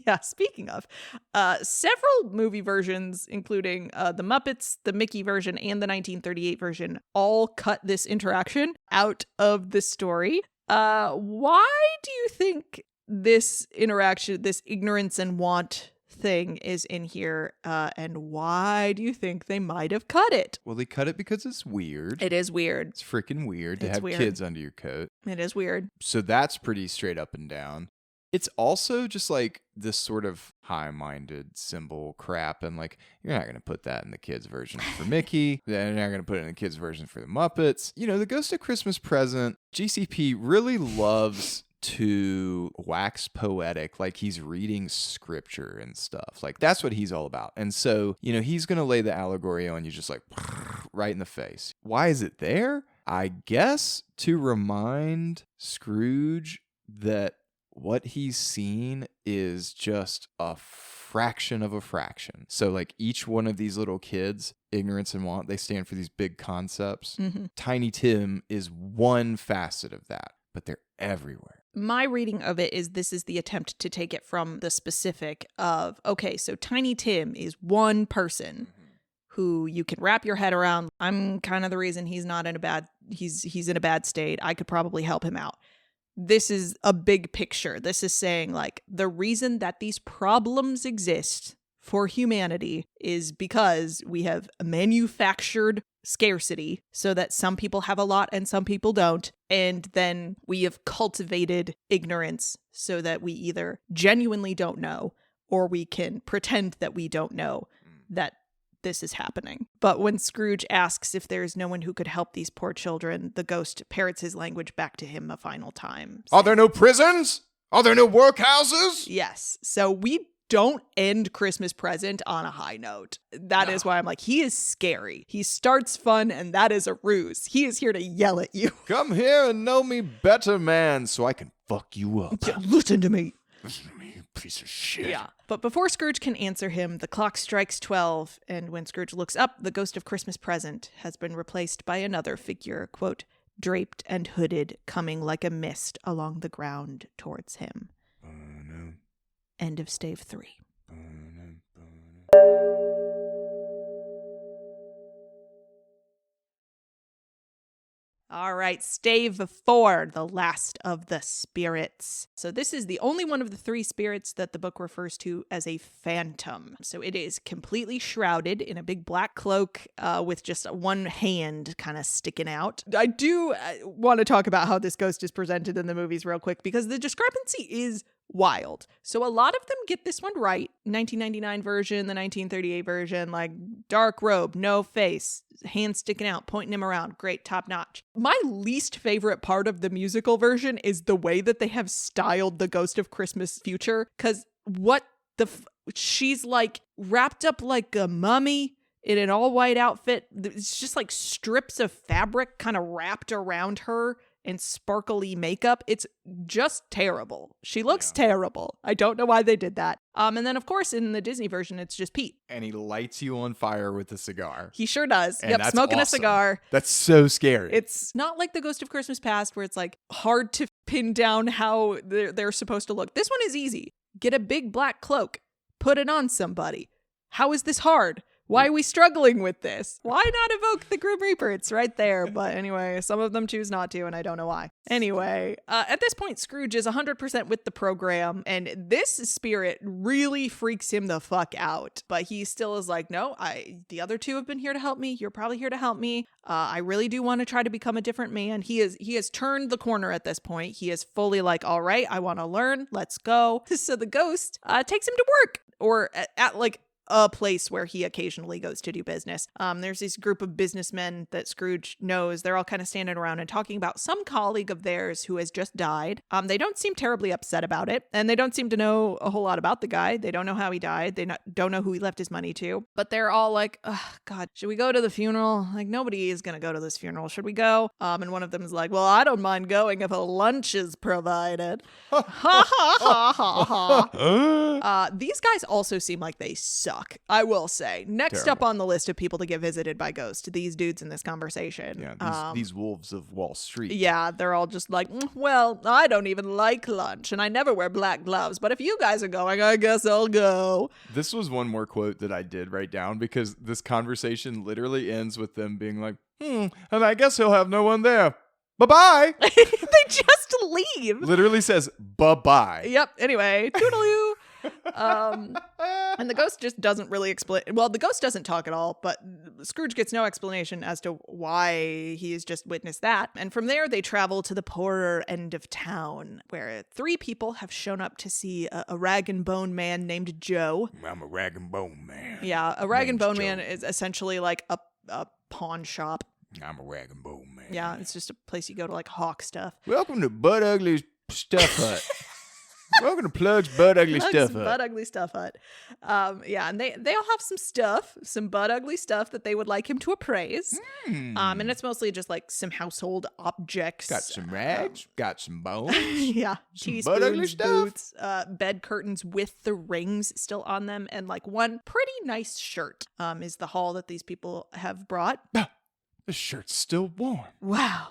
Yeah, speaking of, several movie versions, including the Muppets, the Mickey version, and the 1938 version, all cut this interaction out of the story. Why do you think this interaction, this ignorance and want thing is in here, and why do you think they might have cut it? Well, they cut it because it's weird. It is weird. It's freaking weird to have kids under your coat. It is weird. So that's pretty straight up and down. It's also just like this sort of high-minded symbol crap, and like, you're not going to put that in the kids' version for Mickey. You're not going to put it in the kids' version for the Muppets. You know, the Ghost of Christmas Present, GCP really loves to wax poetic, like he's reading scripture and stuff. Like, that's what he's all about. And so, you know, he's going to lay the allegory on you just like right in the face. Why is it there? I guess to remind Scrooge that what he's seen is just a fraction of a fraction. So like each one of these little kids, Ignorance and Want, they stand for these big concepts. Mm-hmm. Tiny Tim is one facet of that, but they're everywhere. My reading of it is this is the attempt to take it from the specific of, okay, so Tiny Tim is one person who you can wrap your head around. I'm kind of the reason he's not in a bad, he's in a bad state. I could probably help him out. This is a big picture. This is saying, like, the reason that these problems exist for humanity is because we have manufactured scarcity so that some people have a lot and some people don't. And then we have cultivated ignorance so that we either genuinely don't know or we can pretend that we don't know that this is happening. But when Scrooge asks if there's no one who could help these poor children, the ghost parrots his language back to him a final time. Are there no prisons? Are there no workhouses? Yes. So we don't end Christmas Present on a high note. That is why I'm like, he is scary. He starts fun, and that is a ruse. He is here to yell at you. Come here and know me better, man, so I can fuck you up. Listen to me. Listen to me, you piece of shit. Yeah. But before Scrooge can answer him, the clock strikes 12, and when Scrooge looks up, the ghost of Christmas Present has been replaced by another figure, quote, draped and hooded, coming like a mist along the ground towards him. End of stave 3. All right, stave 4, the last of the spirits. So this is the only one of the 3 spirits that the book refers to as a phantom. So it is completely shrouded in a big black cloak with just one hand kind of sticking out. I do want to talk about how this ghost is presented in the movies real quick because the discrepancy is wild. So a lot of them get this one right. 1999 version, the 1938 version, like dark robe, no face, hand sticking out, pointing him around. Great, top notch. My least favorite part of the musical version is the way that they have styled the Ghost of Christmas Future. Because she's like wrapped up like a mummy in an all white outfit. It's just like strips of fabric kind of wrapped around her and sparkly makeup. It's just terrible. She looks terrible. I don't know why they did that. And then, of course, in the Disney version, it's just Pete. And he lights you on fire with a cigar. He sure does. And yep, that's smoking awesome. a cigar. That's so scary. It's not like the Ghost of Christmas Past where it's like hard to pin down how they're supposed to look. This one is easy. Get a big black cloak. Put it on somebody. How is this hard? Why are we struggling with this? Why not evoke the Grim Reaper? It's right there. But anyway, some of them choose not to, and I don't know why. Anyway, at this point, Scrooge is 100% with the program, and this spirit really freaks him the fuck out. But he still is like, no, the other 2 have been here to help me. You're probably here to help me. I really do want to try to become a different man. He has turned the corner at this point. He is fully like, all right, I want to learn. Let's go. So the ghost takes him to work, or at like a place where he occasionally goes to do business. There's this group of businessmen that Scrooge knows. They're all kind of standing around and talking about some colleague of theirs who has just died. They don't seem terribly upset about it, and they don't seem to know a whole lot about the guy. They don't know how he died. They don't know who he left his money to, but they're all like, oh, God, should we go to the funeral? Like, nobody is going to go to this funeral. Should we go? And one of them is like, well, I don't mind going if a lunch is provided. Ha ha ha ha ha. These guys also seem like they suck. I will say. Next up on the list of people to get visited by ghosts, these dudes in this conversation. Yeah, these wolves of Wall Street. Yeah, they're all just like, well, I don't even like lunch, and I never wear black gloves, but if you guys are going, I guess I'll go. This was one more quote that I did write down because this conversation literally ends with them being like, and I guess he'll have no one there. Bye-bye. They just leave. Literally says, bye-bye. Yep. Anyway, toodaloo. And the ghost just doesn't really explain. Well, the ghost doesn't talk at all, but Scrooge gets no explanation as to why he has just witnessed that. And from there, they travel to the poorer end of town, where 3 people have shown up to see a rag and bone man named Joe. I'm a rag and bone man. Yeah, a rag and bone man is essentially like a pawn shop. I'm a rag and bone man. Yeah, it's just a place you go to like hawk stuff. Welcome to Butt Ugly's Stuff Hut. Welcome to Plug's Butt Ugly Stuff Hut. Butt Ugly Stuff Hut. Yeah, and they all have some stuff, some butt ugly stuff that they would like him to appraise. And it's mostly just like some household objects. Got some rags, got some bones. Yeah, some teaspoons, butt ugly stuff. boots, bed curtains with the rings still on them, and like one pretty nice shirt. Is the haul that these people have brought. The shirt's still warm. Wow.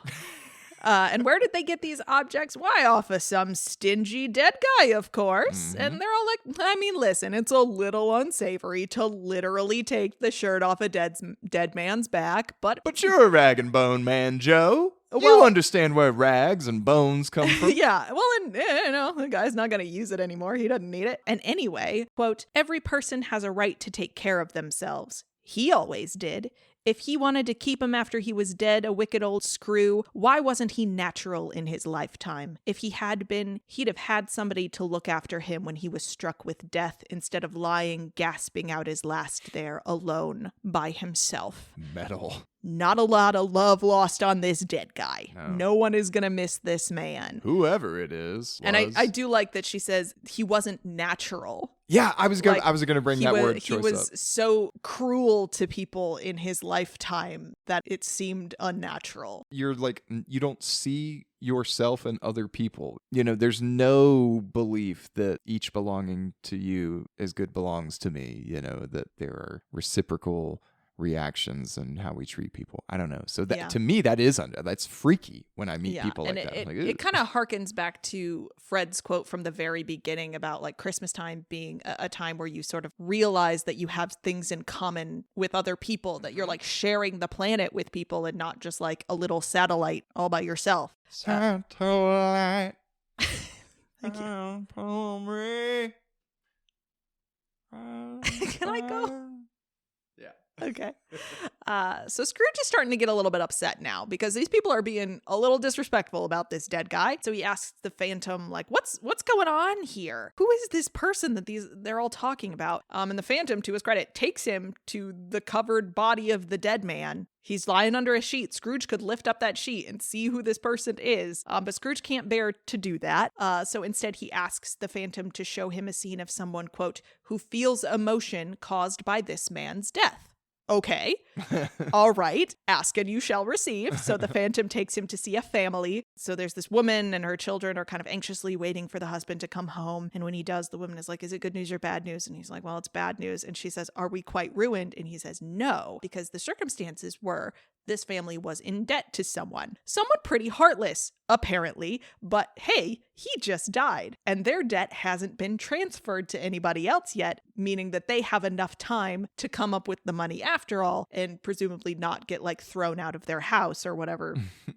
And where did they get these objects? Why, off of some stingy dead guy, of course. And they're all like, I mean, listen, it's a little unsavory to literally take the shirt off a dead man's back, but you're a rag and bone man, Joe. You understand where rags and bones come from. Yeah, well, and the guy's not going to use it anymore. He doesn't need it. And anyway, quote, every person has a right to take care of themselves. He always did. If he wanted to keep him after he was dead, a wicked old screw, why wasn't he natural in his lifetime? If he had been, he'd have had somebody to look after him when he was struck with death instead of lying, gasping out his last there alone by himself. Metal. Not a lot of love lost on this dead guy. No one is going to miss this man. Whoever it is. And I do like that she says he wasn't natural. Yeah, I was going to bring that word choice up. He was so cruel to people in his lifetime that it seemed unnatural. You're like, you don't see yourself and other people. There's no belief that each belonging to you as good belongs to me, that there are reciprocal reactions and how we treat people. I don't know. So that to me, that's freaky when I meet people like that. It kind of harkens back to Fred's quote from the very beginning about like Christmas time being a time where you sort of realize that you have things in common with other people, that you're like sharing the planet with people and not just like a little satellite all by yourself. Satellite. Can I go? Okay. So Scrooge is starting to get a little bit upset now because these people are being a little disrespectful about this dead guy. So he asks the Phantom, like, what's going on here? Who is this person that they're all talking about? And the Phantom, to his credit, takes him to the covered body of the dead man. He's lying under a sheet. Scrooge could lift up that sheet and see who this person is, but Scrooge can't bear to do that. So instead, he asks the Phantom to show him a scene of someone, quote, who feels emotion caused by this man's death. Okay. All right. Ask and you shall receive. So the Phantom takes him to see a family. So there's this woman and her children are kind of anxiously waiting for the husband to come home. And when he does, the woman is like, is it good news or bad news? And he's like, well, it's bad news. And she says, are we quite ruined? And he says, no, because the circumstances were this family was in debt to someone pretty heartless, apparently. But hey, he just died and their debt hasn't been transferred to anybody else yet, meaning that they have enough time to come up with the money after all and presumably not get like thrown out of their house or whatever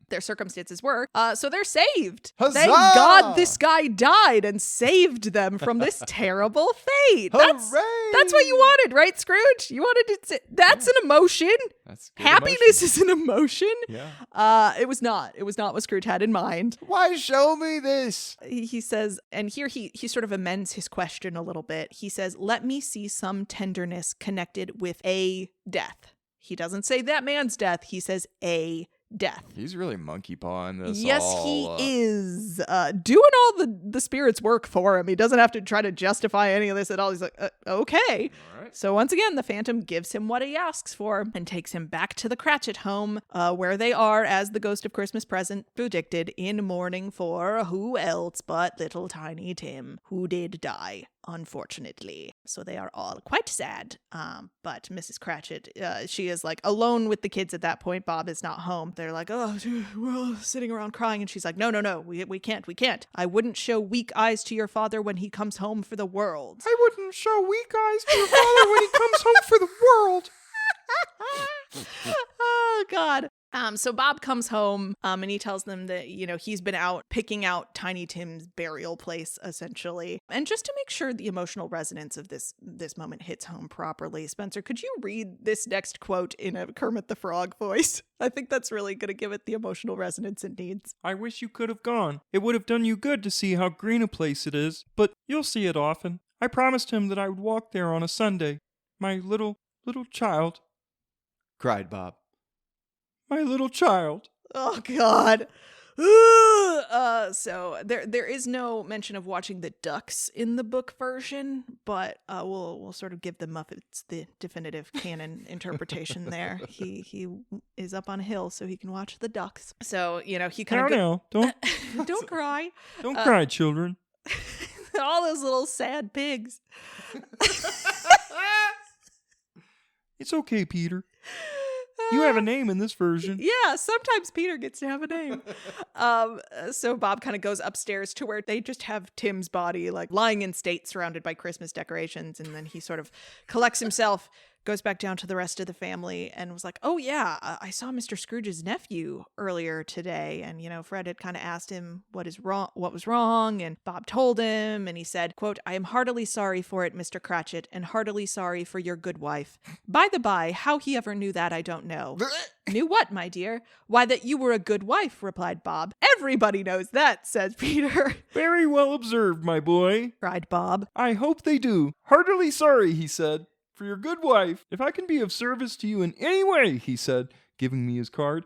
their circumstances were. So they're saved. Huzzah! Thank God this guy died and saved them from this terrible fate. That's what you wanted, right, Scrooge? You wanted to. That's an emotion. That's good happiness is an emotion. Yeah. It was not what Scrooge had in mind. Why show me this? He says, and here he sort of amends his question a little bit. He says, let me see some tenderness connected with a death. He doesn't say that man's death. He says a death. He's really monkey pawing this. Yes, he is doing all the spirit's work for him. He doesn't have to try to justify any of this at all. He's like, okay. All right. So once again, the Phantom gives him what he asks for and takes him back to the Cratchit home, where they are, as the Ghost of Christmas Present predicted, in mourning for who else but little Tiny Tim, who did die, unfortunately. So they are all quite sad. But Mrs. Cratchit, she is like alone with the kids at that point. Bob is not home. They're like, oh, we're all sitting around crying. And she's like, no, we can't. I wouldn't show weak eyes to your father when he comes home for the world. I wouldn't show weak eyes to your father when he comes home for the world. Oh, God. So Bob comes home and he tells them that, he's been out picking out Tiny Tim's burial place, essentially. And just to make sure the emotional resonance of this moment hits home properly, Spencer, could you read this next quote in a Kermit the Frog voice? I think that's really going to give it the emotional resonance it needs. I wish you could have gone. It would have done you good to see how green a place it is, but you'll see it often. I promised him that I would walk there on a Sunday. My little child. Cried Bob. My little child. Oh, God. So there is no mention of watching the ducks in the book version, but we'll sort of give the Muppets the definitive canon interpretation there. He is up on a hill so he can watch the ducks. So, he kind of No, don't don't cry. Don't cry, children. All those little sad pigs. It's okay, Peter. You have a name in this version. Yeah, sometimes Peter gets to have a name. So Bob kind of goes upstairs to where they just have Tim's body like lying in state surrounded by Christmas decorations. And then he sort of collects himself, goes back down to the rest of the family and was like, oh yeah, I saw Mr. Scrooge's nephew earlier today. And, Fred had kind of asked him what was wrong. And Bob told him, and he said, quote, I am heartily sorry for it, Mr. Cratchit, and heartily sorry for your good wife. By the by, how he ever knew that, I don't know. Knew what, my dear? Why, that you were a good wife, replied Bob. Everybody knows that, says Peter. Very well observed, my boy, cried Bob. I hope they do. Heartily sorry, he said, for your good wife. If I can be of service to you in any way, he said, giving me his card,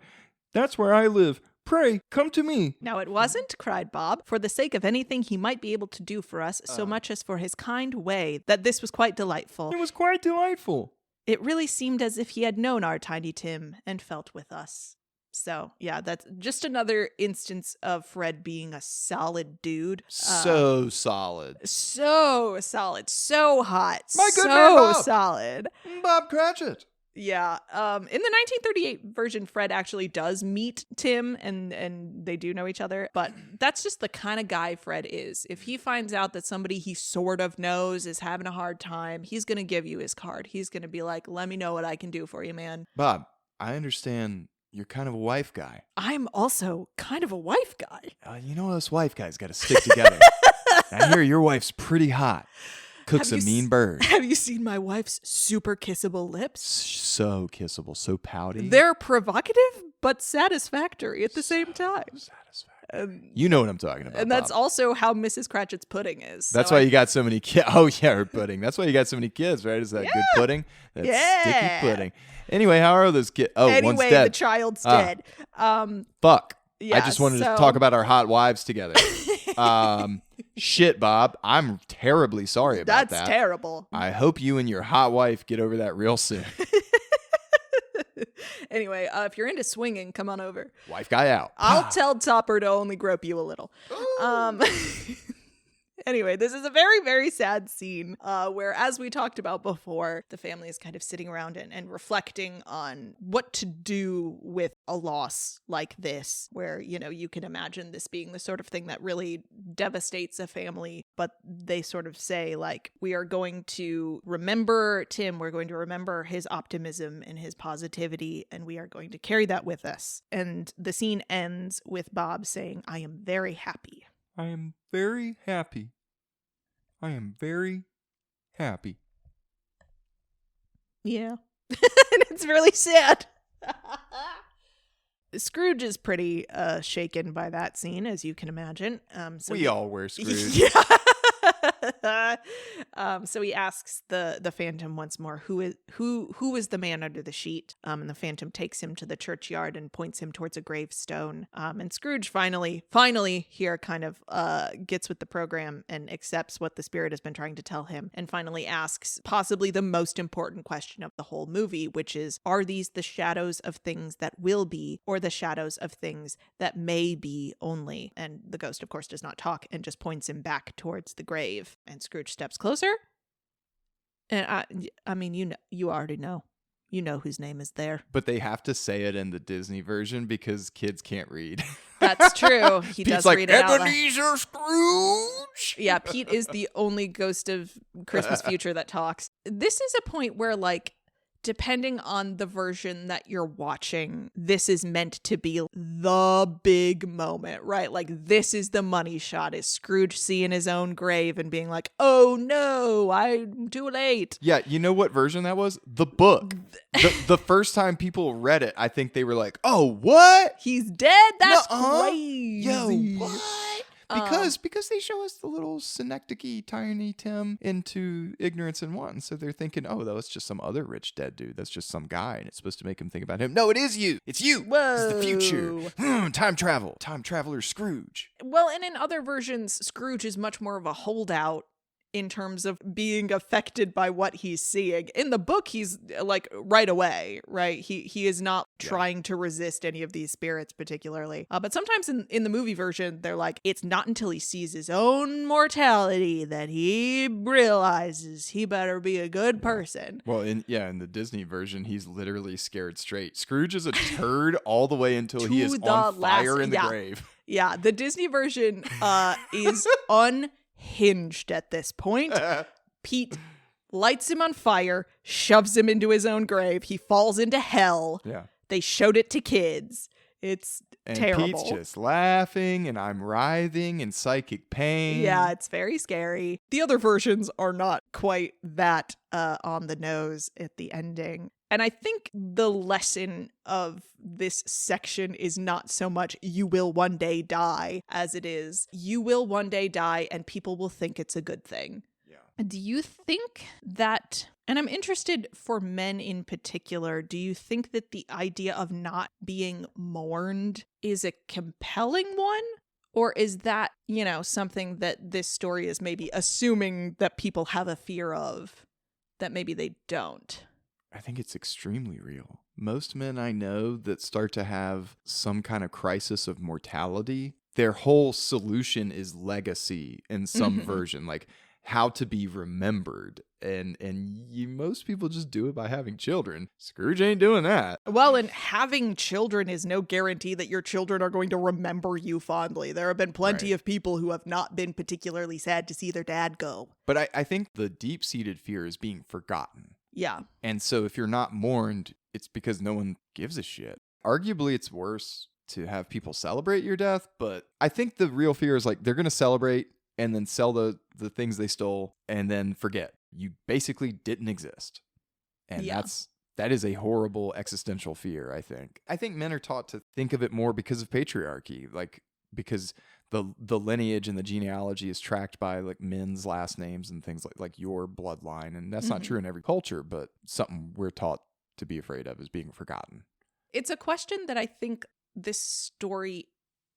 that's where I live. Pray, come to me. Now it wasn't, cried Bob, for the sake of anything he might be able to do for us, so much as for his kind way, that this was quite delightful. It was quite delightful. It really seemed as if he had known our Tiny Tim and felt with us. So, yeah, that's just another instance of Fred being a solid dude. So solid. So solid. So hot. My good so man, Bob. solid. Bob Cratchit. Yeah. In the 1938 version, Fred actually does meet Tim and they do know each other. But that's just the kind of guy Fred is. If he finds out that somebody he sort of knows is having a hard time, he's going to give you his card. He's going to be like, let me know what I can do for you, man. Bob, I understand you're kind of a wife guy. I'm also kind of a wife guy. Us wife guys got to stick together. I hear your wife's pretty hot. Cooks a mean bird. Have you seen my wife's super kissable lips? So kissable, so pouty. They're provocative, but satisfactory at the same time. You know what I'm talking about. And that's Bob. also how Mrs. Cratchit's pudding is. That's why you got so many kids. Oh, yeah, her pudding. That's why you got so many kids, right? Is that good pudding? That's sticky pudding. Anyway, how are those kids? Oh, one's dead. The child's dead. Fuck. Yeah, I just wanted to talk about our hot wives together. Shit, Bob. I'm terribly sorry about that. That's terrible. I hope you and your hot wife get over that real soon. Anyway, if you're into swinging, come on over. Wife guy out. I'll tell Topper to only grope you a little. Anyway, this is a very, very sad scene where, as we talked about before, the family is kind of sitting around and reflecting on what to do with a loss like this, where, you can imagine this being the sort of thing that really devastates a family. But they sort of say, like, we are going to remember Tim, we're going to remember his optimism and his positivity, and we are going to carry that with us. And the scene ends with Bob saying, I am very happy. I am very happy. I am very happy. Yeah. And it's really sad. Scrooge is pretty shaken by that scene, as you can imagine. We all wear Scrooge. Yeah. So he asks the Phantom once more, who is the man under the sheet? And the Phantom takes him to the churchyard and points him towards a gravestone. And Scrooge finally here kind of gets with the program and accepts what the spirit has been trying to tell him, and finally asks possibly the most important question of the whole movie, which is, are these the shadows of things that will be, or the shadows of things that may be only? And the ghost, of course, does not talk and just points him back towards the grave. And Scrooge steps closer. And I mean, you already know. You know whose name is there. But they have to say it in the Disney version because kids can't read. That's true. He Pete's does like, read it out. Ebenezer Scrooge! Yeah, Pete is the only ghost of Christmas Future that talks. This is a point where, like, depending on the version that you're watching, this is meant to be the big moment, right? Like, this is the money shot, is Scrooge seeing his own grave and being like, oh no, I'm too late. Yeah, you know what version that was? The book. The first time people read it, I think they were like, oh, what? He's dead? That's Nuh-uh. crazy. Yo, what? Because they show us the little synecdoche Tiny Tim into ignorance and want. So they're thinking, oh, that was just some other rich dead dude. That's just some guy. And it's supposed to make him think about him. No, it is you. It's you. Whoa. It's the future. Time travel. Time traveler Scrooge. Well, and in other versions, Scrooge is much more of a holdout in terms of being affected by what he's seeing. In the book, he's like right away, right? He is not trying to resist any of these spirits particularly. But sometimes in the movie version, they're like, it's not until he sees his own mortality that he realizes he better be a good person. Well, in the Disney version, he's literally scared straight. Scrooge is a turd all the way until he is on fire in the grave. Yeah, the Disney version is unhinged at this point. Pete lights him on fire, shoves him into his own grave. He falls into hell. Yeah. They showed it to kids. It's terrible. Pete's just laughing, and I'm writhing in psychic pain. Yeah, it's very scary. The other versions are not quite that on the nose at the ending. And I think the lesson of this section is not so much you will one day die as it is you will one day die and people will think it's a good thing. Yeah. Do you think that, and I'm interested for men in particular, do you think that the idea of not being mourned is a compelling one? Or is that, something that this story is maybe assuming that people have a fear of that maybe they don't? I think it's extremely real. Most men I know that start to have some kind of crisis of mortality, their whole solution is legacy in some version, like how to be remembered. And most people just do it by having children. Scrooge ain't doing that. Well, and having children is no guarantee that your children are going to remember you fondly. There have been plenty of people who have not been particularly sad to see their dad go. But I think the deep-seated fear is being forgotten. Yeah. And so if you're not mourned, it's because no one gives a shit. Arguably, it's worse to have people celebrate your death, but I think the real fear is like they're going to celebrate and then sell the things they stole and then forget. You basically didn't exist. And that is a horrible existential fear, I think. I think men are taught to think of it more because of patriarchy, like because the lineage and the genealogy is tracked by like men's last names and things like your bloodline. And that's not true in every culture, but something we're taught to be afraid of is being forgotten. It's a question that I think this story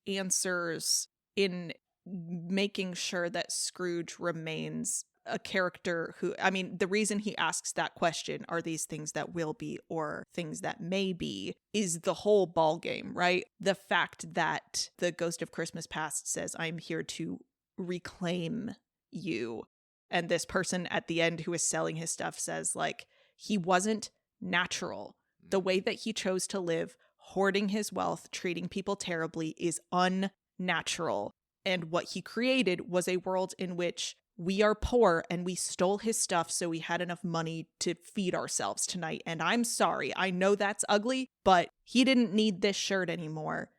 answers in making sure that Scrooge remains a character who, I mean, the reason he asks that question, are these things that will be or things that may be, is the whole ball game, right? The fact that the Ghost of Christmas Past says, I'm here to reclaim you. And this person at the end who is selling his stuff says, like, he wasn't natural. The way that he chose to live, hoarding his wealth, treating people terribly, is unnatural. And what he created was a world in which we are poor and we stole his stuff so we had enough money to feed ourselves tonight. And I'm sorry, I know that's ugly, but he didn't need this shirt anymore.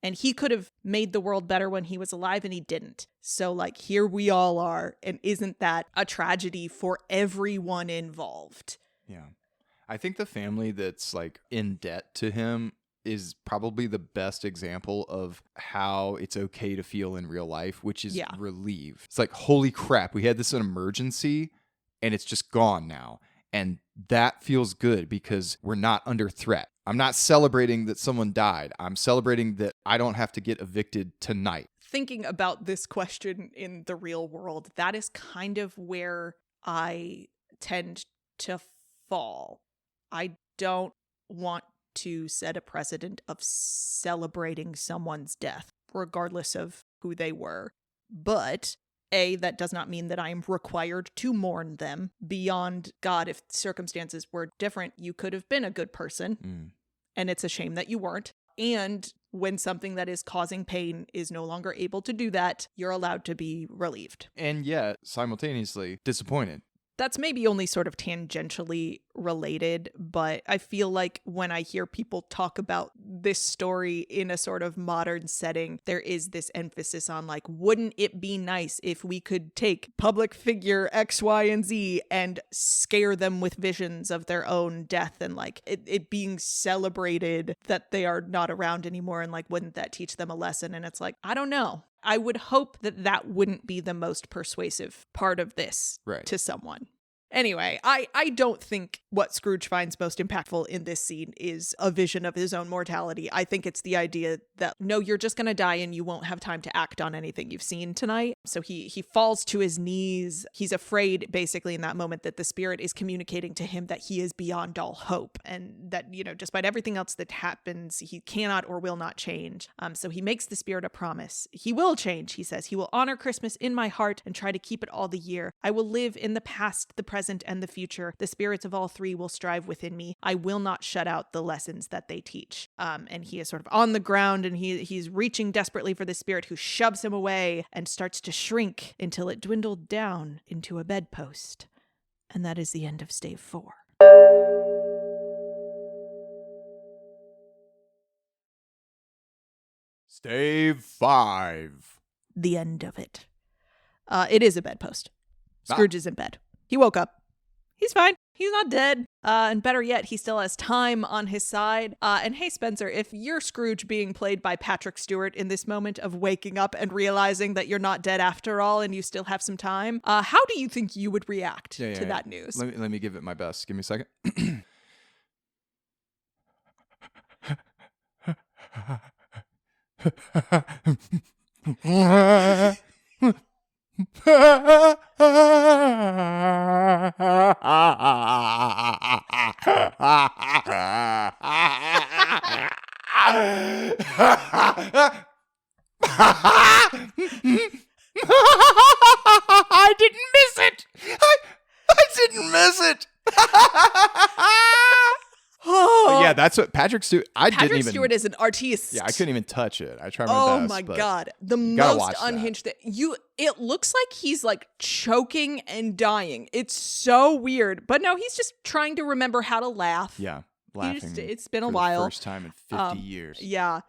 And he could have made the world better when he was alive and he didn't. So like, here we all are. And isn't that a tragedy for everyone involved? Yeah. I think the family that's like in debt to him is probably the best example of how it's okay to feel in real life, which is relieved. It's like, holy crap, we had this emergency and it's just gone now. And that feels good because we're not under threat. I'm not celebrating that someone died. I'm celebrating that I don't have to get evicted tonight. Thinking about this question in the real world, that is kind of where I tend to fall. I don't want to set a precedent of celebrating someone's death, regardless of who they were. But that does not mean that I am required to mourn them beyond God. If circumstances were different, you could have been a good person, and it's a shame that you weren't. And when something that is causing pain is no longer able to do that, you're allowed to be relieved. And yet, simultaneously, disappointed. That's maybe only sort of tangentially related, but I feel like when I hear people talk about this story in a sort of modern setting, there is this emphasis on like, wouldn't it be nice if we could take public figure X, Y, and Z and scare them with visions of their own death and like it being celebrated that they are not around anymore, and like, wouldn't that teach them a lesson? And it's like, I don't know. I would hope that that wouldn't be the most persuasive part of this to someone. Anyway, I don't think what Scrooge finds most impactful in this scene is a vision of his own mortality. I think it's the idea that, no, you're just going to die and you won't have time to act on anything you've seen tonight. So he falls to his knees. He's afraid, basically, in that moment that the spirit is communicating to him that he is beyond all hope and that, despite everything else that happens, he cannot or will not change. So he makes the spirit a promise. He will change, he says. He will honor Christmas in my heart and try to keep it all the year. I will live in the past, the present, and the future. The spirits of all three will strive within me. I will not shut out the lessons that they teach. And he is sort of on the ground and he's reaching desperately for the spirit, who shoves him away and starts to shrink until it dwindled down into a bedpost. And that is the end of stave 4. Stave 5. The end of it. It is a bedpost. Scrooge is in bed. He woke up. He's fine. He's not dead. And better yet, he still has time on his side. And hey, Spencer, if you're Scrooge being played by Patrick Stewart in this moment of waking up and realizing that you're not dead after all and you still have some time, how do you think you would react to that news? Let me give it my best. Give me a second. I didn't miss it. I didn't miss it. But yeah, that's what Patrick Stewart. Patrick Stewart is an artiste. Yeah, I couldn't even touch it. I tried my best. Oh my god, the most unhinged thing. It looks like he's like choking and dying. It's so weird, but no, he's just trying to remember how to laugh. Yeah, laughing. It's been a for while. The first time in 50 years. Yeah.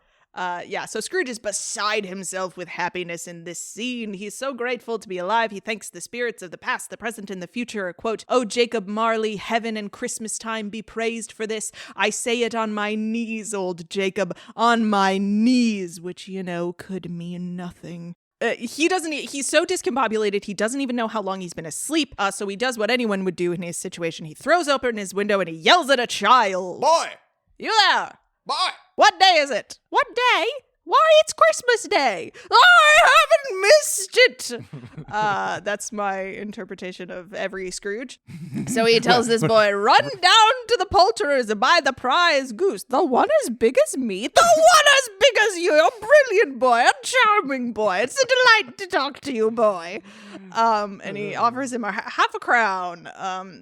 So Scrooge is beside himself with happiness in this scene. He's so grateful to be alive. He thanks the spirits of the past, the present, and the future. Quote, "Oh, Jacob Marley, heaven and Christmas time be praised for this. I say it on my knees, old Jacob, on my knees," which, could mean nothing. He's so discombobulated, he doesn't even know how long he's been asleep. So he does what anyone would do in his situation. He throws open his window and he yells at a child. Boy! You there? Boy! What day is it? What day? Why, it's Christmas Day. I haven't missed it. That's my interpretation of every Scrooge. So he tells this boy, run down to the poulterer's and buy the prize goose. The one as big as me. The one as big as you. A brilliant boy. A charming boy. It's a delight to talk to you, boy. And he offers him half a crown.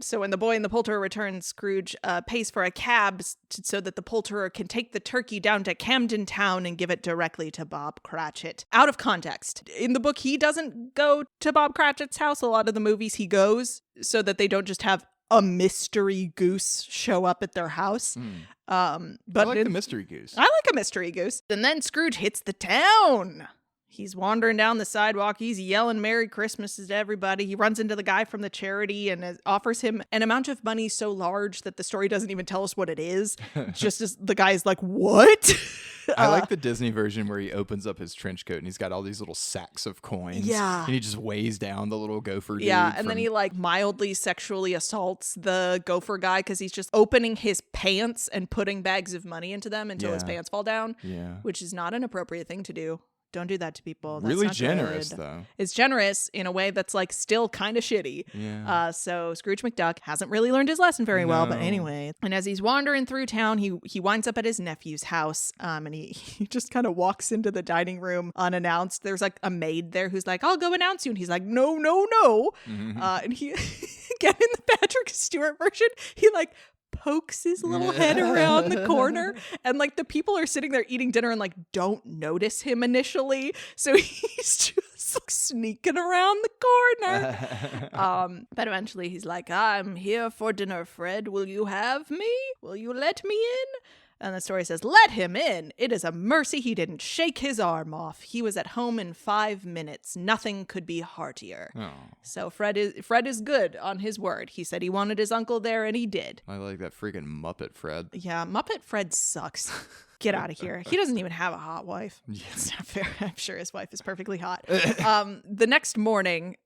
So when the boy and the poulterer return, Scrooge pays for a cab so that the poulterer can take the turkey down to Camden Town and give it directly to Bob Cratchit. Out of context. In the book, he doesn't go to Bob Cratchit's house. A lot of the movies he goes so that they don't just have a mystery goose show up at their house. But I like the mystery goose. I like a mystery goose. And then Scrooge hits the town. He's wandering down the sidewalk. He's yelling Merry Christmas to everybody. He runs into the guy from the charity and offers him an amount of money so large that the story doesn't even tell us what it is. Just as the guy's like, what? I like the Disney version where he opens up his trench coat and he's got all these little sacks of coins. Yeah. And he just weighs down the little gopher dude. Yeah, and then he like mildly sexually assaults the gopher guy because he's just opening his pants and putting bags of money into them until his pants fall down. Yeah. Which is not an appropriate thing to do. Don't do that to people. That's really not generous, good. though. It's generous in a way that's like still kind of shitty. Yeah. So Scrooge McDuck hasn't really learned his lesson very well, but anyway. And as he's wandering through town, he winds up at his nephew's house, and he just kind of walks into the dining room unannounced. There's like a maid there who's like, "I'll go announce you," and he's like, "No, no, no." And he again in the Patrick Stewart version, he like pokes his little head around the corner, and like the people are sitting there eating dinner and like don't notice him initially, so he's just like sneaking around the corner. But eventually he's like, "I'm here for dinner, Fred. Will you have me? Will you let me in?" And the story says, "Let him in. It is a mercy he didn't shake his arm off. He was at home in 5 minutes. Nothing could be heartier." Oh. So Fred is good on his word. He said he wanted his uncle there, and he did. I like that freaking Muppet Fred. Yeah, Muppet Fred sucks. Get out of here. He doesn't even have a hot wife. Yeah. It's not fair. I'm sure his wife is perfectly hot. The next morning,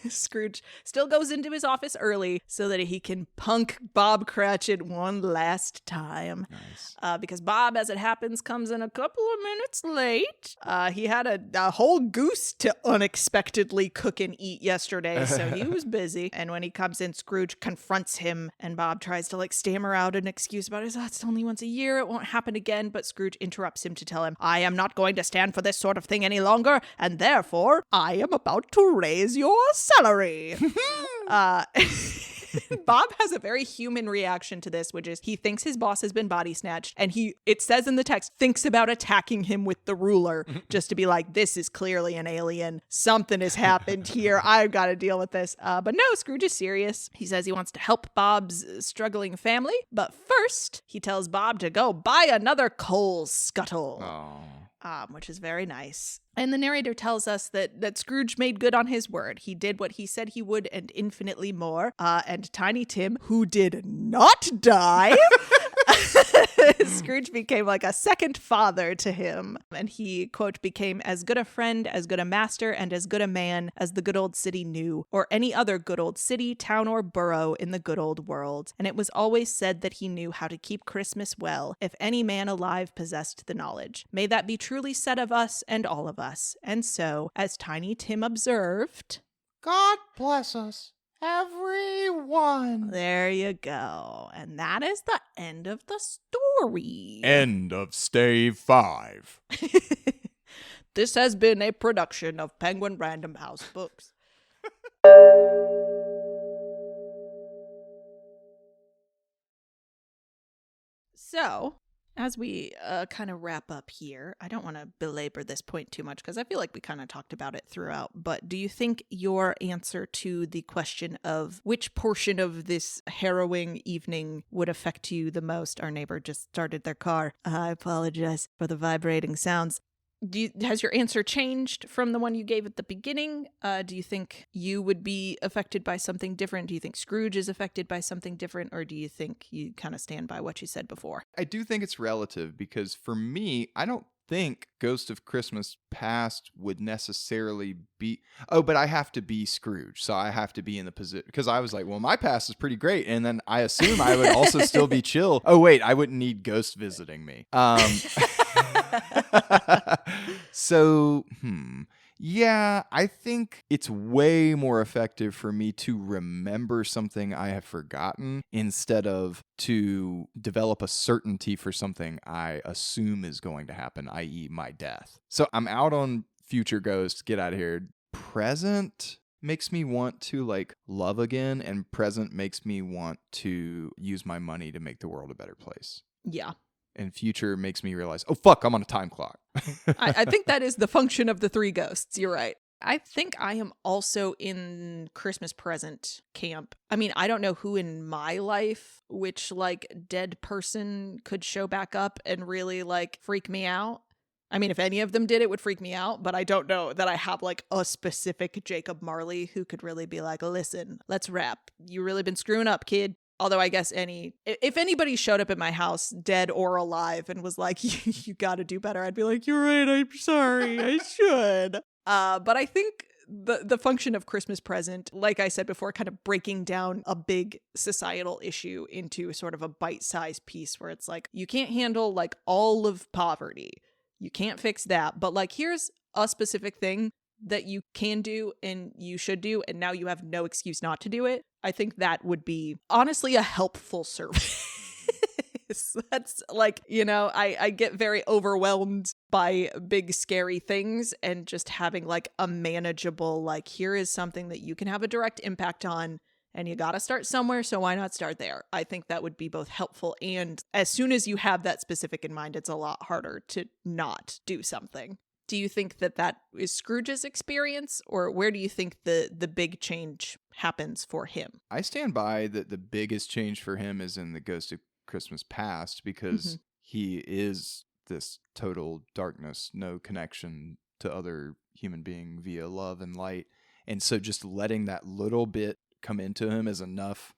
Scrooge still goes into his office early so that he can punk Bob Cratchit one last time. Nice. Because Bob, as it happens, comes in a couple of minutes late. He had a whole goose to unexpectedly cook and eat yesterday, so he was busy. And when he comes in, Scrooge confronts him, and Bob tries to stammer out an excuse about it. Oh, it's only once a year. It won't happen again. But Scrooge interrupts him to tell him, I am not going to stand for this sort of thing any longer, and therefore I am about to raise your salary. Bob has a very human reaction to this, which is he thinks his boss has been body snatched, and it says in the text, thinks about attacking him with the ruler just to be like, this is clearly an alien. Something has happened here. I've got to deal with this. But no, Scrooge is serious. He says he wants to help Bob's struggling family, but first he tells Bob to go buy another coal scuttle. Oh. Which is very nice. And the narrator tells us that Scrooge made good on his word. He did what he said he would and infinitely more. And Tiny Tim, who did not die, Scrooge became like a second father to him. And he, quote, became as good a friend, as good a master, and as good a man as the good old city knew, or any other good old city, town, or borough in the good old world. And it was always said that he knew how to keep Christmas well, if any man alive possessed the knowledge. May that be truly said of us and all of us. And so, as Tiny Tim observed, God bless us, everyone. there you go. And that is the end of the story. End of stave 5. This has been a production of Penguin Random House Books. So, as we kind of wrap up here, I don't want to belabor this point too much because I feel like we kind of talked about it throughout, but do you think your answer to the question of which portion of this harrowing evening would affect you the most? Our neighbor just started their car. I apologize for the vibrating sounds. Has your answer changed from the one you gave at the beginning? Do you think you would be affected by something different? Do you think Scrooge is affected by something different? Or do you think you kind of stand by what you said before? I do think it's relative because for me, I don't think Ghost of Christmas Past would necessarily be... Oh, but I have to be Scrooge. So I have to be in the position... Because I was like, well, my past is pretty great. And then I assume I would also still be chill. Oh, wait, I wouldn't need ghosts visiting me. So, yeah, I think it's way more effective for me to remember something I have forgotten instead of to develop a certainty for something I assume is going to happen, i.e. my death. So I'm out on future ghosts, get out of here. Present makes me want to love again, and present makes me want to use my money to make the world a better place. Yeah. And future makes me realize, oh, fuck, I'm on a time clock. I think that is the function of the three ghosts. You're right. I think I am also in Christmas present camp. I mean, I don't know who in my life, which dead person could show back up and really freak me out. I mean, if any of them did, it would freak me out, but I don't know that I have a specific Jacob Marley who could really be like, listen, let's rap. You really been screwing up, kid. Although I guess if anybody showed up at my house, dead or alive, and was like, you got to do better, I'd be like, you're right, I'm sorry, I should. But I think the function of Christmas present, like I said before, kind of breaking down a big societal issue into sort of a bite-sized piece where it's like, you can't handle all of poverty. You can't fix that. But here's a specific thing that you can do and you should do, and now you have no excuse not to do it. I think that would be honestly a helpful service. That's I get very overwhelmed by big scary things, and just having a manageable, here is something that you can have a direct impact on, and you got to start somewhere, so why not start there? I think that would be both helpful, and as soon as you have that specific in mind, it's a lot harder to not do something. Do you think that is Scrooge's experience, or where do you think the big change happens for him? I stand by that the biggest change for him is in the Ghost of Christmas Past, because he is this total darkness, no connection to other human being via love and light. And so just letting that little bit come into him is enough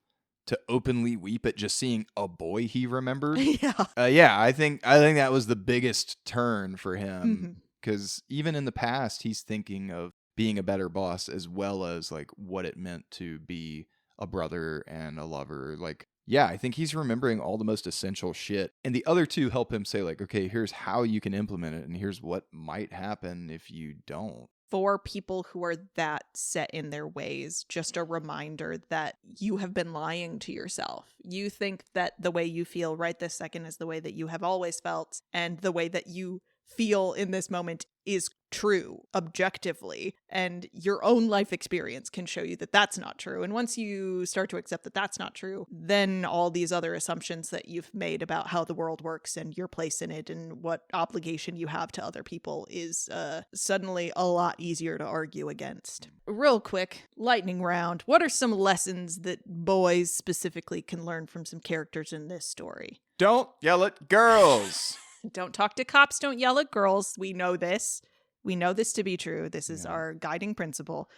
to openly weep at just seeing a boy he remembered. Yeah. I think that was the biggest turn for him, Mhm. because even in the past, he's thinking of being a better boss as well as like what it meant to be a brother and a lover. Like, yeah, I think he's remembering all the most essential shit. And the other two help him say like, okay, here's how you can implement it, and here's what might happen if you don't. For people who are that set in their ways, just a reminder that you have been lying to yourself. You think that the way you feel right this second is the way that you have always felt, and the way that you feel in this moment is true objectively, and your own life experience can show you that that's not true. And once you start to accept that that's not true, then all these other assumptions that you've made about how the world works and your place in it and what obligation you have to other people is suddenly a lot easier to argue against. Real quick, lightning round. What are some lessons that boys specifically can learn from some characters in this story? Don't yell at girls. Don't talk to cops, don't yell at girls. We know this. We know this to be true. This is our guiding principle.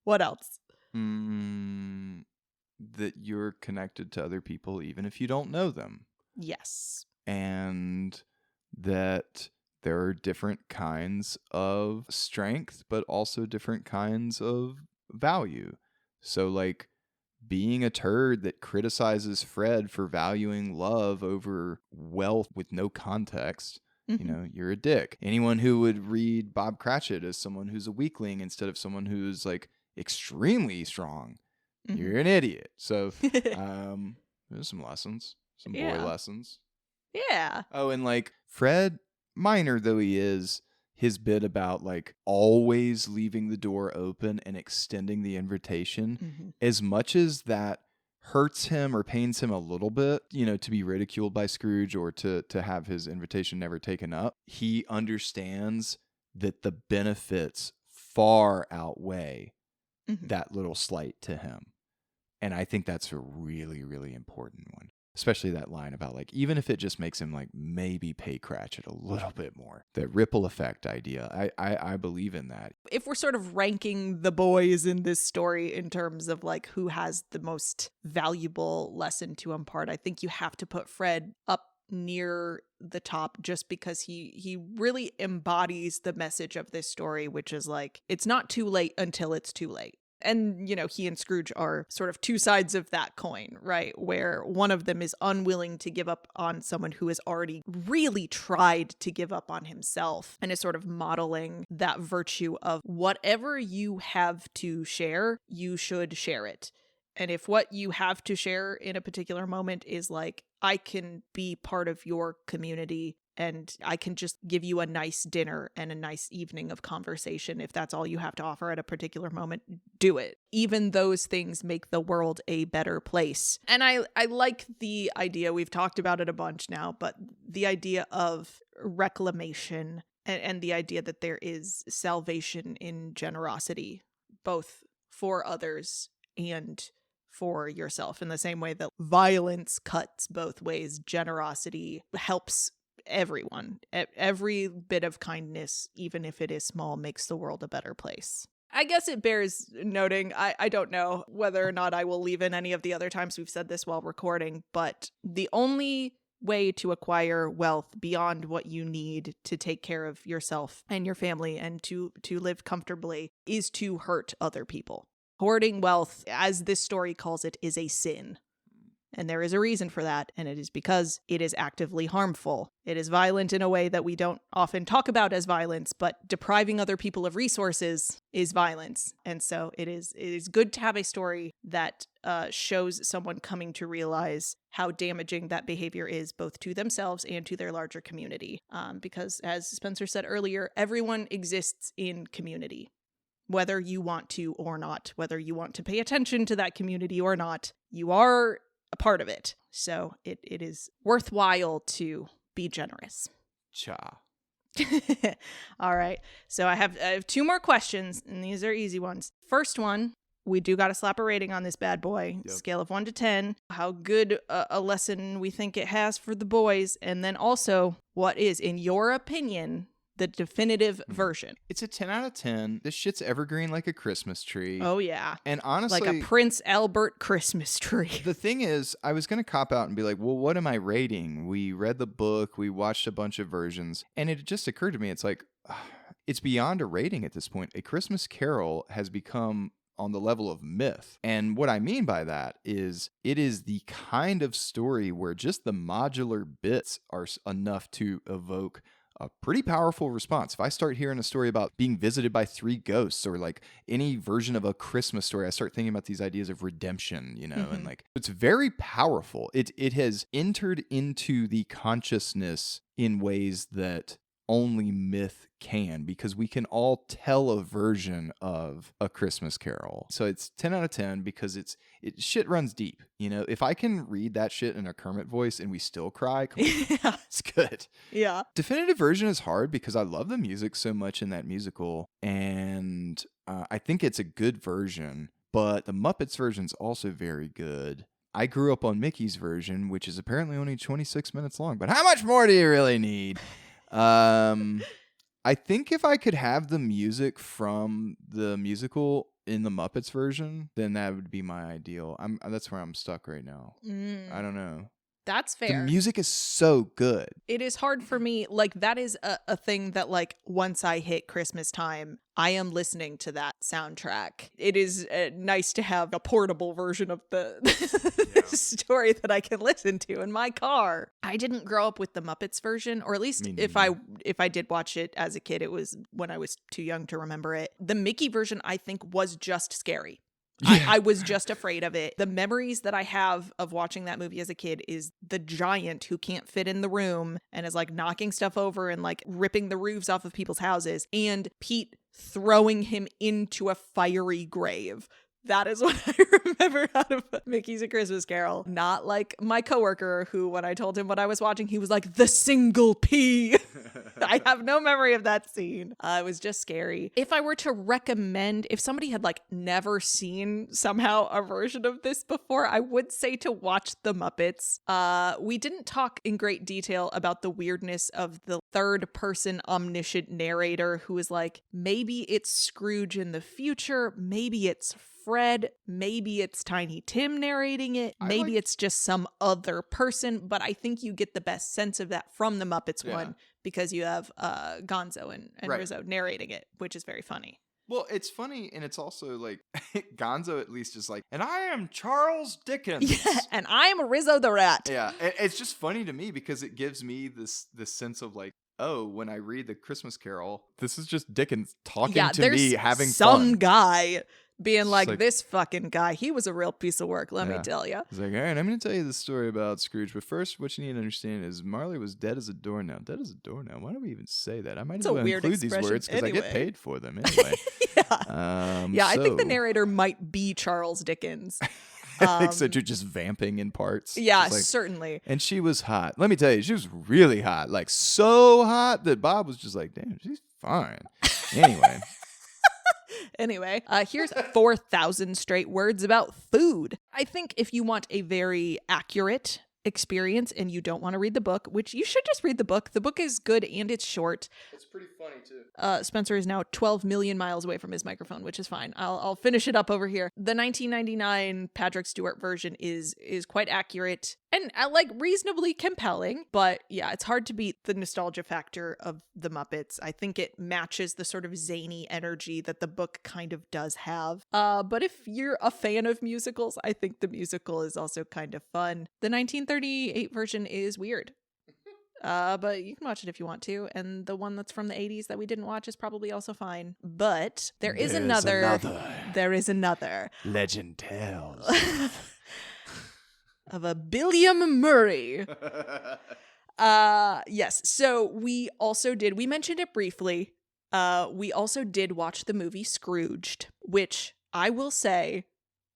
What else? That you're connected to other people even if you don't know them. Yes. And that there are different kinds of strength, but also different kinds of value. So, like, being a turd that criticizes Fred for valuing love over wealth with no context, you know, you're a dick. Anyone who would read Bob Cratchit as someone who's a weakling instead of someone who's like extremely strong, you're an idiot. So there's some lessons, some boy lessons. Yeah. Oh, and like Fred, minor though he is, his bit about like always leaving the door open and extending the invitation, as much as that hurts him or pains him a little bit, you know, to be ridiculed by Scrooge or to have his invitation never taken up, he understands that the benefits far outweigh that little slight to him. And I think that's a really, really important one. Especially that line about like, even if it just makes him like maybe pay Cratchit a little bit more. That ripple effect idea. I believe in that. If we're sort of ranking the boys in this story in terms of like who has the most valuable lesson to impart, I think you have to put Fred up near the top just because he really embodies the message of this story, which is like, it's not too late until it's too late. And, you know, he and Scrooge are sort of two sides of that coin, right? Where one of them is unwilling to give up on someone who has already really tried to give up on himself and is sort of modeling that virtue of whatever you have to share, you should share it. And if what you have to share in a particular moment is like, I can be part of your community and I can just give you a nice dinner and a nice evening of conversation, if that's all you have to offer at a particular moment, do it. Even those things make the world a better place. And I like the idea, we've talked about it a bunch now, but the idea of reclamation and the idea that there is salvation in generosity, both for others and for yourself. In the same way that violence cuts both ways, generosity helps everyone. Every bit of kindness, even if it is small, makes the world a better place. I guess it bears noting, I don't know whether or not I will leave in any of the other times we've said this while recording, but the only way to acquire wealth beyond what you need to take care of yourself and your family and to live comfortably is to hurt other people. Hoarding wealth, as this story calls it, is a sin. And there is a reason for that, and it is because it is actively harmful. It is violent in a way that we don't often talk about as violence, but depriving other people of resources is violence. And so it is good to have a story that shows someone coming to realize how damaging that behavior is, both to themselves and to their larger community. Because as Spencer said earlier, everyone exists in community. Whether you want to or not, whether you want to pay attention to that community or not, you are a part of it. So it is worthwhile to be generous. Cha. All right. So I have two more questions, and these are easy ones. First one, we do got to slap a rating on this bad boy. Yep. Scale of 1 to 10. How good a lesson we think it has for the boys. And then also, what is, in your opinion, the definitive version. It's a 10 out of 10. This shit's evergreen like a Christmas tree. Oh, yeah. And honestly, Like a Prince Albert Christmas tree. the thing is, I was going to cop out and be like, well, what am I rating? We read the book, we watched a bunch of versions, and it just occurred to me, it's like, it's beyond a rating at this point. A Christmas Carol has become on the level of myth. And what I mean by that is it is the kind of story where just the modular bits are enough to evoke a pretty powerful response. If I start hearing a story about being visited by 3 ghosts or like any version of a Christmas story, I start thinking about these ideas of redemption, you know, and like it's very powerful. It has entered into the consciousness in ways that only myth can, because we can all tell a version of A Christmas Carol. So it's 10 out of 10 because shit runs deep. You know, if I can read that shit in a Kermit voice and we still cry, come on, it's good. Yeah. Definitive version is hard because I love the music so much in that musical, and I think it's a good version, but the Muppets version's also very good. I grew up on Mickey's version, which is apparently only 26 minutes long, but how much more do you really need? I think if I could have the music from the musical in the Muppets version, then that would be my ideal. That's where I'm stuck right now. I don't know. That's fair. The music is so good. It is hard for me. Like, that is a thing that, like, once I hit Christmas time, I am listening to that soundtrack. It is nice to have a portable version of the story that I can listen to in my car. I didn't grow up with the Muppets version, or at least if I did watch it as a kid, it was when I was too young to remember it. The Mickey version, I think, was just scary. Yeah. I was just afraid of it. The memories that I have of watching that movie as a kid is the giant who can't fit in the room and is like knocking stuff over and like ripping the roofs off of people's houses, and Pete throwing him into a fiery grave. That is what I remember out of Mickey's A Christmas Carol. Not like my coworker who, when I told him what I was watching, he was like, the single P. I have no memory of that scene. It was just scary. If I were to recommend, if somebody had like never seen somehow a version of this before, I would say to watch The Muppets. We didn't talk in great detail about the weirdness of the third person omniscient narrator who is like, maybe it's Scrooge in the future, maybe it's Fred, maybe it's Tiny Tim narrating it, maybe it's just some other person, but I think you get the best sense of that from the Muppets one because you have Gonzo and Rizzo narrating it, which is very funny. Well, it's funny, and it's also like Gonzo at least is like, and I am Charles Dickens. Yeah, and I'm Rizzo the Rat. Yeah, it's just funny to me because it gives me this sense of like, oh, when I read The Christmas Carol, this is just Dickens talking to me, having some fun. Guy being like, this fucking guy, he was a real piece of work, let me tell you. He's like, all right, I'm going to tell you the story about Scrooge, but first, what you need to understand is Marley was dead as a doornail. Dead as a doornail? Why do we even say that? I might as well include these words because I get paid for them anyway. I think the narrator might be Charles Dickens. I think so, too, just vamping in parts. Yeah, like, certainly. And she was hot. Let me tell you, she was really hot. Like, so hot that Bob was just like, damn, she's fine. Anyway, here's 4,000 straight words about food. I think if you want a very accurate experience and you don't want to read the book, which you should just read the book. The book is good and it's short. It's pretty funny too. Spencer is now 12 million miles away from his microphone, which is fine. I'll finish it up over here. The 1999 Patrick Stewart version is quite accurate and like reasonably compelling, but yeah, it's hard to beat the nostalgia factor of the Muppets. I think it matches the sort of zany energy that the book kind of does have. But if you're a fan of musicals, I think the musical is also kind of fun. The 1938 version is weird. But you can watch it if you want to. And the one that's from the 80s that we didn't watch is probably also fine. But there's another. There is another. Legend tells. Of a Billiam Murray. Yes. So we mentioned it briefly. We also did watch the movie Scrooged, which I will say,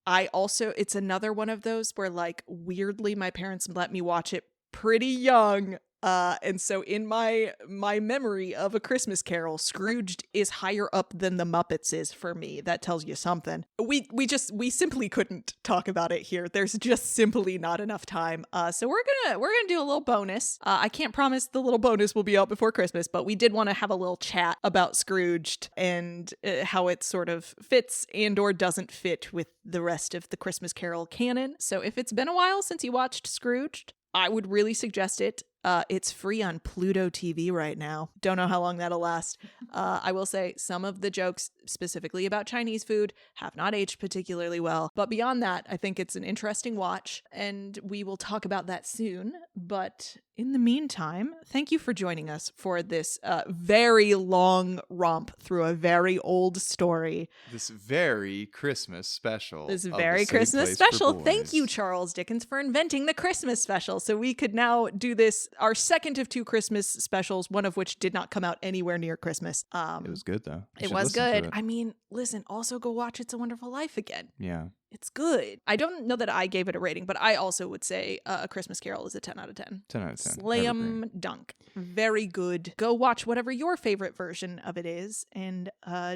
it's another one of those where like weirdly my parents let me watch it pretty young. And so in my memory of A Christmas Carol, Scrooged is higher up than The Muppets is for me. That tells you something. We simply couldn't talk about it here. There's just simply not enough time. So we're gonna do a little bonus. I can't promise the little bonus will be out before Christmas, but we did want to have a little chat about Scrooged and how it sort of fits and or doesn't fit with the rest of the Christmas Carol canon. So if it's been a while since you watched Scrooged, I would really suggest it. It's free on Pluto TV right now. Don't know how long that'll last. I will say some of the jokes specifically about Chinese food have not aged particularly well. But beyond that, I think it's an interesting watch, and we will talk about that soon. But in the meantime, thank you for joining us for this very long romp through a very old story. This very Christmas special. This of very The Safe Christmas Place for special. Boys. Thank you, Charles Dickens, for inventing the Christmas special. So we could now do this, our second of two Christmas specials, one of which did not come out anywhere near Christmas. It was good, though. You It should was listen to good. it. I mean, listen, also go watch It's a Wonderful Life again. Yeah. It's good. I don't know that I gave it a rating, but I also would say A Christmas Carol is a 10 out of 10. 10 out of 10. Slam dunk. Very good. Go watch whatever your favorite version of it is, and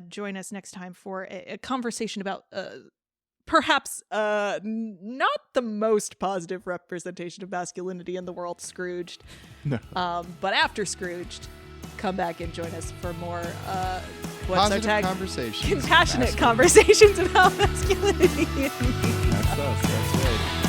join us next time for a conversation about perhaps not the most positive representation of masculinity in the world, Scrooged. No. But after Scrooged, come back and join us for more what's Positive our tag? conversations. Compassionate Masculine. conversations about masculinity. That's us. That's right.